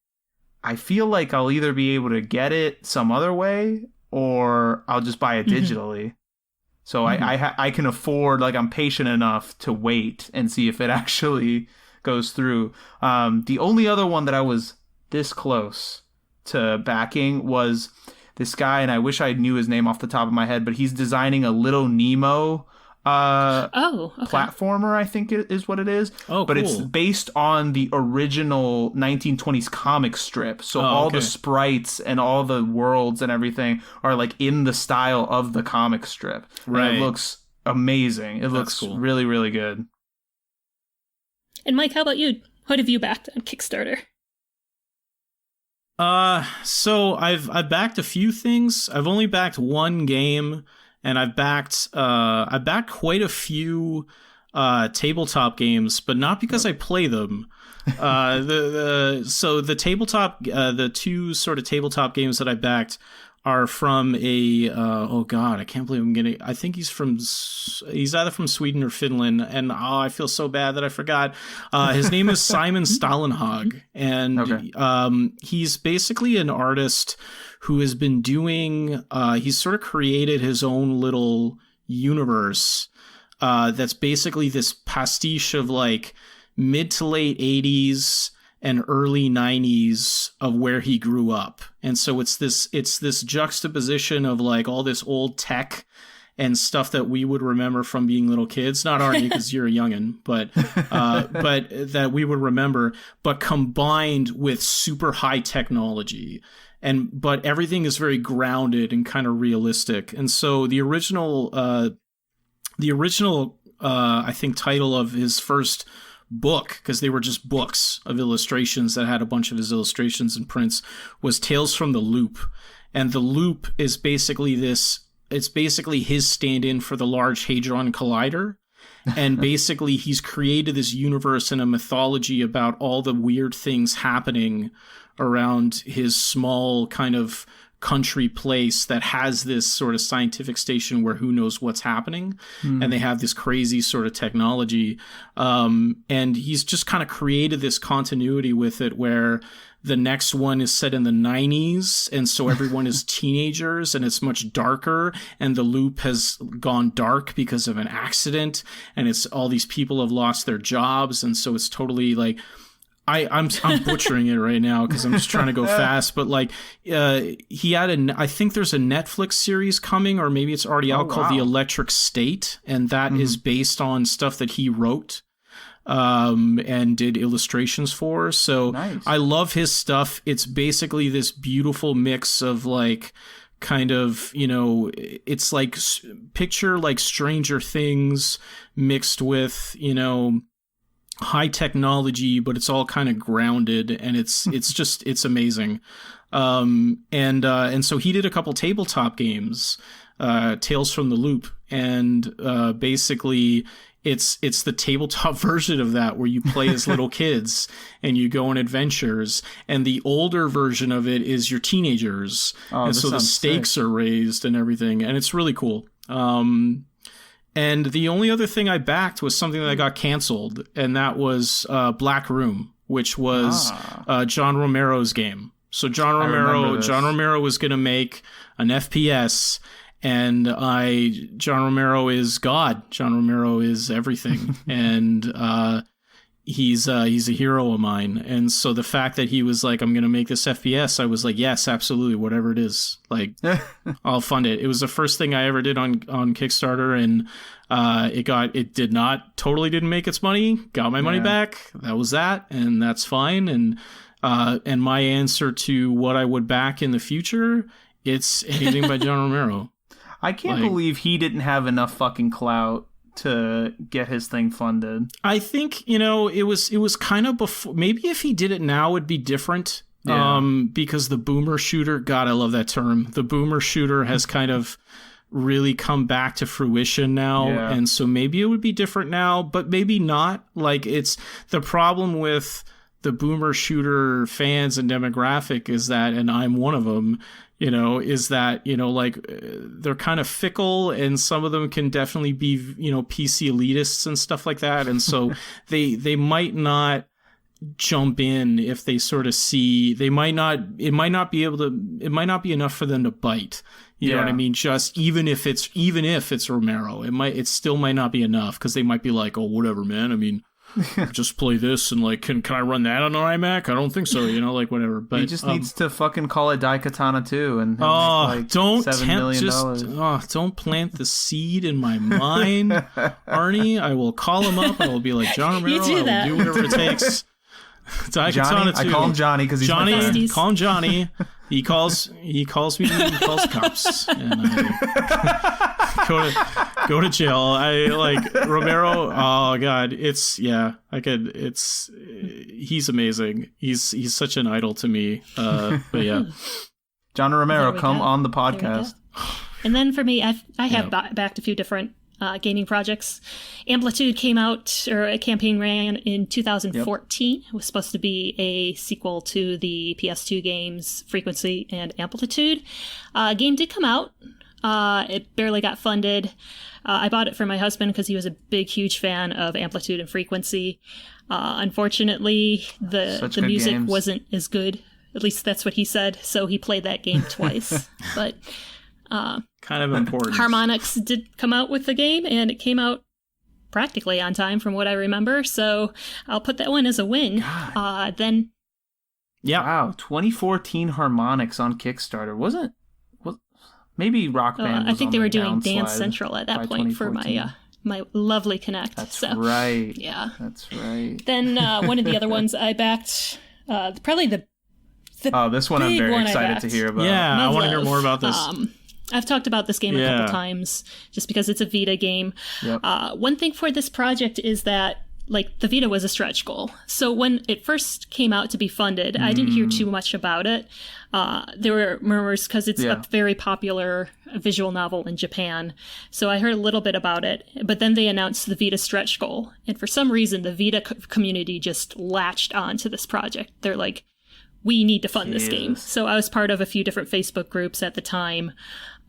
I feel like I'll either be able to get it some other way, or I'll just buy it digitally. So I can afford, like, I'm patient enough to wait and see if it actually goes through. The only other one that I was this close to backing was this guy, and I wish I knew his name off the top of my head, but he's designing a Little Nemo platformer, I think it is what it is. Oh, but cool. It's based on the original 1920s comic strip. So all the sprites and all the worlds and everything are like in the style of the comic strip. Right. And it looks amazing. It looks cool. Really, really good. And Mike, how about you? What have you backed on Kickstarter? So I've backed a few things. I've only backed one game. And I've backed quite a few tabletop games, but not because I play them. The two sort of tabletop games that I backed are from I can't believe I think he's either from Sweden or Finland, and I feel so bad that I forgot. His name is Simon Stalenhag, and he's basically an artist who has been doing, he's sort of created his own little universe that's basically this pastiche of like mid to late 80s and early 90s of where he grew up. And so it's this juxtaposition of like all this old tech and stuff that we would remember from being little kids. Not Arnie, because you're a youngin', but that we would remember, but combined with super high technology. But everything is very grounded and kind of realistic. And so the original, I think, title of his first book, because they were just books of illustrations that had a bunch of his illustrations and prints, was Tales from the Loop. And the Loop is basically it's basically his stand-in for the Large Hadron Collider. And basically he's created this universe and a mythology about all the weird things happening around his small kind of country place that has this sort of scientific station where who knows what's happening. And they have this crazy sort of technology. And he's just kind of created this continuity with it where the next one is set in the 90s. And so everyone is teenagers and it's much darker. And the loop has gone dark because of an accident. And it's all these people have lost their jobs. And so it's totally like, I'm butchering it right now because I'm just trying to go fast, but like he had I think there's a Netflix series coming, or maybe it's already out, called The Electric State, and that is based on stuff that he wrote and did illustrations for. So nice. I love his stuff. It's basically this beautiful mix of like kind of, it's like picture like Stranger Things mixed with, high technology, but it's all kind of grounded, and it's amazing. And so he did a couple tabletop games, Tales from the Loop, and basically it's the tabletop version of that where you play as little kids and you go on adventures, and the older version of it is your teenagers. And so the stakes are raised and everything, and it's really cool. And the only other thing I backed was something that got canceled, and that was Black Room, which was John Romero's game. So John Romero was going to make an FPS, and John Romero is God. John Romero is everything. And he's a hero of mine. And so the fact that he was like, I'm going to make this FPS, I was like, yes, absolutely. Whatever it is, like, I'll fund it. It was the first thing I ever did on Kickstarter. And it didn't make its money, got my money back. That was that. And that's fine. And my answer to what I would back in the future, it's anything by John Romero. I can't believe he didn't have enough fucking clout to get his thing funded. I think, it was kind of before. Maybe if he did it now, it'd be different. Yeah. Because the boomer shooter, God, I love that term. The boomer shooter has kind of really come back to fruition now. Yeah. And so maybe it would be different now, but maybe not. Like, it's the problem with the boomer shooter fans and demographic is that, and I'm one of them, is that, they're kind of fickle, and some of them can definitely be, PC elitists and stuff like that. And so they might not jump in if they sort of see, it might not be enough for them to bite. You know what I mean? Just even if it's Romero, it still might not be enough, because they might be like, oh, whatever, man. I mean, just play this and like, can I run that on an iMac? I don't think so. Like whatever. But he just needs to fucking call it Daikatana 2 and don't don't plant the seed in my mind, Arnie. I will call him up. I will be like, John Romero. I will do whatever it takes. Johnny, I call him Johnny because he's my friend. Call him Johnny. He calls me. He calls cops, and I go to jail. I like Romero. Oh God, he's amazing. He's such an idol to me. But yeah, John Romero, come on the podcast. And then for me, I have backed a few different gaming projects. Amplitude came out, or a campaign ran in 2014. It was supposed to be a sequel to the PS2 games Frequency and Amplitude. Game did come out. It barely got funded. I bought it for my husband because he was a big, huge fan of Amplitude and Frequency. Unfortunately, the music wasn't as good. At least that's what he said. So he played that game twice. But kind of important. Harmonix did come out with the game, and it came out practically on time from what I remember. So I'll put that one as a win. Then, wow, 2014 Harmonix on Kickstarter wasn't. Maybe Rock Band. I think they were doing Dance Central at that point for my lovely Connect. That's right. Yeah, that's right. Then one of the other ones I backed, probably the this one I'm very excited to hear about. Yeah, I want to hear more about this. I've talked about this game a couple times just because it's a Vita game. Yep. One thing for this project is that, like, the Vita was a stretch goal. So when it first came out to be funded, I didn't hear too much about it. There were murmurs because it's a very popular visual novel in Japan. So I heard a little bit about it. But then they announced the Vita stretch goal. And for some reason, the Vita community just latched on to this project. They're like, we need to fund this game. So I was part of a few different Facebook groups at the time.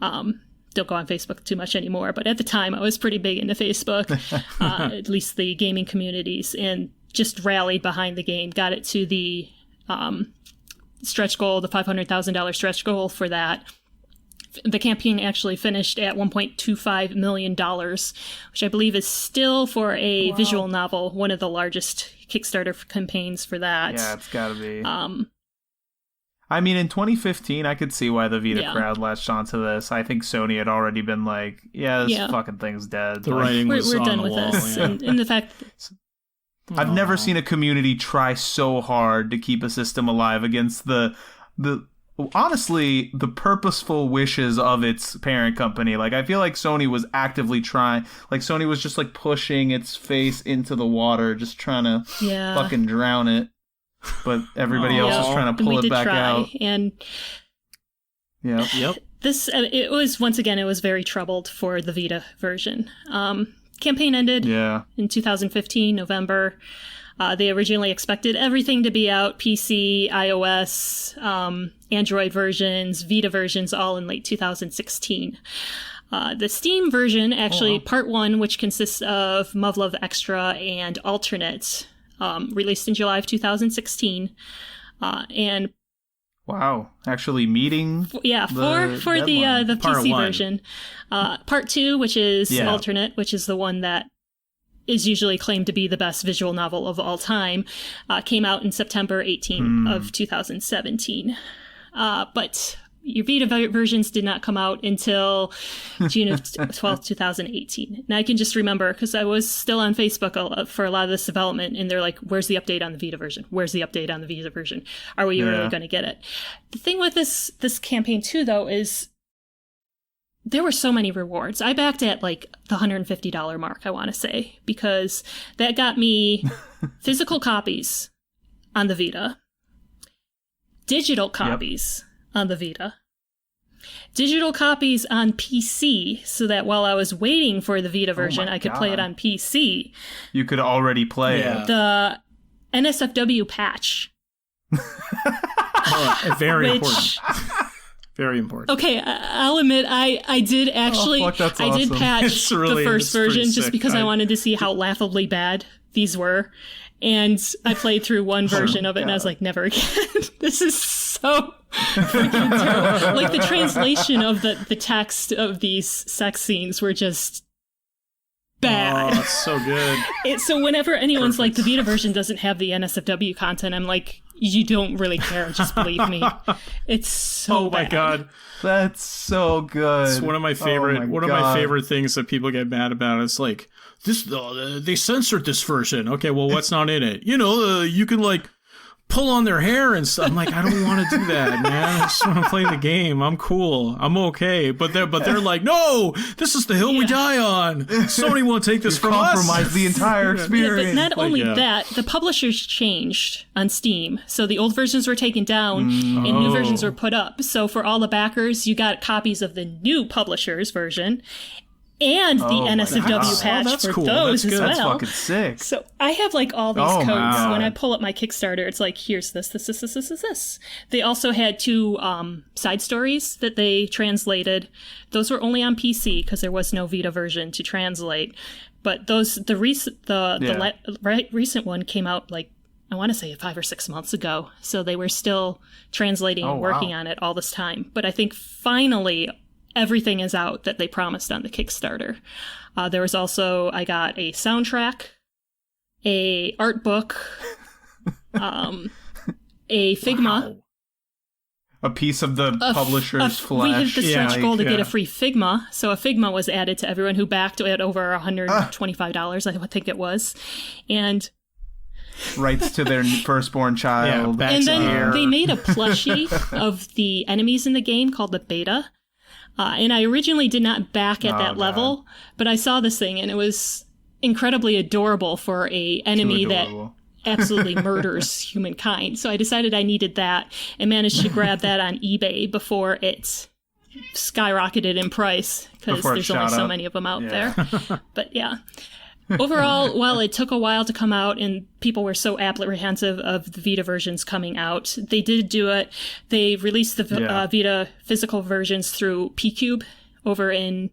Don't go on Facebook too much anymore, but at the time I was pretty big into Facebook, at least the gaming communities, and just rallied behind the game, got it to the stretch goal, the $500,000 stretch goal for that. The campaign actually finished at $1.25 million, which I believe is still, for a visual novel, one of the largest Kickstarter campaigns for that. Yeah, it's gotta be. I mean, in 2015, I could see why the Vita crowd latched onto this. I think Sony had already been like, this fucking thing's dead. The writing was we're on done the with wall, this. And the fact... I've never seen a community try so hard to keep a system alive against the honestly, the purposeful wishes of its parent company. Like, I feel like Sony was actively trying. Like, Sony was just, like, pushing its face into the water, just trying to fucking drown it. But everybody else is trying to pull it back out. And this, it was very troubled for the Vita version. Campaign ended in 2015, November. They originally expected everything to be out, PC, iOS, Android versions, Vita versions, all in late 2016. The Steam version, actually, Part 1, which consists of Muv-Luv Extra and Alternate, released in July of 2016. And wow, actually meeting for the PC version. Part 2, which is Alternate, which is the one that is usually claimed to be the best visual novel of all time, came out in September 18 of 2017. But your Vita versions did not come out until June of 12th, 2018. And I can just remember, because I was still on Facebook for a lot of this development, and they're like, where's the update on the Vita version? Where's the update on the Vita version? Are we really going to get it? The thing with this campaign, too, though, is there were so many rewards. I backed at like the $150 mark, I want to say, because that got me physical copies on the Vita, digital copies on the Vita, digital copies on PC, so that while I was waiting for the Vita version, I could play it on PC. You could already play it. The NSFW patch. Very important. Very important. Okay, I'll admit I did actually I did patch the first version just because I wanted to see how laughably bad these were. And I played through one version of it, and I was like, never again. This is so freaking terrible. Like, the translation of the text of these sex scenes were just bad. Oh, that's so good. So whenever anyone's like, the Vita version doesn't have the NSFW content, I'm like, you don't really care. Just believe me. It's so bad. Oh my God. That's so good. It's one of my favorite of my favorite things that people get mad about. It's like, this they censored this version. Okay, well, what's not in it? You can like pull on their hair and stuff. I'm like, I don't want to do that, man. I just want to play the game. I'm cool. I'm okay. But they're like, no, this is the hill we die on. Sony won't take this from us. Compromise the entire experience. But not only that, the publishers changed on Steam. So the old versions were taken down and new versions were put up. So for all the backers, you got copies of the new publisher's version and the NSFW patch for those as well. That's fucking sick. So I have like all these codes. When I pull up my Kickstarter, it's like, here's this. They also had 2 side stories that they translated. Those were only on PC because there was no Vita version to translate. But the recent one came out like, I want to say 5 or 6 months ago. So they were still translating and working on it all this time. But I think finally everything is out that they promised on the Kickstarter. There was also, I got a soundtrack, a art book, a Figma. A piece of the publisher's flesh. We hit the stretch goal to get a free Figma. So a Figma was added to everyone who backed at over $125, I think it was. And rights to their firstborn child. And then they made a plushie of the enemies in the game called the Beta. And I originally did not back at that level, but I saw this thing and it was incredibly adorable for a enemy that absolutely murders humankind. So I decided I needed that and managed to grab that on eBay before it skyrocketed in price because there's only so many of them out there. But yeah. Overall, while it took a while to come out and people were so apprehensive of the Vita versions coming out, they did do it. They released the Vita physical versions through P-Cube over in...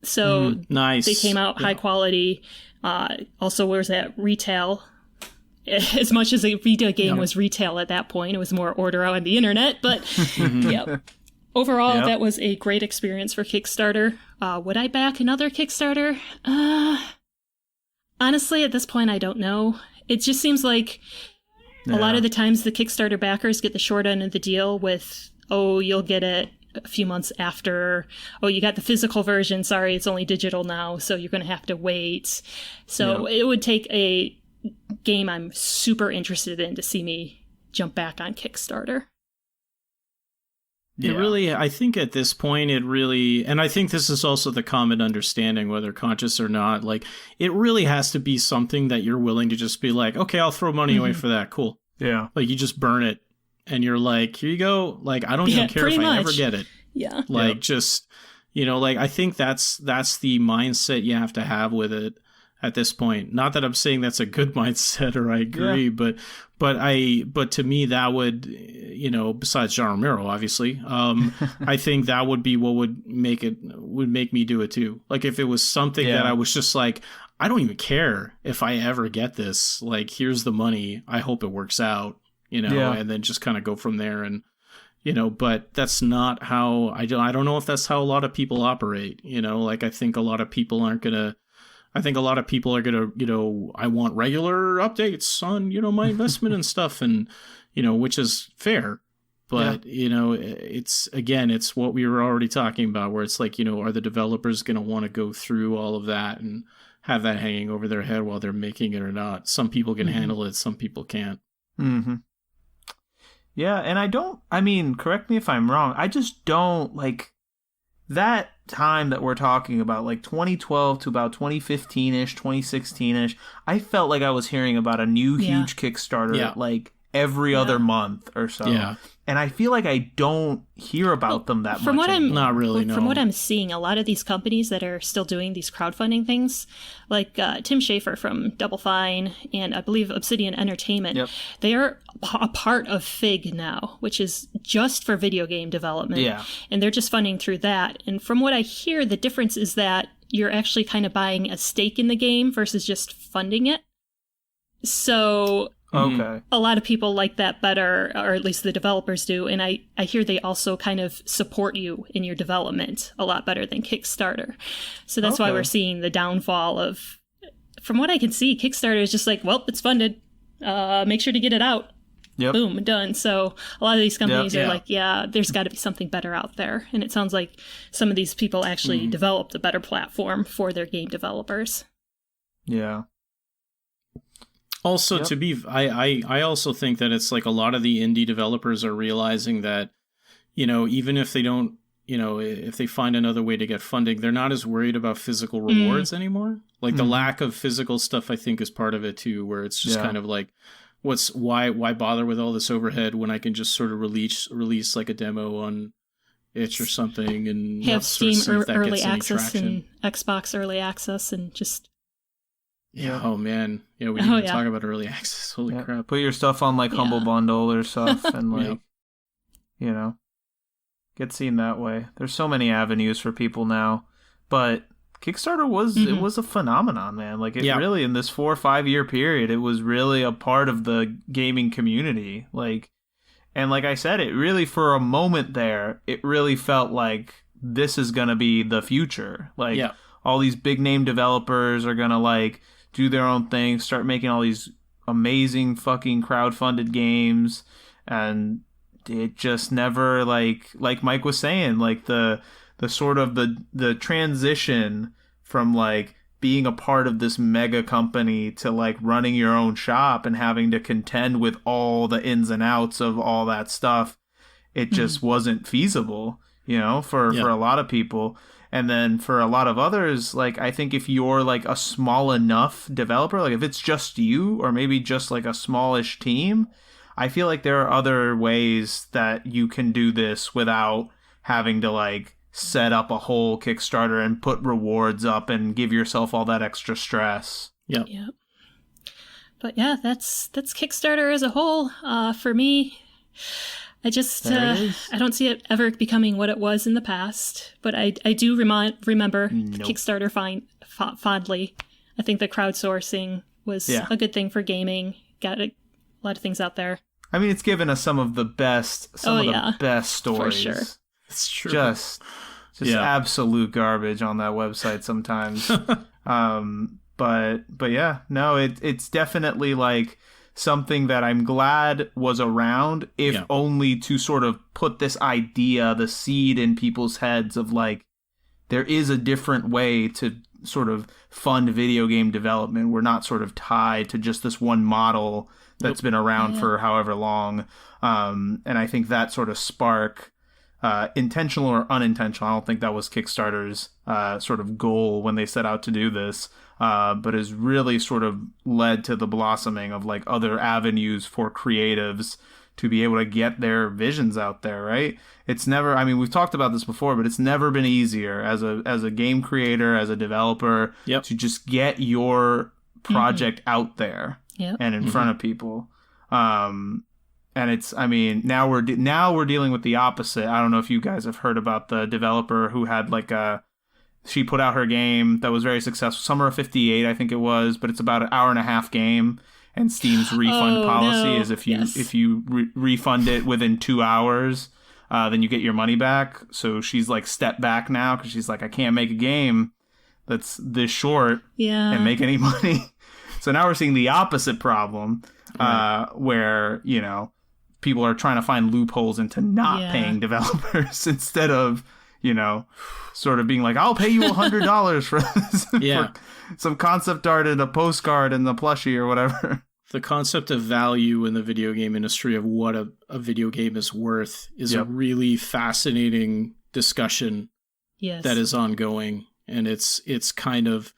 So nice. They came out high quality. Also, was at retail. As much as a Vita game was retail at that point, it was more order on the internet. But overall, that was a great experience for Kickstarter. Would I back another Kickstarter? Honestly, at this point, I don't know. It just seems like a lot of the times the Kickstarter backers get the short end of the deal with, you'll get it a few months after. You got the physical version. Sorry, it's only digital now, so you're going to have to wait. So it would take a game I'm super interested in to see me jump back on Kickstarter. It really, I think at this point, and I think this is also the common understanding, whether conscious or not, like, it really has to be something that you're willing to just be like, okay, I'll throw money away for that. Cool. Yeah. Like, you just burn it and you're like, here you go. Like, I don't even care if I ever get it. Yeah. Like, just, like, I think that's the mindset you have to have with it at this point. Not that I'm saying that's a good mindset or I agree, but to me that would, besides John Romero, obviously, I think that would be what would make me do it too. Like, if it was something that I was just like, I don't even care if I ever get this, like, here's the money, I hope it works out, and then just kind of go from there. And but that's not how I don't know if that's how a lot of people operate. Like, I think a lot of people aren't gonna I think a lot of people are going to, I want regular updates on, my investment and stuff, and, which is fair. But, it's what we were already talking about, where it's like, are the developers going to want to go through all of that and have that hanging over their head while they're making it or not? Some people can handle it, some people can't. Mm-hmm. Yeah, and correct me if I'm wrong, I just don't, like, that time that we're talking about, like 2012 to about 2015-ish, 2016-ish, I felt like I was hearing about a new huge Kickstarter, like, every other month or so. Yeah. And I feel like I don't hear about them that much. Not really, no. From what I'm seeing, a lot of these companies that are still doing these crowdfunding things, like Tim Schafer from Double Fine and I believe Obsidian Entertainment, they are a part of FIG now, which is just for video game development. Yeah. And they're just funding through that. And from what I hear, the difference is that you're actually kind of buying a stake in the game versus just funding it. So... Okay. A lot of people like that better, or at least the developers do, and I hear they also kind of support you in your development a lot better than Kickstarter. So that's why we're seeing the downfall of, from what I can see, Kickstarter is just like, well, it's funded. Make sure to get it out. Yep. Boom, done. So a lot of these companies are like, there's got to be something better out there. And it sounds like some of these people actually developed a better platform for their game developers. Yeah. Also, I also think that it's like a lot of the indie developers are realizing that, even if they don't, if they find another way to get funding, they're not as worried about physical rewards anymore. Like the lack of physical stuff, I think, is part of it too, where it's just kind of like, why bother with all this overhead when I can just sort of release like a demo on itch or something and have Steam sort of early access and Xbox early access and just. Yeah. Oh man. Yeah. We didn't even talk about early access. Holy crap! Put your stuff on like Humble Bundle or stuff, and like, get seen that way. There's so many avenues for people now, but Kickstarter was a phenomenon, man. Like it really, in this 4 or 5 year period, it was really a part of the gaming community. Like, and like I said, it really, for a moment there, it really felt like this is gonna be the future. Like all these big name developers are gonna like do their own thing, start making all these amazing fucking crowdfunded games, and it just never, like Mike was saying, like the sort of the transition from like being a part of this mega company to like running your own shop and having to contend with all the ins and outs of all that stuff, it just wasn't feasible, for a lot of people. And then for a lot of others, like, I think if you're like a small enough developer, like if it's just you or maybe just like a smallish team, I feel like there are other ways that you can do this without having to like set up a whole Kickstarter and put rewards up and give yourself all that extra stress. Yep. But yeah, that's Kickstarter as a whole. For me, I just I don't see it ever becoming what it was in the past, but I do remember Kickstarter fondly. I think the crowdsourcing was a good thing for gaming. Got a lot of things out there. I mean, it's given us some of the best stories. For sure. It's true. Just absolute garbage on that website sometimes. But yeah, no, it's definitely like something that I'm glad was around, if only to sort of put this idea, the seed in people's heads of like, there is a different way to sort of fund video game development. We're not sort of tied to just this one model that's been around for however long. And I think that sort of spark, intentional or unintentional, I don't think that was Kickstarter's sort of goal when they set out to do this, but has really sort of led to the blossoming of like other avenues for creatives to be able to get their visions out there, right? It's never, I mean, we've talked about this before, but it's never been easier as a game creator, as a developer, to just get your project out there and in front of people. And it's, I mean, now we're dealing with the opposite. I don't know if you guys have heard about the developer who had like she put out her game that was very successful, Summer of 58, I think it was, but it's about an hour and a half game. And Steam's refund policy is if you refund it within 2 hours, then you get your money back. So she's like stepped back now because she's like, I can't make a game that's this short Yeah. and make any money. So now we're seeing the opposite problem, where, you know, people are trying to find loopholes into not paying developers instead of, you know, sort of being like, I'll pay you $100 for this, for some concept art and a postcard and the plushie or whatever. The concept of value in the video game industry of what a video game is worth is a really fascinating discussion that is ongoing. And it's kind of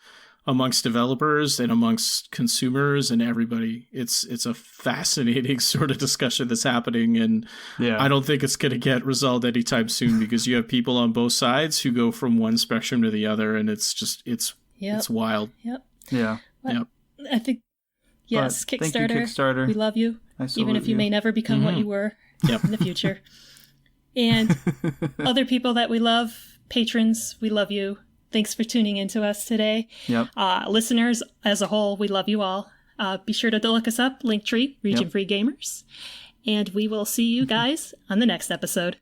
amongst developers and amongst consumers and everybody. It's a fascinating sort of discussion that's happening. And I don't think it's going to get resolved anytime soon because you have people on both sides who go from one spectrum to the other. And it's just, it's wild. Yep. Yeah. Well, I think, yes, Kickstarter, thank you, Kickstarter. We love you, even if you may never become what you were in the future. And other people that we love, patrons, we love you. Thanks for tuning in to us today. Yep. Listeners, as a whole, we love you all. Be sure to look us up, Linktree, Region Free Gamers. And we will see you guys on the next episode.